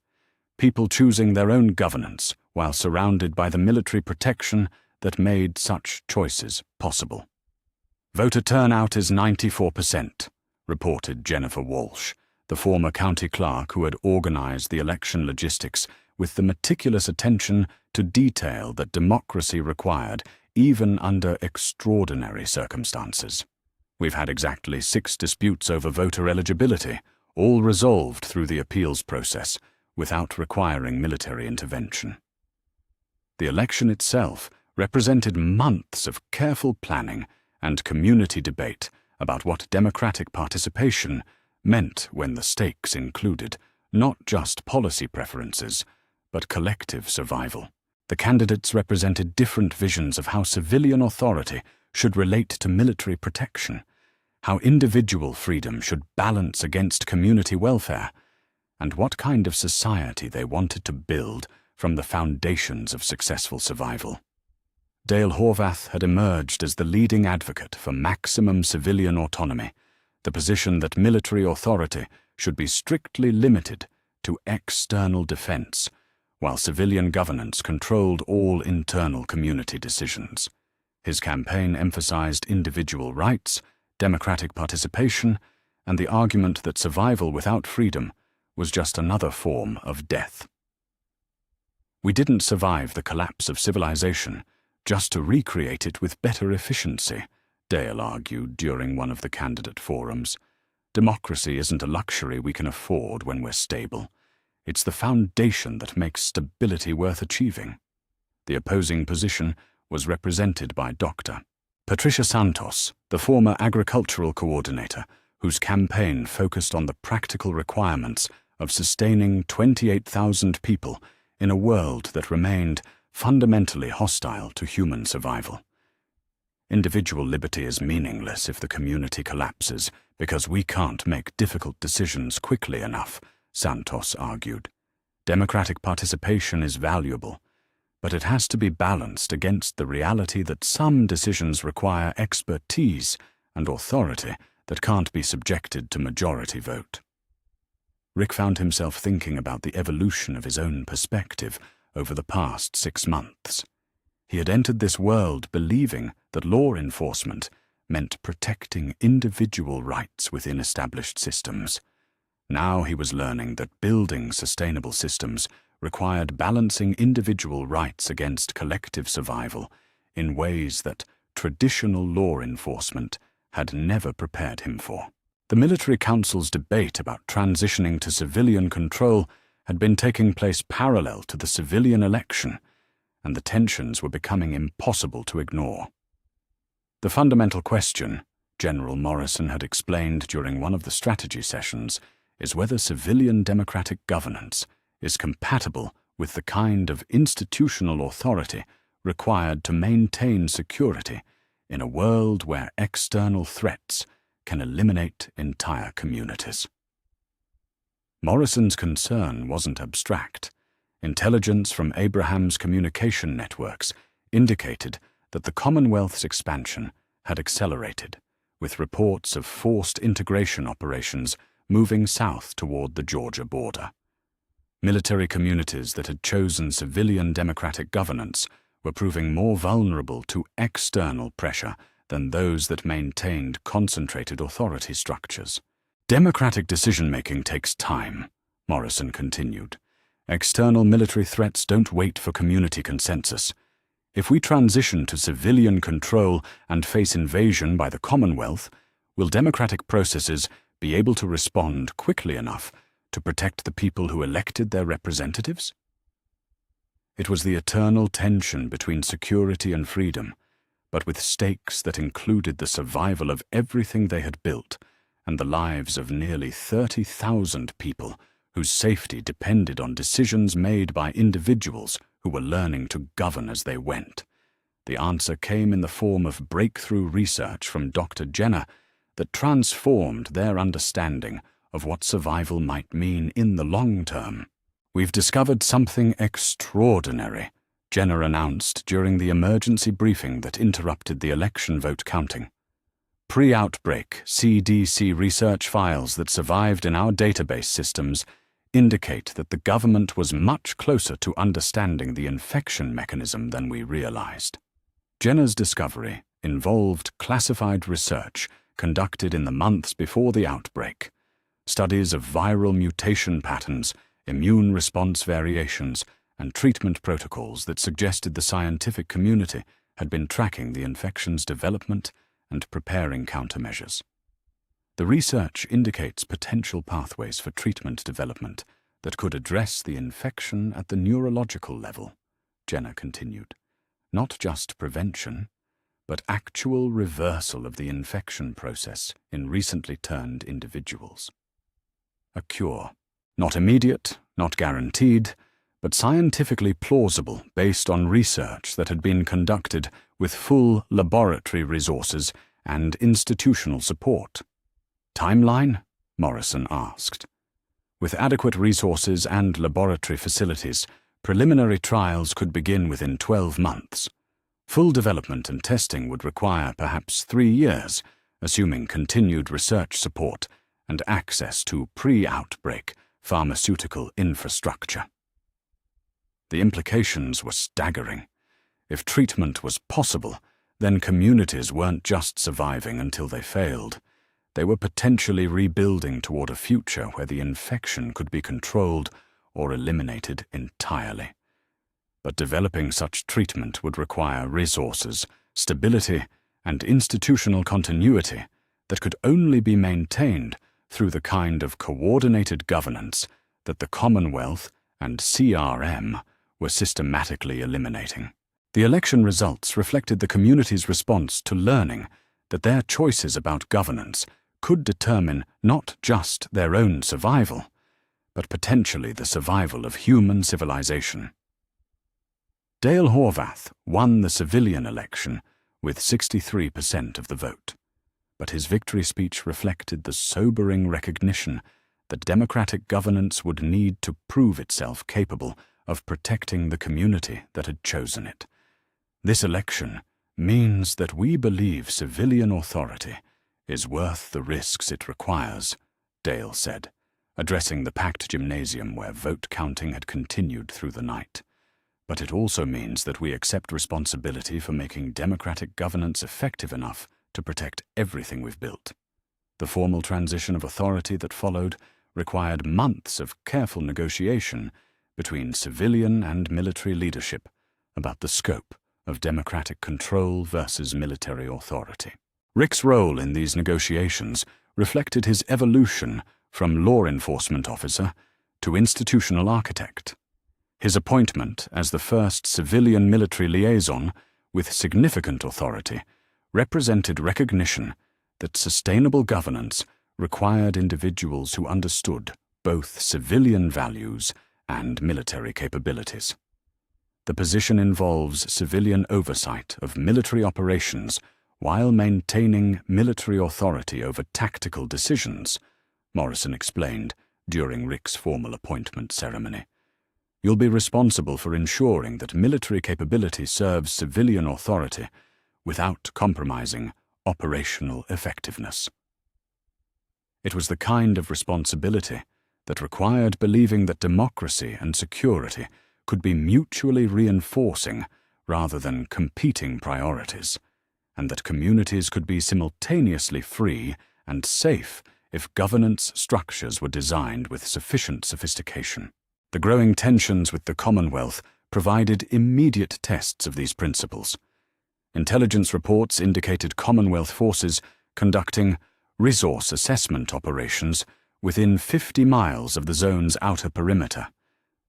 People choosing their own governance while surrounded by the military protection that made such choices possible. Voter turnout is 94%. Reported Jennifer Walsh, the former county clerk who had organized the election logistics with the meticulous attention to detail that democracy required even under extraordinary circumstances. We've had exactly 6 disputes over voter eligibility, all resolved through the appeals process without requiring military intervention. The election itself represented months of careful planning and community debate about what democratic participation meant when the stakes included not just policy preferences, but collective survival. The candidates represented different visions of how civilian authority should relate to military protection, how individual freedom should balance against community welfare, and what kind of society they wanted to build from the foundations of successful survival. Dale Horvath had emerged as the leading advocate for maximum civilian autonomy, the position that military authority should be strictly limited to external defense, while civilian governance controlled all internal community decisions. His campaign emphasized individual rights, democratic participation, and the argument that survival without freedom was just another form of death. We didn't survive the collapse of civilization just to recreate it with better efficiency, Dale argued during one of the candidate forums. Democracy isn't a luxury we can afford when we're stable. It's the foundation that makes stability worth achieving. The opposing position was represented by Dr. Patricia Santos, the former agricultural coordinator, whose campaign focused on the practical requirements of sustaining 28,000 people in a world that remained fundamentally hostile to human survival. Individual liberty is meaningless if the community collapses because we can't make difficult decisions quickly enough, Santos argued. Democratic participation is valuable, but it has to be balanced against the reality that some decisions require expertise and authority that can't be subjected to majority vote. Rick found himself thinking about the evolution of his own perspective over the past 6 months. He had entered this world believing that law enforcement meant protecting individual rights within established systems. Now he was learning that building sustainable systems required balancing individual rights against collective survival in ways that traditional law enforcement had never prepared him for. The military council's debate about transitioning to civilian control had been taking place parallel to the civilian election, and the tensions were becoming impossible to ignore. The fundamental question, General Morrison had explained during one of the strategy sessions, is whether civilian democratic governance is compatible with the kind of institutional authority required to maintain security in a world where external threats can eliminate entire communities. Morrison's concern wasn't abstract. Intelligence from Abraham's communication networks indicated that the Commonwealth's expansion had accelerated, with reports of forced integration operations moving south toward the Georgia border. Military communities that had chosen civilian democratic governance were proving more vulnerable to external pressure than those that maintained concentrated authority structures. Democratic decision-making takes time, Morrison continued. External military threats don't wait for community consensus. If we transition to civilian control and face invasion by the Commonwealth, will democratic processes be able to respond quickly enough to protect the people who elected their representatives? It was the eternal tension between security and freedom, but with stakes that included the survival of everything they had built and the lives of nearly 30,000 people whose safety depended on decisions made by individuals who were learning to govern as they went. The answer came in the form of breakthrough research from Dr. Jenner that transformed their understanding of what survival might mean in the long term. "We've discovered something extraordinary," Jenner announced during the emergency briefing that interrupted the election vote counting. Pre-outbreak CDC research files that survived in our database systems indicate that the government was much closer to understanding the infection mechanism than we realized. Jenner's discovery involved classified research conducted in the months before the outbreak, studies of viral mutation patterns, immune response variations, and treatment protocols that suggested the scientific community had been tracking the infection's development and preparing countermeasures. The research indicates potential pathways for treatment development that could address the infection at the neurological level, Jenner continued. Not just prevention, but actual reversal of the infection process in recently turned individuals. A cure. Not immediate, not guaranteed, but scientifically plausible based on research that had been conducted with full laboratory resources and institutional support. Timeline? Morrison asked. With adequate resources and laboratory facilities, preliminary trials could begin within 12 months. Full development and testing would require perhaps 3 years, assuming continued research support and access to pre-outbreak pharmaceutical infrastructure. The implications were staggering. If treatment was possible, then communities weren't just surviving until they failed. They were potentially rebuilding toward a future where the infection could be controlled or eliminated entirely. But developing such treatment would require resources, stability, and institutional continuity that could only be maintained through the kind of coordinated governance that the Commonwealth and CRM were systematically eliminating. The election results reflected the community's response to learning that their choices about governance could determine not just their own survival, but potentially the survival of human civilization. Dale Horvath won the civilian election with 63% of the vote, but his victory speech reflected the sobering recognition that democratic governance would need to prove itself capable of protecting the community that had chosen it. This election means that we believe civilian authority is worth the risks it requires, Dale said, addressing the packed gymnasium where vote counting had continued through the night. But it also means that we accept responsibility for making democratic governance effective enough to protect everything we've built. The formal transition of authority that followed required months of careful negotiation, between civilian and military leadership about the scope of democratic control versus military authority. Rick's role in these negotiations reflected his evolution from law enforcement officer to institutional architect. His appointment as the first civilian military liaison with significant authority represented recognition that sustainable governance required individuals who understood both civilian values and military capabilities. The position involves civilian oversight of military operations while maintaining military authority over tactical decisions, Morrison explained during Rick's formal appointment ceremony. You'll be responsible for ensuring that military capability serves civilian authority without compromising operational effectiveness. It was the kind of responsibility that required believing that democracy and security could be mutually reinforcing rather than competing priorities, and that communities could be simultaneously free and safe if governance structures were designed with sufficient sophistication. The growing tensions with the Commonwealth provided immediate tests of these principles. Intelligence reports indicated Commonwealth forces conducting resource assessment operations within 50 miles of the zone's outer perimeter,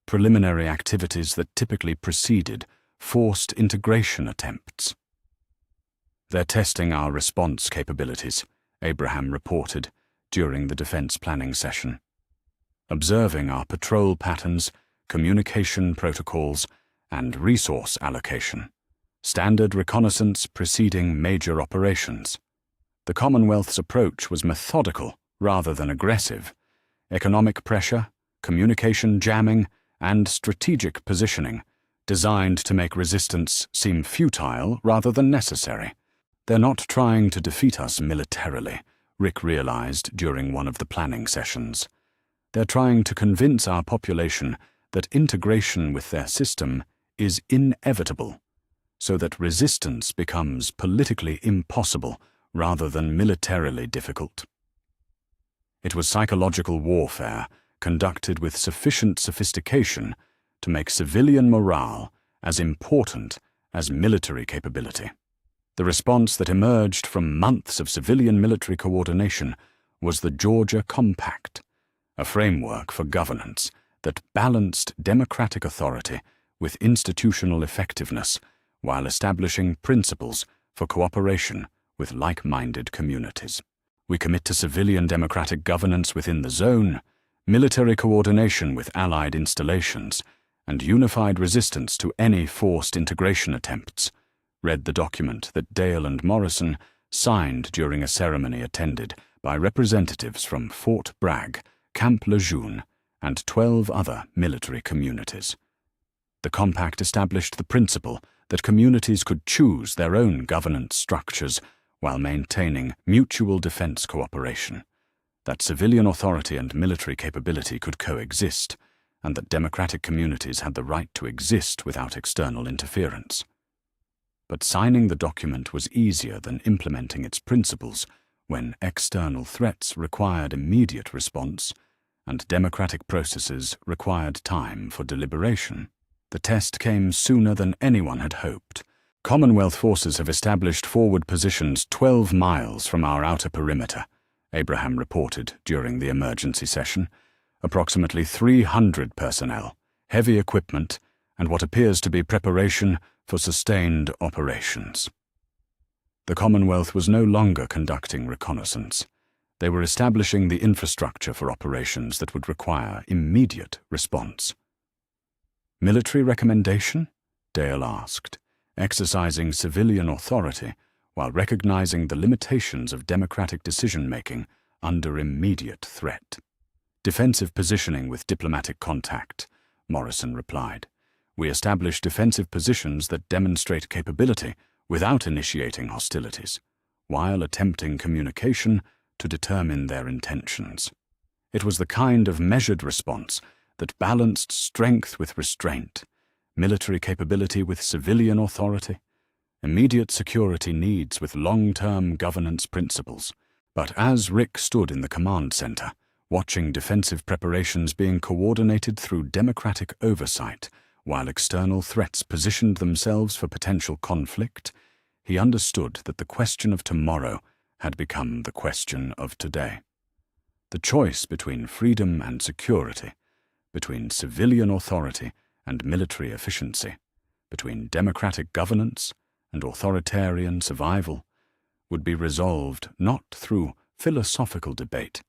preliminary activities that typically preceded forced integration attempts. They're testing our response capabilities, Abraham reported during the defense planning session. Observing our patrol patterns, communication protocols, and resource allocation. Standard reconnaissance preceding major operations. The Commonwealth's approach was methodical rather than aggressive. Economic pressure, communication jamming, and strategic positioning, designed to make resistance seem futile rather than necessary. They're not trying to defeat us militarily, Rick realized during one of the planning sessions. They're trying to convince our population that integration with their system is inevitable, so that resistance becomes politically impossible rather than militarily difficult. It was psychological warfare conducted with sufficient sophistication to make civilian morale as important as military capability. The response that emerged from months of civilian-military coordination was the Georgia Compact, a framework for governance that balanced democratic authority with institutional effectiveness while establishing principles for cooperation with like-minded communities. We commit to civilian democratic governance within the zone, military coordination with allied installations, and unified resistance to any forced integration attempts, read the document that Dale and Morrison signed during a ceremony attended by representatives from Fort Bragg, Camp Lejeune, and 12 other military communities. The compact established the principle that communities could choose their own governance structures while maintaining mutual defense cooperation, that civilian authority and military capability could coexist, and that democratic communities had the right to exist without external interference. But signing the document was easier than implementing its principles when external threats required immediate response and democratic processes required time for deliberation. The test came sooner than anyone had hoped. Commonwealth forces have established forward positions 12 miles from our outer perimeter, Abraham reported during the emergency session. Approximately 300 personnel, heavy equipment, and what appears to be preparation for sustained operations. The Commonwealth was no longer conducting reconnaissance. They were establishing the infrastructure for operations that would require immediate response. Military recommendation? Dale asked, exercising civilian authority while recognizing the limitations of democratic decision-making under immediate threat. Defensive positioning with diplomatic contact, Morrison replied. We establish defensive positions that demonstrate capability without initiating hostilities, while attempting communication to determine their intentions. It was the kind of measured response that balanced strength with restraint, military capability with civilian authority, immediate security needs with long-term governance principles. But as Rick stood in the command center, watching defensive preparations being coordinated through democratic oversight, while external threats positioned themselves for potential conflict. He understood that the question of tomorrow had become the question of today. The choice between freedom and security, between civilian authority and military efficiency, between democratic governance and authoritarian survival, would be resolved not through philosophical debate,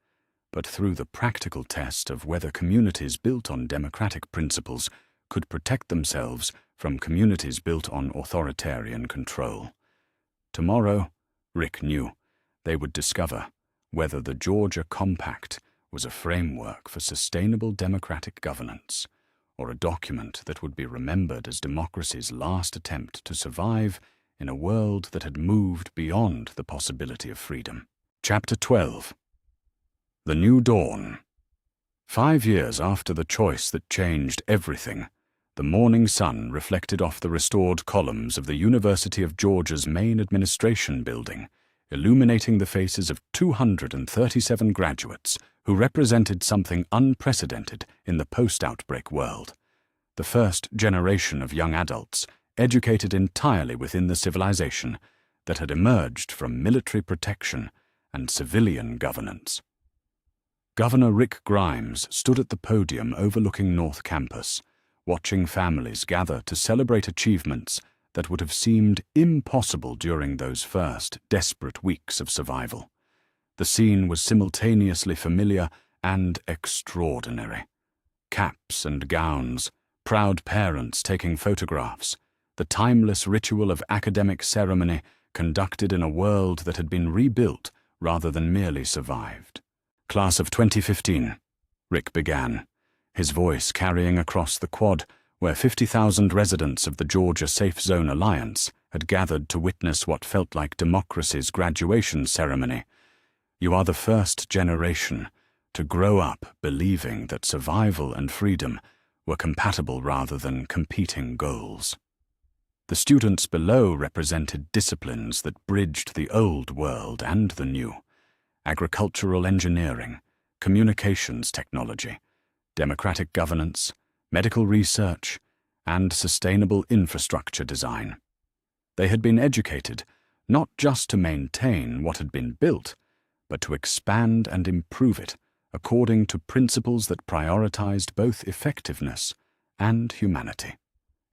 but through the practical test of whether communities built on democratic principles could protect themselves from communities built on authoritarian control. Tomorrow, Rick knew, they would discover whether the Georgia Compact was a framework for sustainable democratic governance, or a document that would be remembered as democracy's last attempt to survive in a world that had moved beyond the possibility of freedom. Chapter 12. The New Dawn. 5 years after the choice that changed everything, the morning sun reflected off the restored columns of the University of Georgia's main administration building, illuminating the faces of 237 graduates who represented something unprecedented in the post-outbreak world. The first generation of young adults, educated entirely within the civilization that had emerged from military protection and civilian governance. Governor Rick Grimes stood at the podium overlooking North Campus, watching families gather to celebrate achievements that would have seemed impossible during those first desperate weeks of survival. The scene was simultaneously familiar and extraordinary. Caps and gowns, proud parents taking photographs, the timeless ritual of academic ceremony conducted in a world that had been rebuilt rather than merely survived. Class of 2015, Rick began, his voice carrying across the quad where 50,000 residents of the Georgia Safe Zone Alliance had gathered to witness what felt like democracy's graduation ceremony. You are the first generation to grow up believing that survival and freedom were compatible rather than competing goals. The students below represented disciplines that bridged the old world and the new: agricultural engineering, communications technology, democratic governance, medical research, and sustainable infrastructure design. They had been educated not just to maintain what had been built, but to expand and improve it according to principles that prioritized both effectiveness and humanity.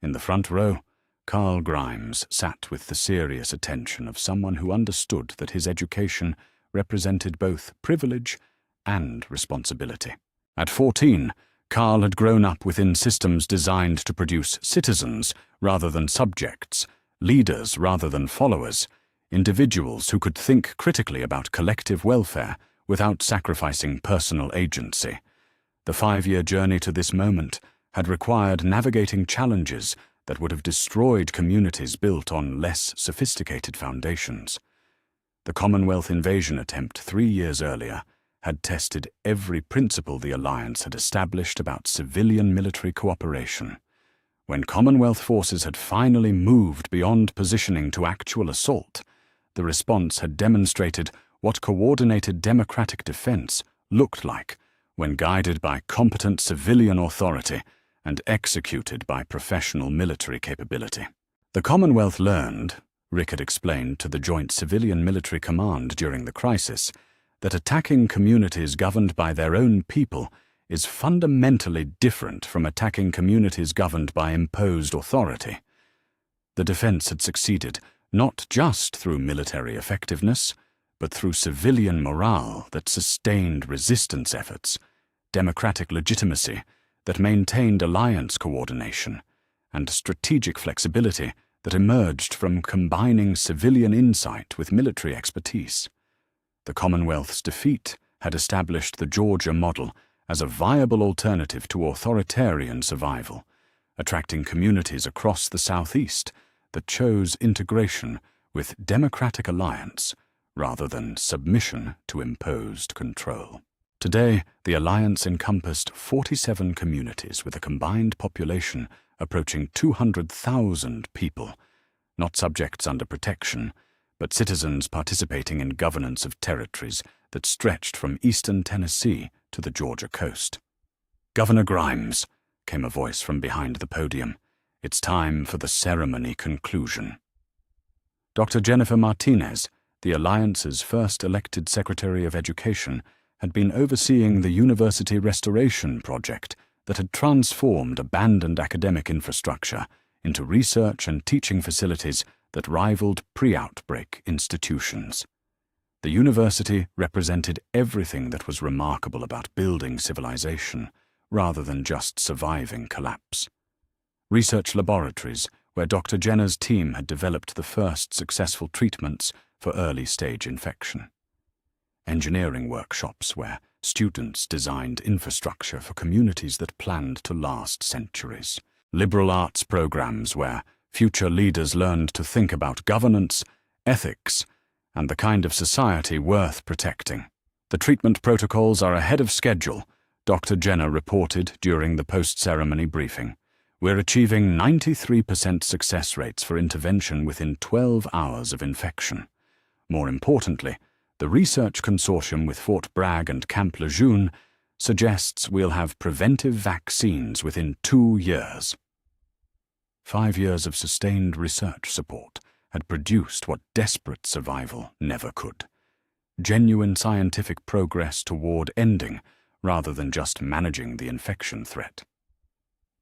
In the front row, Carl Grimes sat with the serious attention of someone who understood that his education represented both privilege and responsibility. At 14, Carl had grown up within systems designed to produce citizens rather than subjects, leaders rather than followers, individuals who could think critically about collective welfare without sacrificing personal agency. The 5-year journey to this moment had required navigating challenges that would have destroyed communities built on less sophisticated foundations. The Commonwealth invasion attempt 3 years earlier had tested every principle the Alliance had established about civilian military cooperation. When Commonwealth forces had finally moved beyond positioning to actual assault, the response had demonstrated what coordinated democratic defense looked like when guided by competent civilian authority and executed by professional military capability. The Commonwealth learned, Rick had explained to the Joint Civilian Military Command during the crisis, that attacking communities governed by their own people is fundamentally different from attacking communities governed by imposed authority. The defense had succeeded not just through military effectiveness, but through civilian morale that sustained resistance efforts, democratic legitimacy that maintained alliance coordination, and strategic flexibility that emerged from combining civilian insight with military expertise. The Commonwealth's defeat had established the Georgia model as a viable alternative to authoritarian survival, attracting communities across the Southeast that chose integration with democratic alliance rather than submission to imposed control. Today, the alliance encompassed 47 communities with a combined population approaching 200,000 people, not subjects under protection, but citizens participating in governance of territories that stretched from eastern Tennessee to the Georgia coast. "Governor Grimes," came a voice from behind the podium. "It's time for the ceremony conclusion." Dr. Jennifer Martinez, the Alliance's first elected Secretary of Education, had been overseeing the university restoration project that had transformed abandoned academic infrastructure into research and teaching facilities that rivaled pre-outbreak institutions. The university represented everything that was remarkable about building civilization, rather than just surviving collapse. Research laboratories, where Dr. Jenner's team had developed the first successful treatments for early-stage infection. Engineering workshops, where students designed infrastructure for communities that planned to last centuries. Liberal arts programs, where future leaders learned to think about governance, ethics, and the kind of society worth protecting. "The treatment protocols are ahead of schedule," Dr. Jenner reported during the post-ceremony briefing. "We're achieving 93% success rates for intervention within 12 hours of infection. More importantly, the research consortium with Fort Bragg and Camp Lejeune suggests we'll have preventive vaccines within 2 years." 5 years of sustained research support had produced what desperate survival never could. Genuine scientific progress toward ending, rather than just managing the infection threat.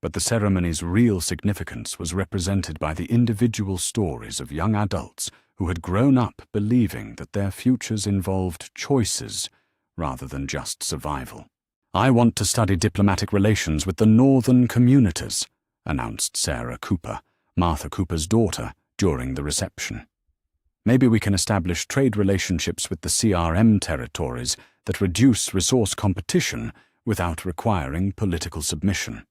But the ceremony's real significance was represented by the individual stories of young adults who had grown up believing that their futures involved choices rather than just survival. "I want to study diplomatic relations with the northern communities," announced Sarah Cooper, Martha Cooper's daughter, during the reception. "Maybe we can establish trade relationships with the CRM territories that reduce resource competition without requiring political submission."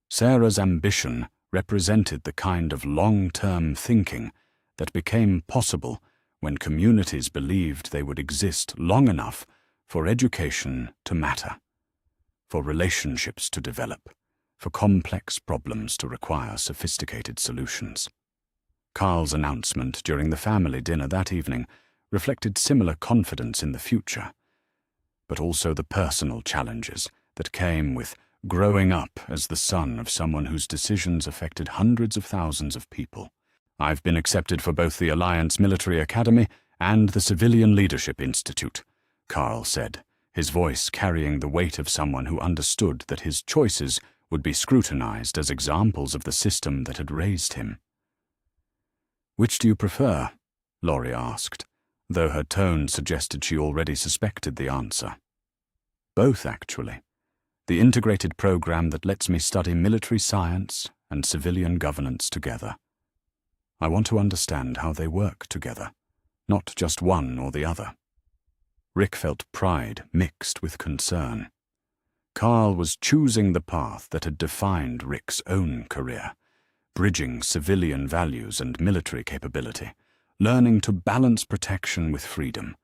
Sarah's ambition represented the kind of long-term thinking that became possible when communities believed they would exist long enough for education to matter, for relationships to develop, for complex problems to require sophisticated solutions. Carl's announcement during the family dinner that evening reflected similar confidence in the future, but also the personal challenges that came with growing up as the son of someone whose decisions affected hundreds of thousands of people. "I've been accepted for both the Alliance Military Academy and the Civilian Leadership Institute," Carl said, his voice carrying the weight of someone who understood that his choices would be scrutinized as examples of the system that had raised him. "Which do you prefer?" Laurie asked, though her tone suggested she already suspected the answer. "Both, actually. The integrated program that lets me study military science and civilian governance together. I want to understand how they work together, not just one or the other." Rick felt pride mixed with concern. Carl was choosing the path that had defined Rick's own career, bridging civilian values and military capability, learning to balance protection with freedom,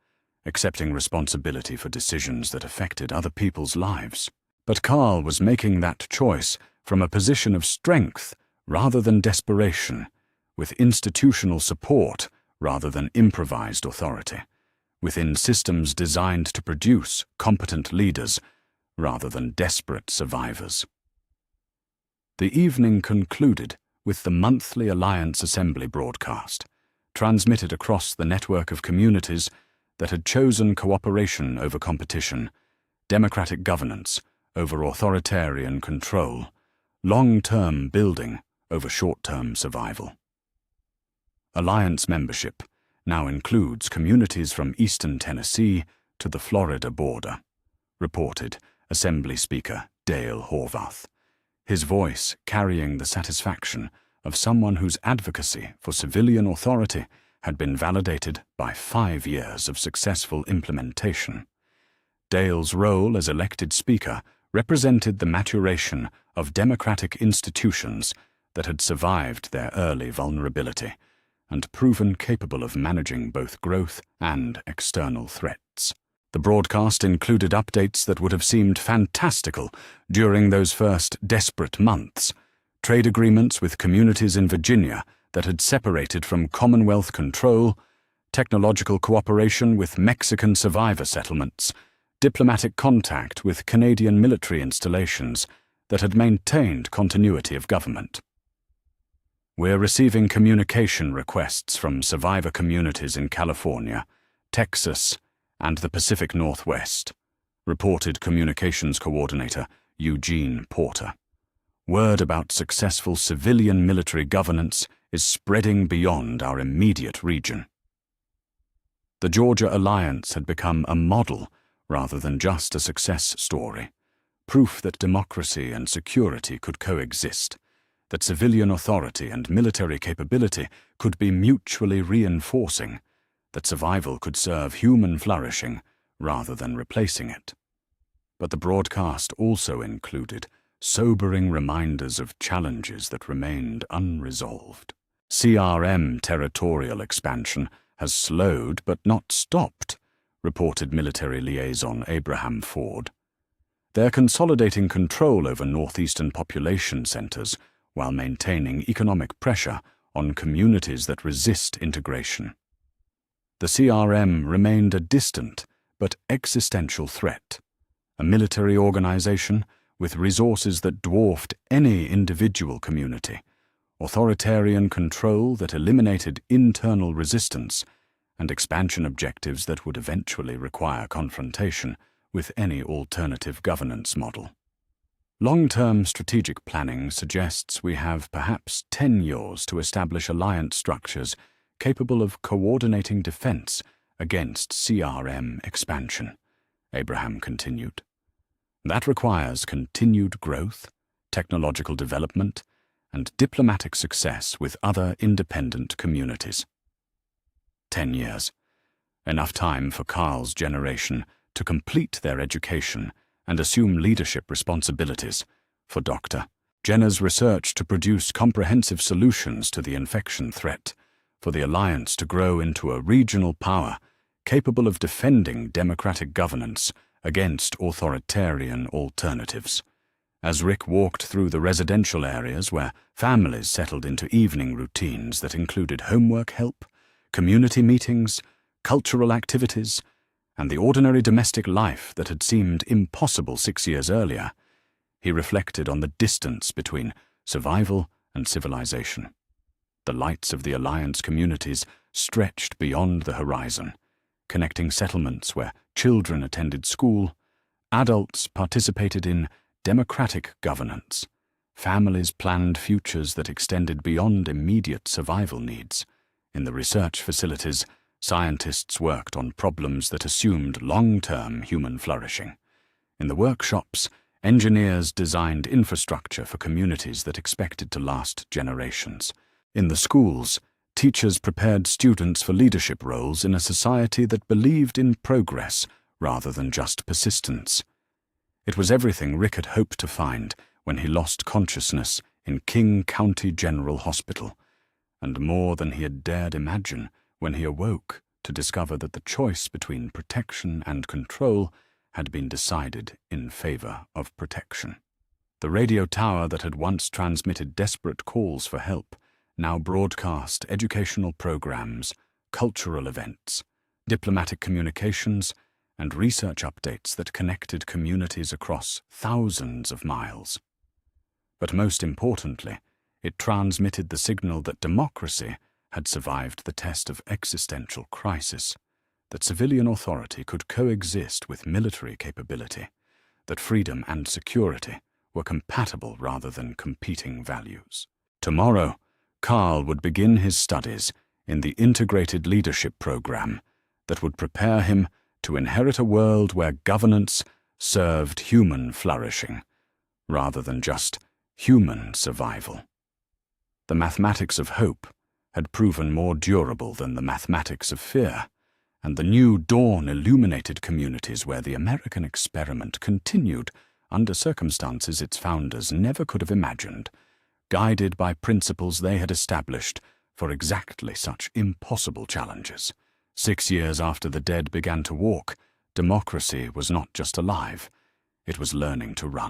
accepting responsibility for decisions that affected other people's lives. But Carl was making that choice from a position of strength rather than desperation, with institutional support rather than improvised authority, within systems designed to produce competent leaders rather than desperate survivors. The evening concluded with the monthly Alliance Assembly broadcast, transmitted across the network of communities that had chosen cooperation over competition, democratic governance over authoritarian control, long-term building over short-term survival. Alliance membership now includes communities from eastern Tennessee to the Florida border, reported Assembly Speaker Dale Horvath, his voice carrying the satisfaction of someone whose advocacy for civilian authority had been validated by 5 years of successful implementation. Dale's role as elected speaker represented the maturation of democratic institutions that had survived their early vulnerability and proven capable of managing both growth and external threats. The broadcast included updates that would have seemed fantastical during those first desperate months: trade agreements with communities in Virginia that had separated from Commonwealth control, technological cooperation with Mexican survivor settlements, diplomatic contact with Canadian military installations that had maintained continuity of government. We're receiving communication requests from survivor communities in California, Texas, and the Pacific Northwest, reported Communications Coordinator Eugene Porter. Word about successful civilian military governance is spreading beyond our immediate region. The Georgia Alliance had become a model rather than just a success story, proof that democracy and security could coexist, that civilian authority and military capability could be mutually reinforcing, that survival could serve human flourishing rather than replacing it. But the broadcast also included sobering reminders of challenges that remained unresolved. CRM territorial expansion has slowed but not stopped, reported military liaison Abraham Ford. They're consolidating control over northeastern population centers while maintaining economic pressure on communities that resist integration. The CRM remained a distant but existential threat, a military organization with resources that dwarfed any individual community, authoritarian control that eliminated internal resistance, and expansion objectives that would eventually require confrontation with any alternative governance model. Long-term strategic planning suggests we have perhaps 10 years to establish alliance structures capable of coordinating defense against CRM expansion, Abraham continued. That requires continued growth, technological development, and diplomatic success with other independent communities. 10 years. Enough time for Carl's generation to complete their education and assume leadership responsibilities. For Dr. Jenner's research to produce comprehensive solutions to the infection threat, for the Alliance to grow into a regional power capable of defending democratic governance against authoritarian alternatives. As Rick walked through the residential areas where families settled into evening routines that included homework help, community meetings, cultural activities, and the ordinary domestic life that had seemed impossible 6 years earlier, he reflected on the distance between survival and civilization. The lights of the Alliance communities stretched beyond the horizon, connecting settlements where children attended school, adults participated in democratic governance, families planned futures that extended beyond immediate survival needs. In the research facilities, scientists worked on problems that assumed long-term human flourishing. In the workshops, engineers designed infrastructure for communities that expected to last generations. In the schools, teachers prepared students for leadership roles in a society that believed in progress rather than just persistence. It was everything Rick had hoped to find when he lost consciousness in King County General Hospital, and more than he had dared imagine when he awoke to discover that the choice between protection and control had been decided in favor of protection. The radio tower that had once transmitted desperate calls for help now broadcast educational programs, cultural events, diplomatic communications, and research updates that connected communities across thousands of miles. But most importantly, it transmitted the signal that democracy had survived the test of existential crisis, that civilian authority could coexist with military capability, that freedom and security were compatible rather than competing values. Tomorrow, Carl would begin his studies in the integrated leadership program that would prepare him to inherit a world where governance served human flourishing rather than just human survival. The mathematics of hope had proven more durable than the mathematics of fear, and the new dawn illuminated communities where the American experiment continued under circumstances its founders never could have imagined, guided by principles they had established for exactly such impossible challenges. 6 years after the dead began to walk, democracy was not just alive, it was learning to run.